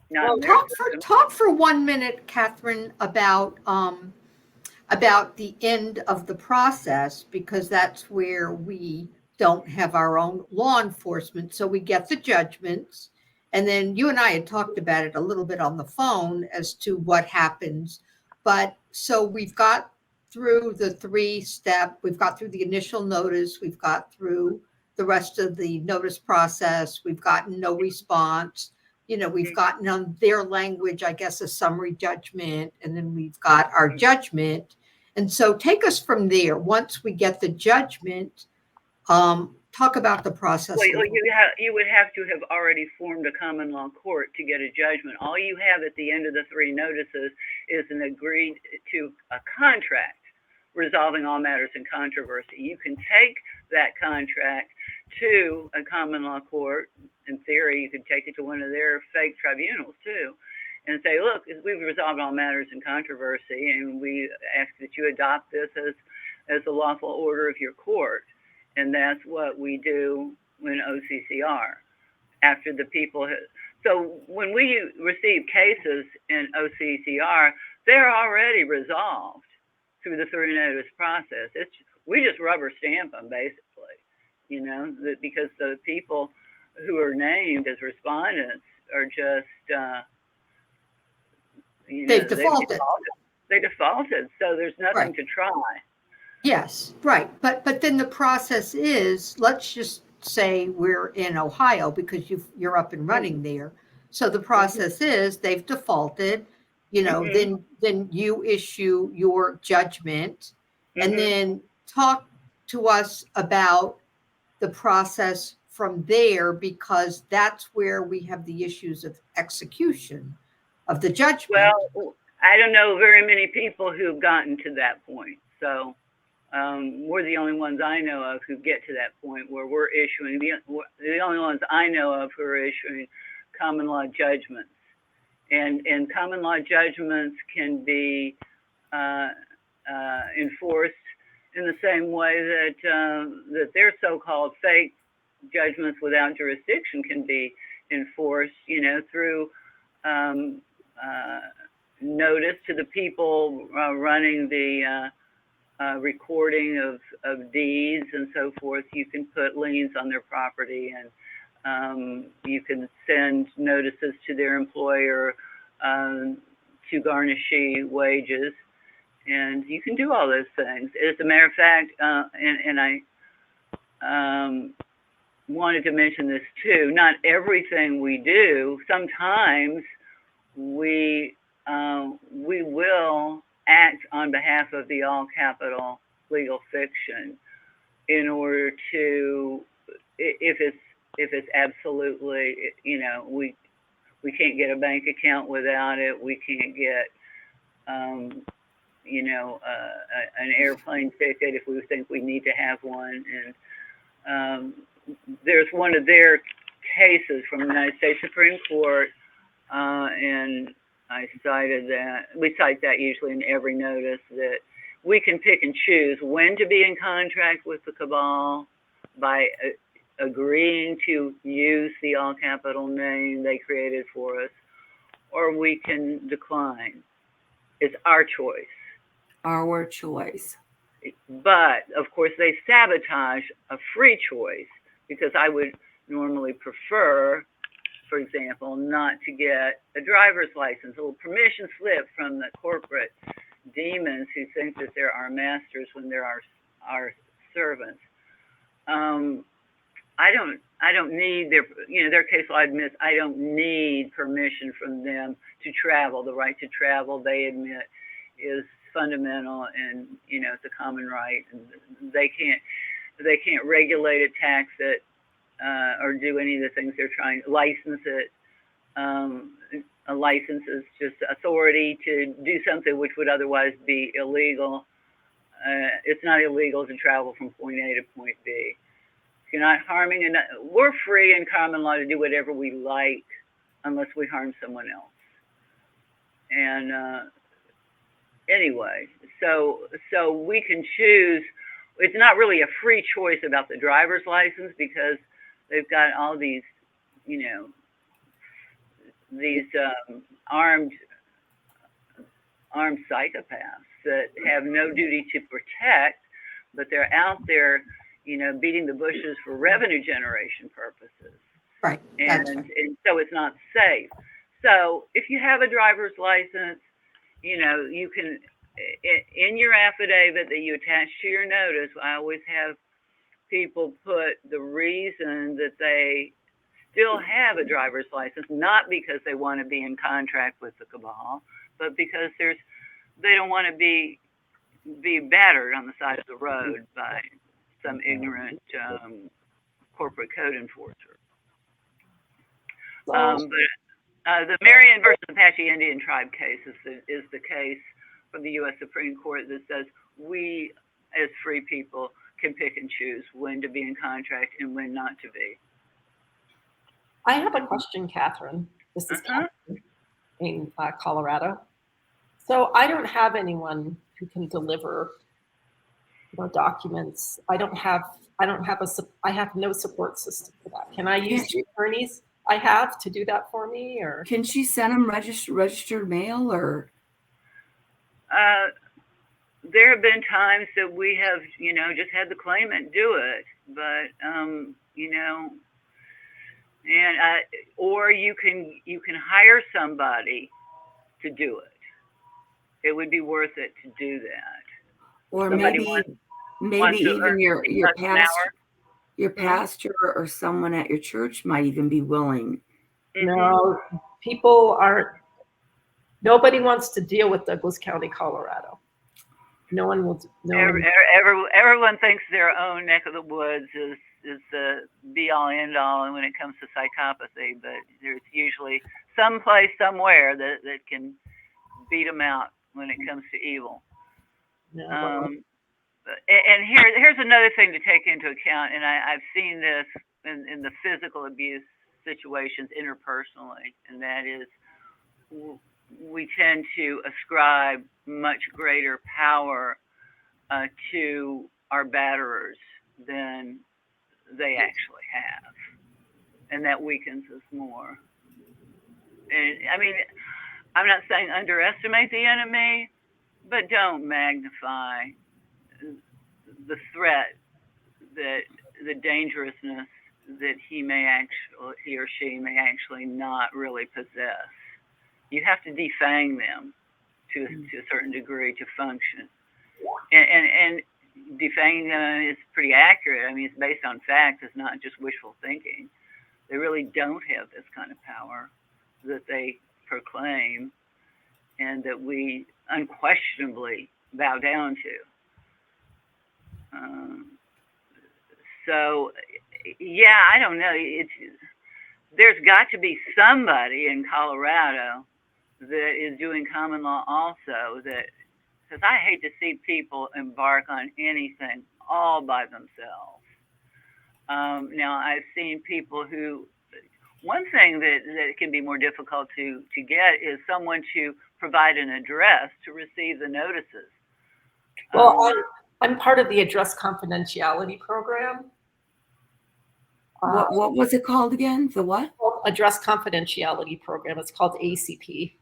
Well, talk for 1 minute, Catherine, about the end of the process, because that's where we don't have our own law enforcement. So we get the judgments, and then you and I had talked about it a little bit on the phone as to what happens. But so we've got through the 3-step, we've got through the initial notice, we've got through the rest of the notice process, we've gotten no response. We've gotten on their language, I guess, a summary judgment, and then we've got our judgment. And so take us from there. Once we get the judgment, talk about the process. Well, you would have to have already formed a common law court to get a judgment. All you have at the end of the 3 notices is an agreed to a contract resolving all matters in controversy. You can take that contract to a common law court. In theory, you could take it to one of their fake tribunals too, and say, look, we've resolved all matters in controversy, and we ask that you adopt this as a lawful order of your court. And that's what we do in OCCR. After the people, so when we receive cases in OCCR, they're already resolved through the 3 notice process. We just rubber stamp them basically, because the people who are named as respondents are just, they've defaulted. They defaulted, so there's nothing to try. Yes, right. But then the process is, let's just say we're in Ohio because you're up and running there. So the process is they've defaulted, then you issue your judgment, and then talk to us about the process from there, because that's where we have the issues of execution of the judgment. Well, I don't know very many people who've gotten to that point. So we're the only ones I know of who get to that point where we're issuing, the only ones I know of who are issuing common law judgments. And common law judgments can be enforced in the same way that their so-called fake judgments without jurisdiction can be enforced, through notice to the people running the recording of deeds and so forth. You can put liens on their property, and you can send notices to their employer to garnish wages, and you can do all those things. As a matter of fact, and I wanted to mention this too, not everything we do, sometimes we will act on behalf of the all capital legal fiction in order to, if it's absolutely, we can't get a bank account without it, we can't get an airplane ticket if we think we need to have one. And there's one of their cases from the United States Supreme Court, and I cited that. We cite that usually in every notice, that we can pick and choose when to be in contract with the cabal by agreeing to use the all capital name they created for us, or we can decline. It's our choice. Our choice. But of course, they sabotage a free choice, because I would normally prefer, for example, not to get a driver's license, a little permission slip from the corporate demons who think that they're our masters when they're our servants. I don't need their case law admits I don't need permission from them to travel. The right to travel, they admit, is fundamental, and it's a common right, and they can't regulate it, tax it, or do any of the things they're trying. License it. A license is just authority to do something which would otherwise be illegal. It's not illegal to travel from point A to point B. If you're not harming enough, we're free in common law to do whatever we like, unless we harm someone else. And anyway, so we can choose. It's not really a free choice about the driver's license, because they've got all these, armed psychopaths that have no duty to protect, but they're out there, beating the bushes for revenue generation purposes. Right. And so it's not safe. So if you have a driver's license, you can, in your affidavit that you attach to your notice, I always have people put the reason that they still have a driver's license, not because they want to be in contract with the cabal, but because they don't want to be battered on the side of the road by some ignorant corporate code enforcer. But the Marion versus Apache Indian tribe case is the case from the U.S. Supreme Court that says we, as free people, can pick and choose when to be in contract and when not to be. I have a question, Catherine. This is Catherine in Colorado. So I don't have anyone who can deliver documents. I have no support system for that. Can I use the attorneys I have to do that for me, or can she send them registered mail, or? There have been times that we have, just had the claimant do it, but or you can hire somebody to do it. It would be worth it to do that. Or Somebody maybe even your pastor or someone at your church might even be willing. No, nobody wants to deal with Douglas County, Colorado. No one will. Everyone thinks their own neck of the woods is the be all end all, and when it comes to psychopathy, but there's usually some place somewhere that can beat them out when it comes to evil. No, and here's another thing to take into account, and I've seen this in the physical abuse situations interpersonally, and that is we tend to ascribe much greater power to our batterers than they actually have, and that weakens us more. And I mean, I'm not saying underestimate the enemy, but don't magnify the threat, that the dangerousness that he or she may actually not really possess. You have to defang them to a certain degree to function. And defanging them is pretty accurate. I mean, it's based on facts. It's not just wishful thinking. They really don't have this kind of power that they proclaim and that we unquestionably bow down to. So, yeah, I don't know. There's got to be somebody in Colorado that is doing common law also that because I hate to see people embark on anything all by themselves. Now, I've seen people who, one thing that can be more difficult to get is someone to provide an address to receive the notices. Well, I'm part of the address confidentiality program. What was it called again? The what? Address confidentiality program. It's called ACP.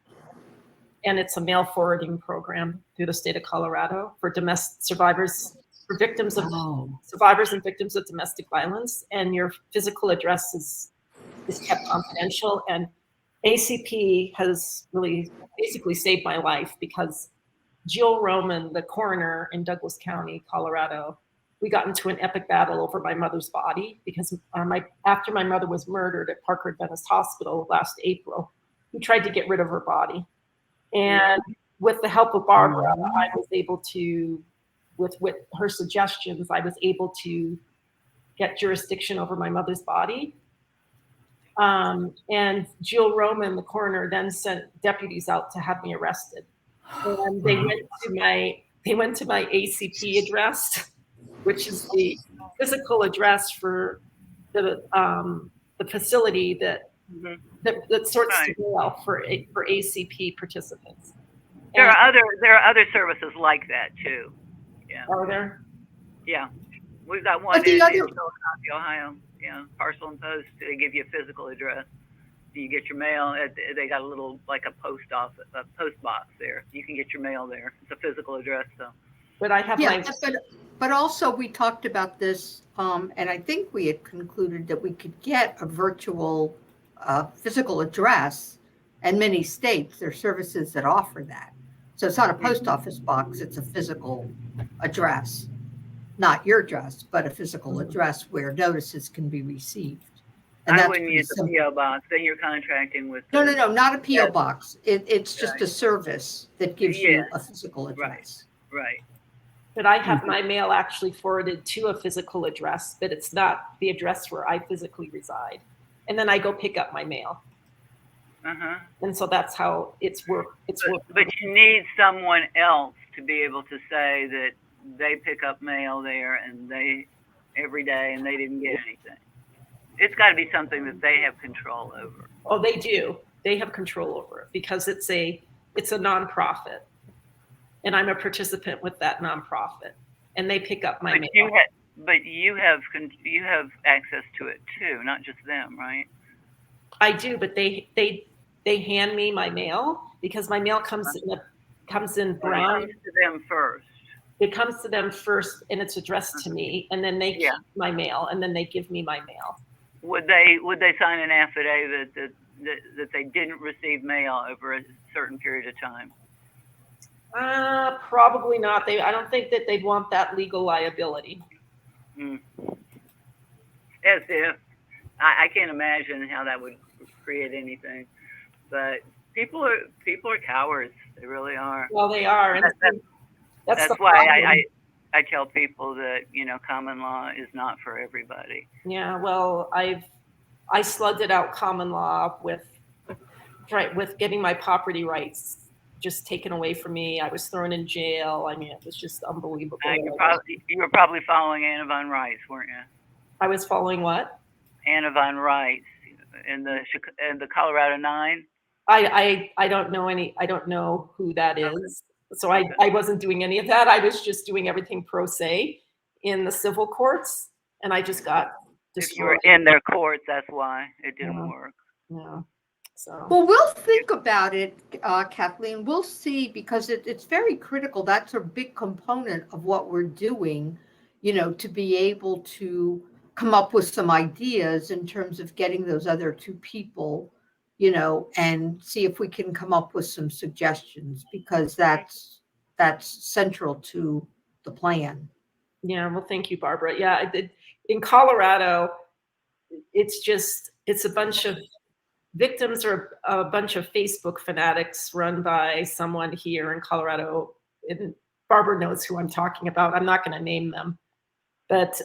And it's a mail forwarding program through the state of Colorado for domestic survivors, for victims of survivors and victims of domestic violence. And your physical address is kept confidential. And ACP has really basically saved my life because Jill Roman, the coroner in Douglas County, Colorado, we got into an epic battle over my mother's body because after my mother was murdered at Parker Adventist Hospital last April, he tried to get rid of her body. And with the help of Barbara, I was able to, with her suggestions, I was able to get jurisdiction over my mother's body. And Jill Roman, the coroner, then sent deputies out to have me arrested. And they went to my ACP address, which is the physical address for the facility that sorts the mail for ACP participants. There are other services like that too. Yeah. Are there? Yeah, we've got one in Philadelphia, Ohio. Yeah, Parcel and Post. They give you a physical address. You get your mail. They got a little like a post box there. You can get your mail there. It's a physical address, though. But I have but also we talked about this, and I think we had concluded that we could get a virtual physical address, and many states there are services that offer that. So it's not a post office box; it's a physical address, not your address, but a physical address where notices can be received. And I wouldn't use a PO box. Then you're contracting with. No, not a PO box. It's just a service that gives you a physical address. Right. But I have my mail actually forwarded to a physical address, but it's not the address where I physically reside. And then I go pick up my mail. And so that's how it's work. But you need someone else to be able to say that they pick up mail there and they every day and they didn't get anything. It's got to be something that they have control over. Oh, they do. They have control over it because it's a nonprofit, and I'm a participant with that nonprofit, and they pick up my mail. But you have access to it too, not just them, right? I do, but they hand me my mail because my mail comes in brown. It comes to them first. It comes to them first, and it's addressed to me, and then they keep my mail, and then they give me my mail. Would they sign an affidavit that they didn't receive mail over a certain period of time? Probably not. I don't think that they'd want that legal liability. As if I can't imagine how that would create anything. But people are cowards. They really are. Well, they are. That's why I tell people that, common law is not for everybody. Yeah, well, I slugged it out common law with getting my property rights just taken away from me. I was thrown in jail. I mean, it was just unbelievable. You were probably following Anna von Reitz, weren't you? I was following what? Anna von Reitz in the Colorado 9. I don't know I don't know who that is. So I wasn't doing any of that. I was just doing everything pro se in the civil courts, and I just got destroyed. If you were in their courts, that's why it didn't work. Yeah. So. Well, we'll think about it, Kathleen. We'll see, because it's very critical. That's a big component of what we're doing, to be able to come up with some ideas in terms of getting those other two people, and see if we can come up with some suggestions, because that's central to the plan. Yeah, well, thank you, Barbara. Yeah, in Colorado, it's a bunch of victims are a bunch of Facebook fanatics run by someone here in Colorado. And Barbara knows who I'm talking about. I'm not going to name them, but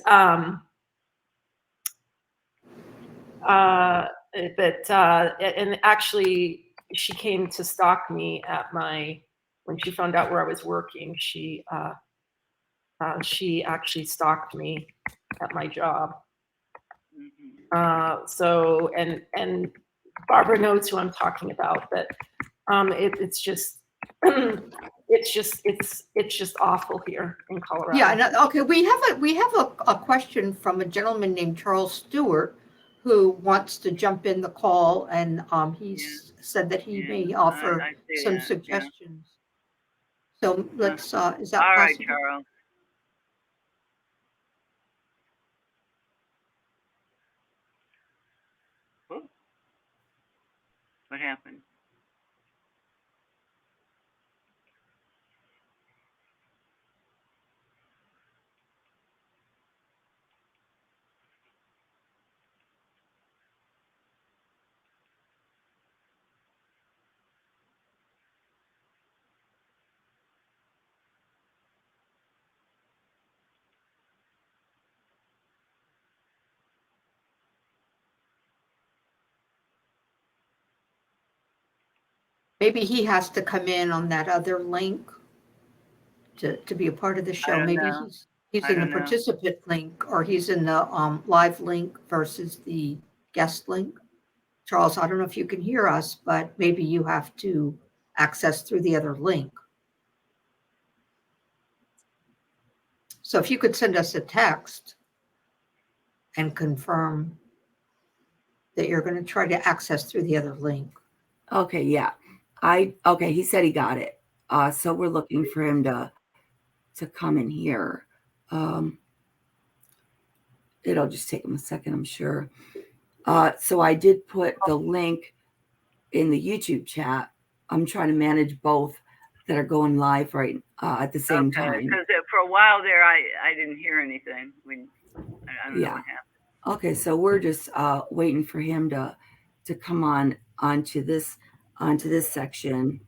and actually she came to stalk me at when she found out where I was working, she actually stalked me at my job. So, and Barbara knows who I'm talking about, but it's just it's just awful here in Colorado. Yeah. Okay. We have a question from a gentleman named Charles Stewart, who wants to jump in the call, and he's said that he may offer some suggestions. So let's. Is that possible? All right, Charles. Oh. What happened? Maybe he has to come in on that other link to be a part of the show. Maybe he's in the participant link, or he's in the live link versus the guest link. Charles, I don't know if you can hear us, but maybe you have to access through the other link. So if you could send us a text and confirm that you're going to try to access through the other link. Okay, yeah. Okay, he said he got it. So we're looking for him to come in here. It'll just take him a second, I'm sure. So I did put the link in the YouTube chat. I'm trying to manage both that are going live right at the same time. Because for a while there, I didn't hear anything. I don't know what happened. Okay, so we're just waiting for him to come onto this section.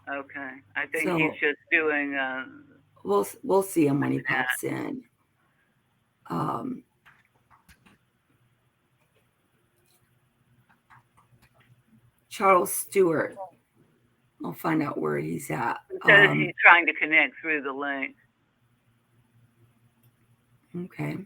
Okay, I think he's just doing. We'll see him when he pops in. Charles Stewart. I'll find out where he's at. He says he's trying to connect through the link. Okay.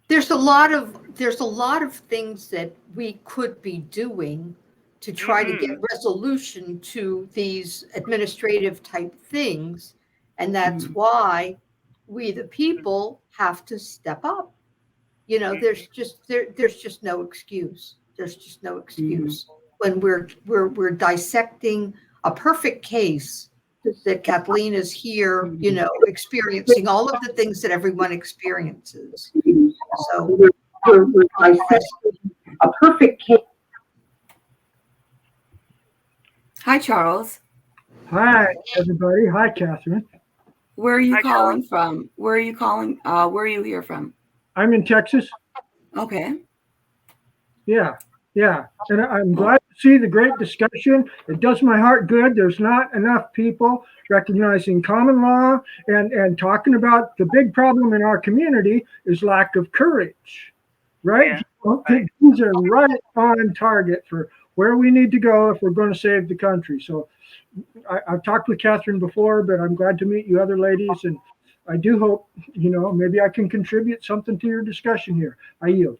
There's a lot of things that we could be doing to try to get resolution to these administrative type things, and that's why we the people have to step up. You know, there's just no excuse. There's just no excuse when we're dissecting a perfect case that Kathleen is here, you know, experiencing all of the things that everyone experiences. So we're dissecting a perfect case. Hi, Charles. Hi, everybody. Hi, Catherine. Where are you calling from? Where are you calling? Where are you here from? I'm in Texas. Okay. Yeah. And I'm glad to see the great discussion. It does my heart good. There's not enough people recognizing common law and talking about the big problem in our community is lack of courage, right? Yeah. These are right on target for where we need to go if we're going to save the country. So I've talked with Catherine before, but I'm glad to meet you other ladies. And I do hope, you know, maybe I can contribute something to your discussion here. I yield.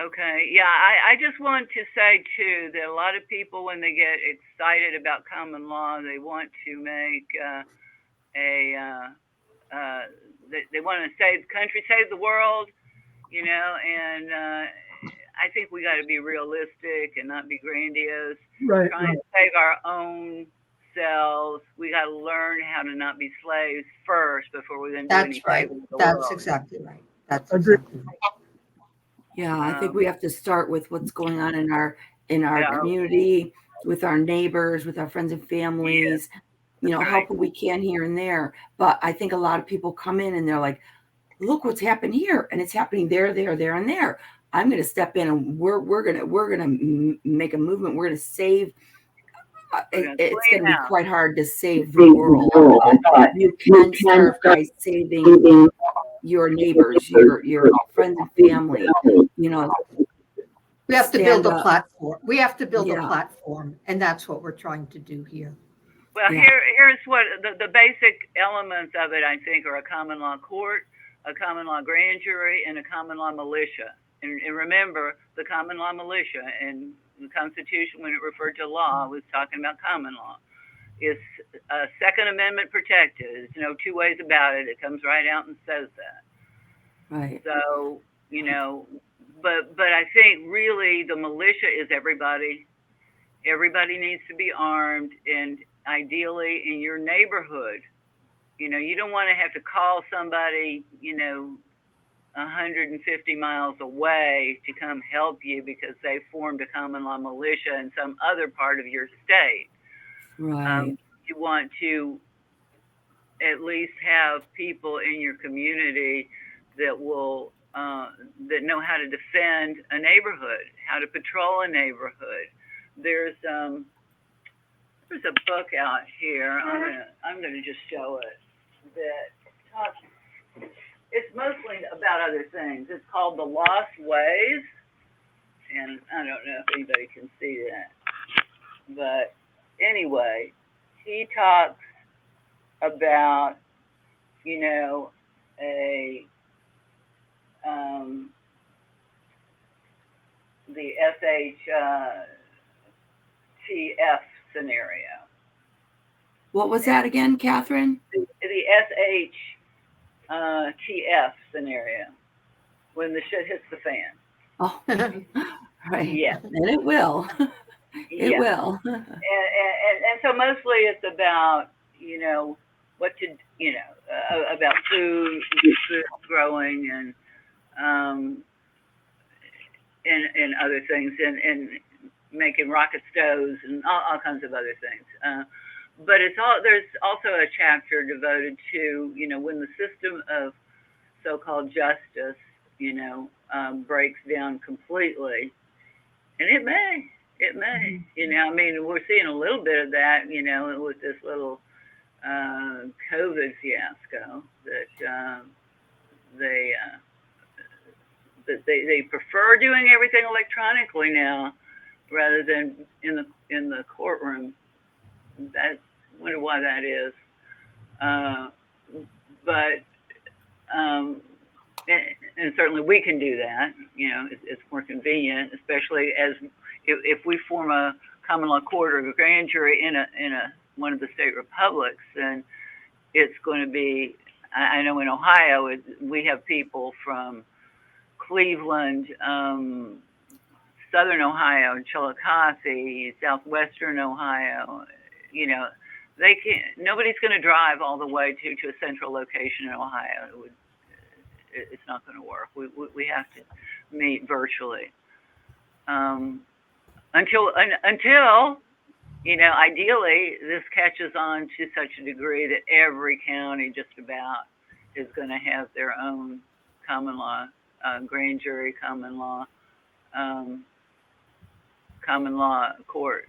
Okay. Yeah, I just want to say, too, that a lot of people, when they get excited about common law, they want to make they want to save the country, save the world, you know, and I think we got to be realistic and not be grandiose. Right. Trying to save our own selves. We got to learn how to not be slaves first before we then do anything. That's right. That's exactly right. That's exactly right. Yeah, I think we have to start with what's going on in our community, with our neighbors, with our friends and families, you know, help what we can here and there. But I think a lot of people come in and they're like, look what's happened here, and it's happening there, and there. I'm going to step in, and we're going to make a movement. We're going to save It's going to be house. quite hard to save the world, but you can start by saving your neighbors, your friends and family. You know, We have to build stand a up. platform. We have to build a Yeah. platform, and that's what we're trying to do here. Well, Yeah. here's what the basic elements of it, I think, are a common law court, a common law grand jury, and a common law militia. And remember, the common law militia and the Constitution, when it referred to law, was talking about common law. It's Second Amendment protected. There's no two ways about it. It comes right out and says that. Right. So, you know, but I think really the militia is everybody. Everybody needs to be armed, and ideally in your neighborhood. You know, you don't want to have to call somebody, 150 miles away to come help you because they formed a common law militia in some other part of your state. Right. You want to at least have people in your community that will that know how to defend a neighborhood, how to patrol a neighborhood. There's a book out here. I'm gonna just show it that talks. It's mostly about other things. It's called The Lost Ways, and I don't know if anybody can see that, but anyway, he talks about the SHTF scenario. What was that again, Catherine? The SHTF scenario, when the shit hits the fan. Oh, right. Yeah. And it will. It will. And so mostly it's about, what to, about food growing and other things and making rocket stoves and all kinds of other things. But there's also a chapter devoted to, when the system of so-called justice, breaks down completely, and it may, we're seeing a little bit of that, with this little COVID fiasco that they prefer doing everything electronically now rather than in the courtroom. I wonder why that is. And certainly we can do that. It's more convenient, especially as if we form a common law court or a grand jury in one of the state republics, then it's going to be. I know in Ohio we have people from Cleveland, Southern Ohio, Chillicothe, Southwestern Ohio. They can't. Nobody's going to drive all the way to a central location in Ohio. It's not going to work. We have to meet virtually until ideally this catches on to such a degree that every county just about is going to have their own common law grand jury, common law court.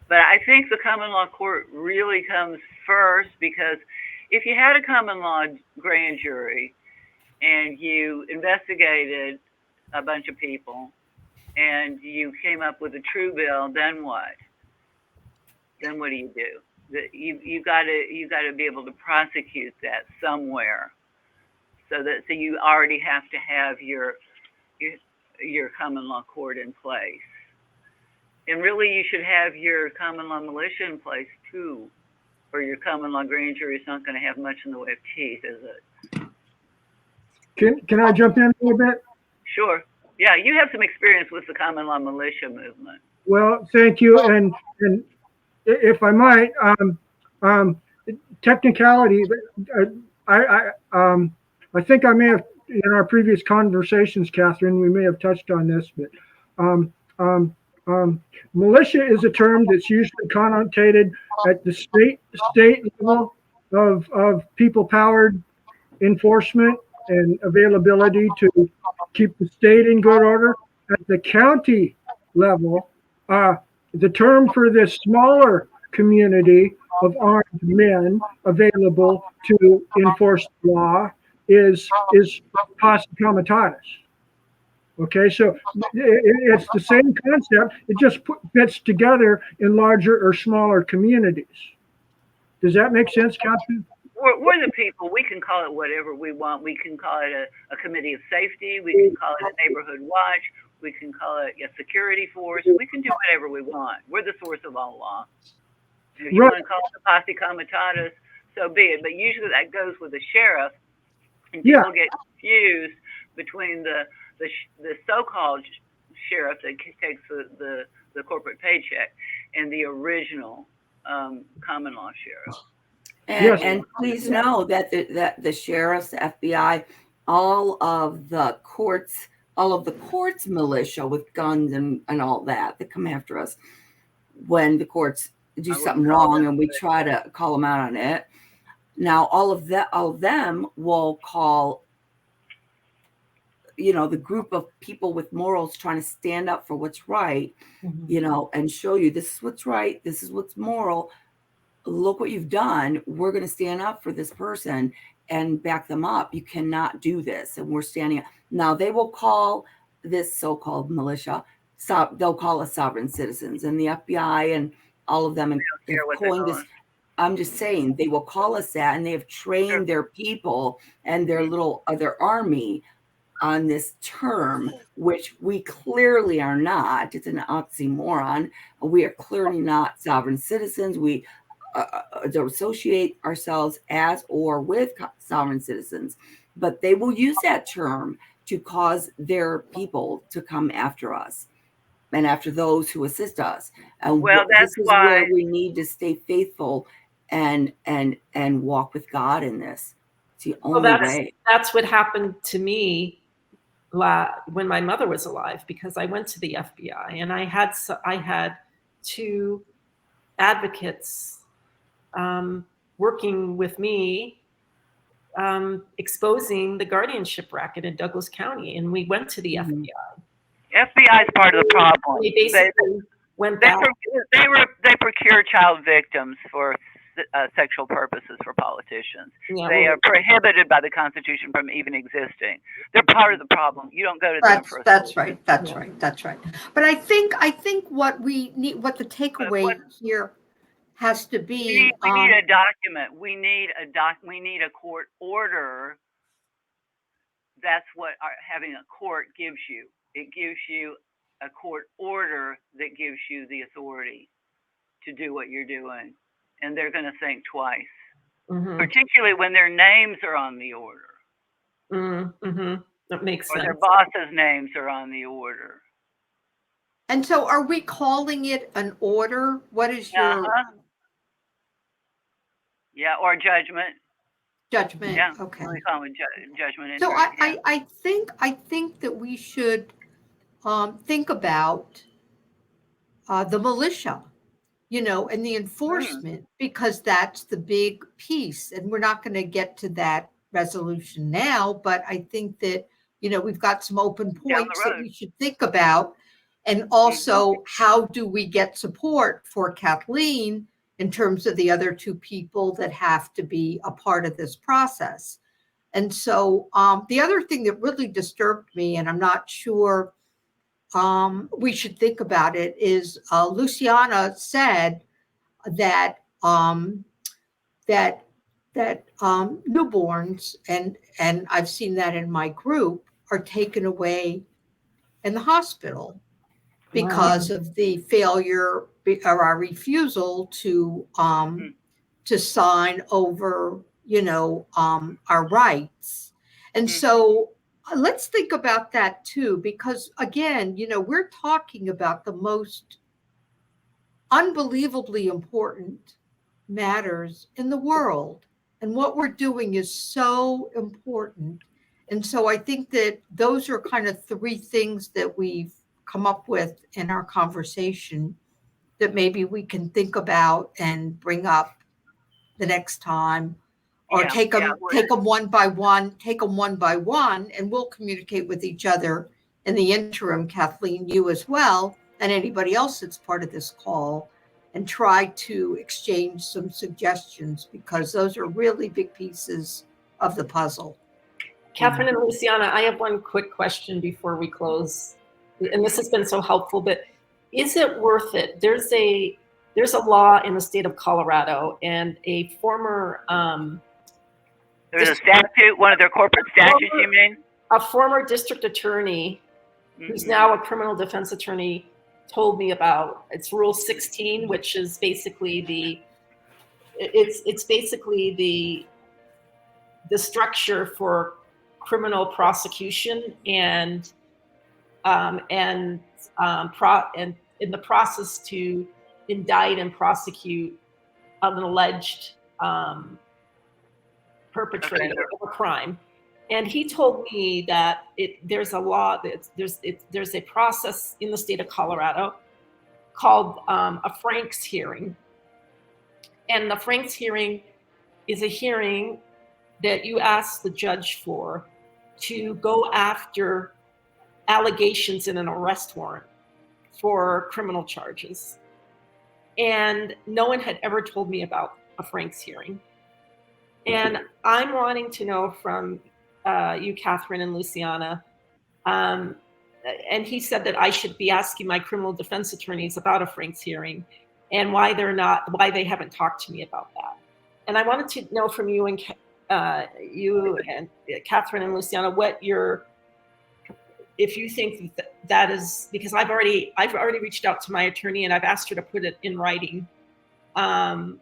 But I think the common law court really comes first, because if you had a common law grand jury and you investigated a bunch of people and you came up with a true bill, then what? Then what do? You got to be able to prosecute that somewhere. So you already have to have your common law court in place. And really, you should have your common law militia in place too, or your common law grand jury is not going to have much in the way of teeth, is it? Can I jump in a little bit? Sure. Yeah, you have some experience with the common law militia movement. Well, thank you. And if I might, technicality, I think I may have, in our previous conversations, Catherine, we may have touched on this, but militia is a term that's usually connotated at the state level of people-powered enforcement and availability to keep the state in good order. At the county level, the term for this smaller community of armed men available to enforce the law is posse comitatus. Okay, so it's the same concept. It just fits together in larger or smaller communities. Does that make sense, Captain? We're the people. We can call it whatever we want. We can call it a committee of safety. We can call it a neighborhood watch. We can call it a security force. We can do whatever we want. We're the source of all law. If you want to call it a posse comitatus, so be it. But usually that goes with the sheriff, and people get confused between the so-called sheriff that takes the corporate paycheck and the original common law sheriff. And please know that the sheriffs, the FBI, all of the courts militia with guns and all that come after us when the courts do something wrong and we try to call them out on it. Now all of them will call, the group of people with morals trying to stand up for what's right, and show you this is what's right, this is what's moral. Look what you've done. We're going to stand up for this person and back them up. You cannot do this. And we're standing up. Now they will call this so-called militia, they'll call us sovereign citizens, and the FBI and all of them and coined this. I'm just saying they will call us that, and they have trained their people and their army on this term, which we clearly are not. It's an oxymoron. We are clearly not sovereign citizens. We associate ourselves as or with sovereign citizens, but they will use that term to cause their people to come after us and after those who assist us. And this is where we need to stay faithful and walk with God in this. It's the only way. That's what happened to me when my mother was alive, because I went to the FBI and I had two advocates working with me, exposing the guardianship racket in Douglas County, and we went to the FBI. FBI is part of the problem. They basically went back. They procure child victims for sexual purposes for politicians. Yeah, they are prohibited by the Constitution from even existing. They're part of the problem. You don't go to them for That's right. That's right. But I think what we need, what the takeaway here has to be. We need a document. We need a court order. That's what having a court gives you. It gives you a court order that gives you the authority to do what you're doing. And they're going to think twice, particularly when their names are on the order. That makes sense. Or their boss's names are on the order. And so are we calling it an order? What is your... Yeah, or judgment. Judgment, yeah. Okay. We call it judgment. So I think that we should think about the militia, and the enforcement, because that's the big piece. And we're not going to get to that resolution now, but I think that, we've got some open points that we should think about. And also, how do we get support for Kathleen in terms of the other two people that have to be a part of this process? And so the other thing that really disturbed me, and I'm not sure we should think about it, is Luciana said that newborns, and I've seen that in my group, are taken away in the hospital because of the failure or our refusal to sign over, our rights. And so let's think about that too, because again, we're talking about the most unbelievably important matters in the world. And what we're doing is so important. And so I think that those are kind of three things that we've come up with in our conversation that maybe we can think about and bring up the next time, or take them one by one, and we'll communicate with each other in the interim, Kathleen, you as well, and anybody else that's part of this call, and try to exchange some suggestions, because those are really big pieces of the puzzle. Catherine and Luciana, I have one quick question before we close. And this has been so helpful, but is it worth it? There's a law in the state of Colorado, and a former There's a statute, one of their corporate statutes, you mean? a former district attorney who's now a criminal defense attorney told me about. It's Rule 16, which is basically it's basically the structure for criminal prosecution and in the process to indict and prosecute an alleged perpetrator of a crime. And he told me that there's a law, there's a process in the state of Colorado called a Franks hearing. And the Franks hearing is a hearing that you ask the judge for to go after allegations in an arrest warrant for criminal charges. And no one had ever told me about a Franks hearing. And I'm wanting to know from you, Catherine and Luciana, and he said that I should be asking my criminal defense attorneys about a Franks hearing and why they haven't talked to me about that. And I wanted to know from you and Catherine and Luciana, if you think that is, because I've already reached out to my attorney and I've asked her to put it in writing. The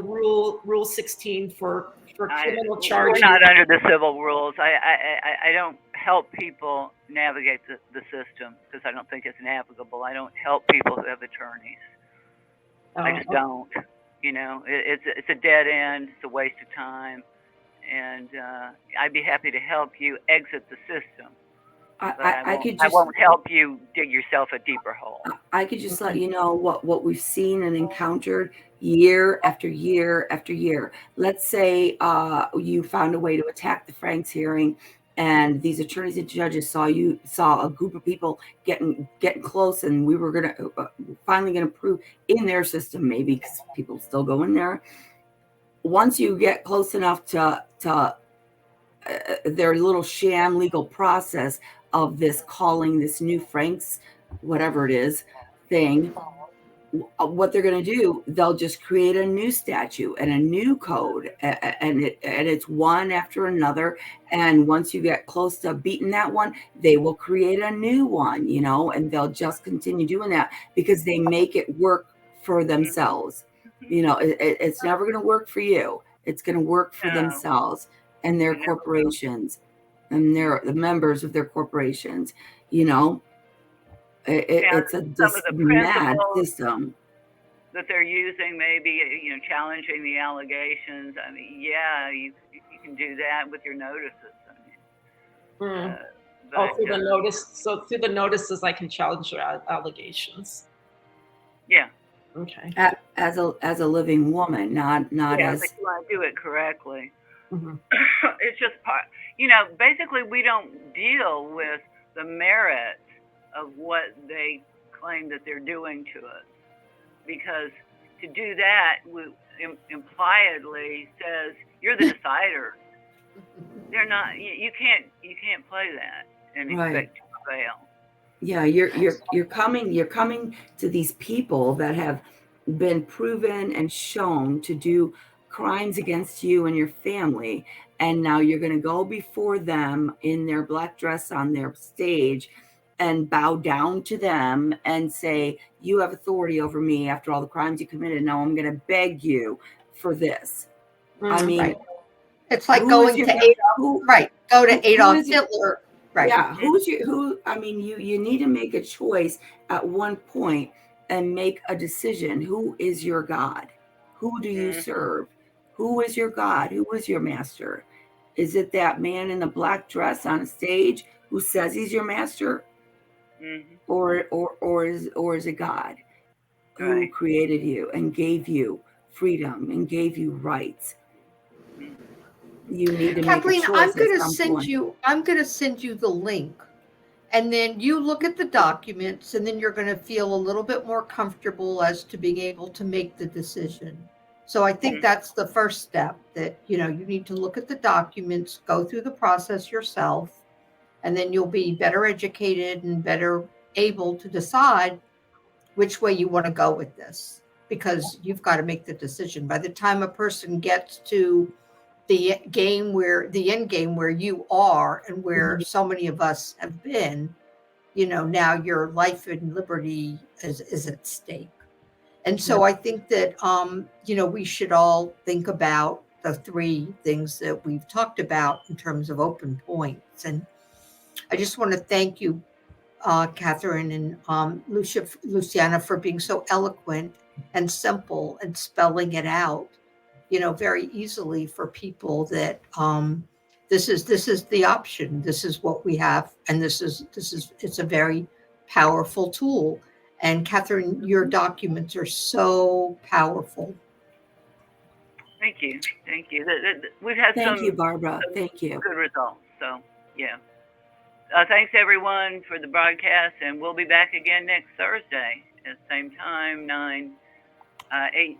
rule 16 for criminal charges. We're not under the civil rules. I don't help people navigate the system because I don't think it's navigable. I don't help people who have attorneys. I just don't. You know, it's a dead end. It's a waste of time. And I'd be happy to help you exit the system. I won't help you dig yourself a deeper hole. I could just let you know what we've seen and encountered year after year after year. Let's say you found a way to attack the Franks hearing, and these attorneys and judges saw a group of people getting close, and we were finally gonna prove in their system, maybe because people still go in there. Once you get close enough to their little sham legal process of calling this new Franks, whatever it is, thing, what they're going to do, they'll just create a new statute and a new code, and it's one after another. And once you get close to beating that one, they will create a new one, and they'll just continue doing that because they make it work for themselves. It's never going to work for you. It's going to work for themselves and their corporations and the members of their corporations. It's a mad system that they're using. Maybe challenging the allegations. I mean, you can do that with your notices. Through the notice. So through the notices, I can challenge your allegations. Yeah. Okay. As a living woman, not as. But you want to do it correctly. Mm-hmm. It's just part. Basically, we don't deal with the merits of what they claim that they're doing to us, because to do that impliedly says you're the decider. They're not. You can't play that and expect to fail. Yeah, you're coming to these people that have been proven and shown to do crimes against you and your family, and now you're going to go before them in their black dress on their stage and bow down to them and say, you have authority over me after all the crimes you committed. Now I'm going to beg you for this. I mean, it's like going to Adolf. Go to Adolf Hitler. Right. Yeah. You need to make a choice at one point and make a decision. Who is your God? Who do you serve? Who is your God? Who is your master? Is it that man in the black dress on a stage who says he's your master? Mm-hmm. Or is it God who created you and gave you freedom and gave you rights? You need to Kathleen, make a choice. I'm going to send you the link, And then you look at the documents, and then you're going to feel a little bit more comfortable as to being able to make the decision. So I think that's the first step, that, you need to look at the documents, go through the process yourself, and then you'll be better educated and better able to decide which way you want to go with this, because you've got to make the decision. By the time a person gets to the end game where you are and where so many of us have been, now your life and liberty is at stake. And so I think that, we should all think about the three things that we've talked about in terms of open points. And I just want to thank you, Catherine and Luciana, for being so eloquent and simple and spelling it out, very easily for people, that this is the option. This is what we have, and it's a very powerful tool. And Catherine, your documents are so powerful. Thank you. We've had Thank you, Barbara. Thank you. good results. So, yeah. Thanks, everyone, for the broadcast, and we'll be back again next Thursday at the same time, 8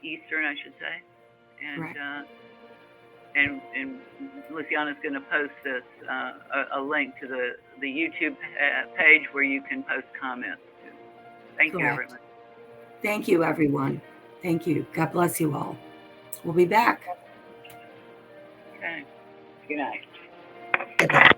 Eastern, I should say. And Right. And Luciana's going to post this a link to the YouTube page where you can post comments. Thank you, Correct. everyone. Thank you, everyone. Thank you. God bless you all. We'll be back. Okay. Good night. Good night.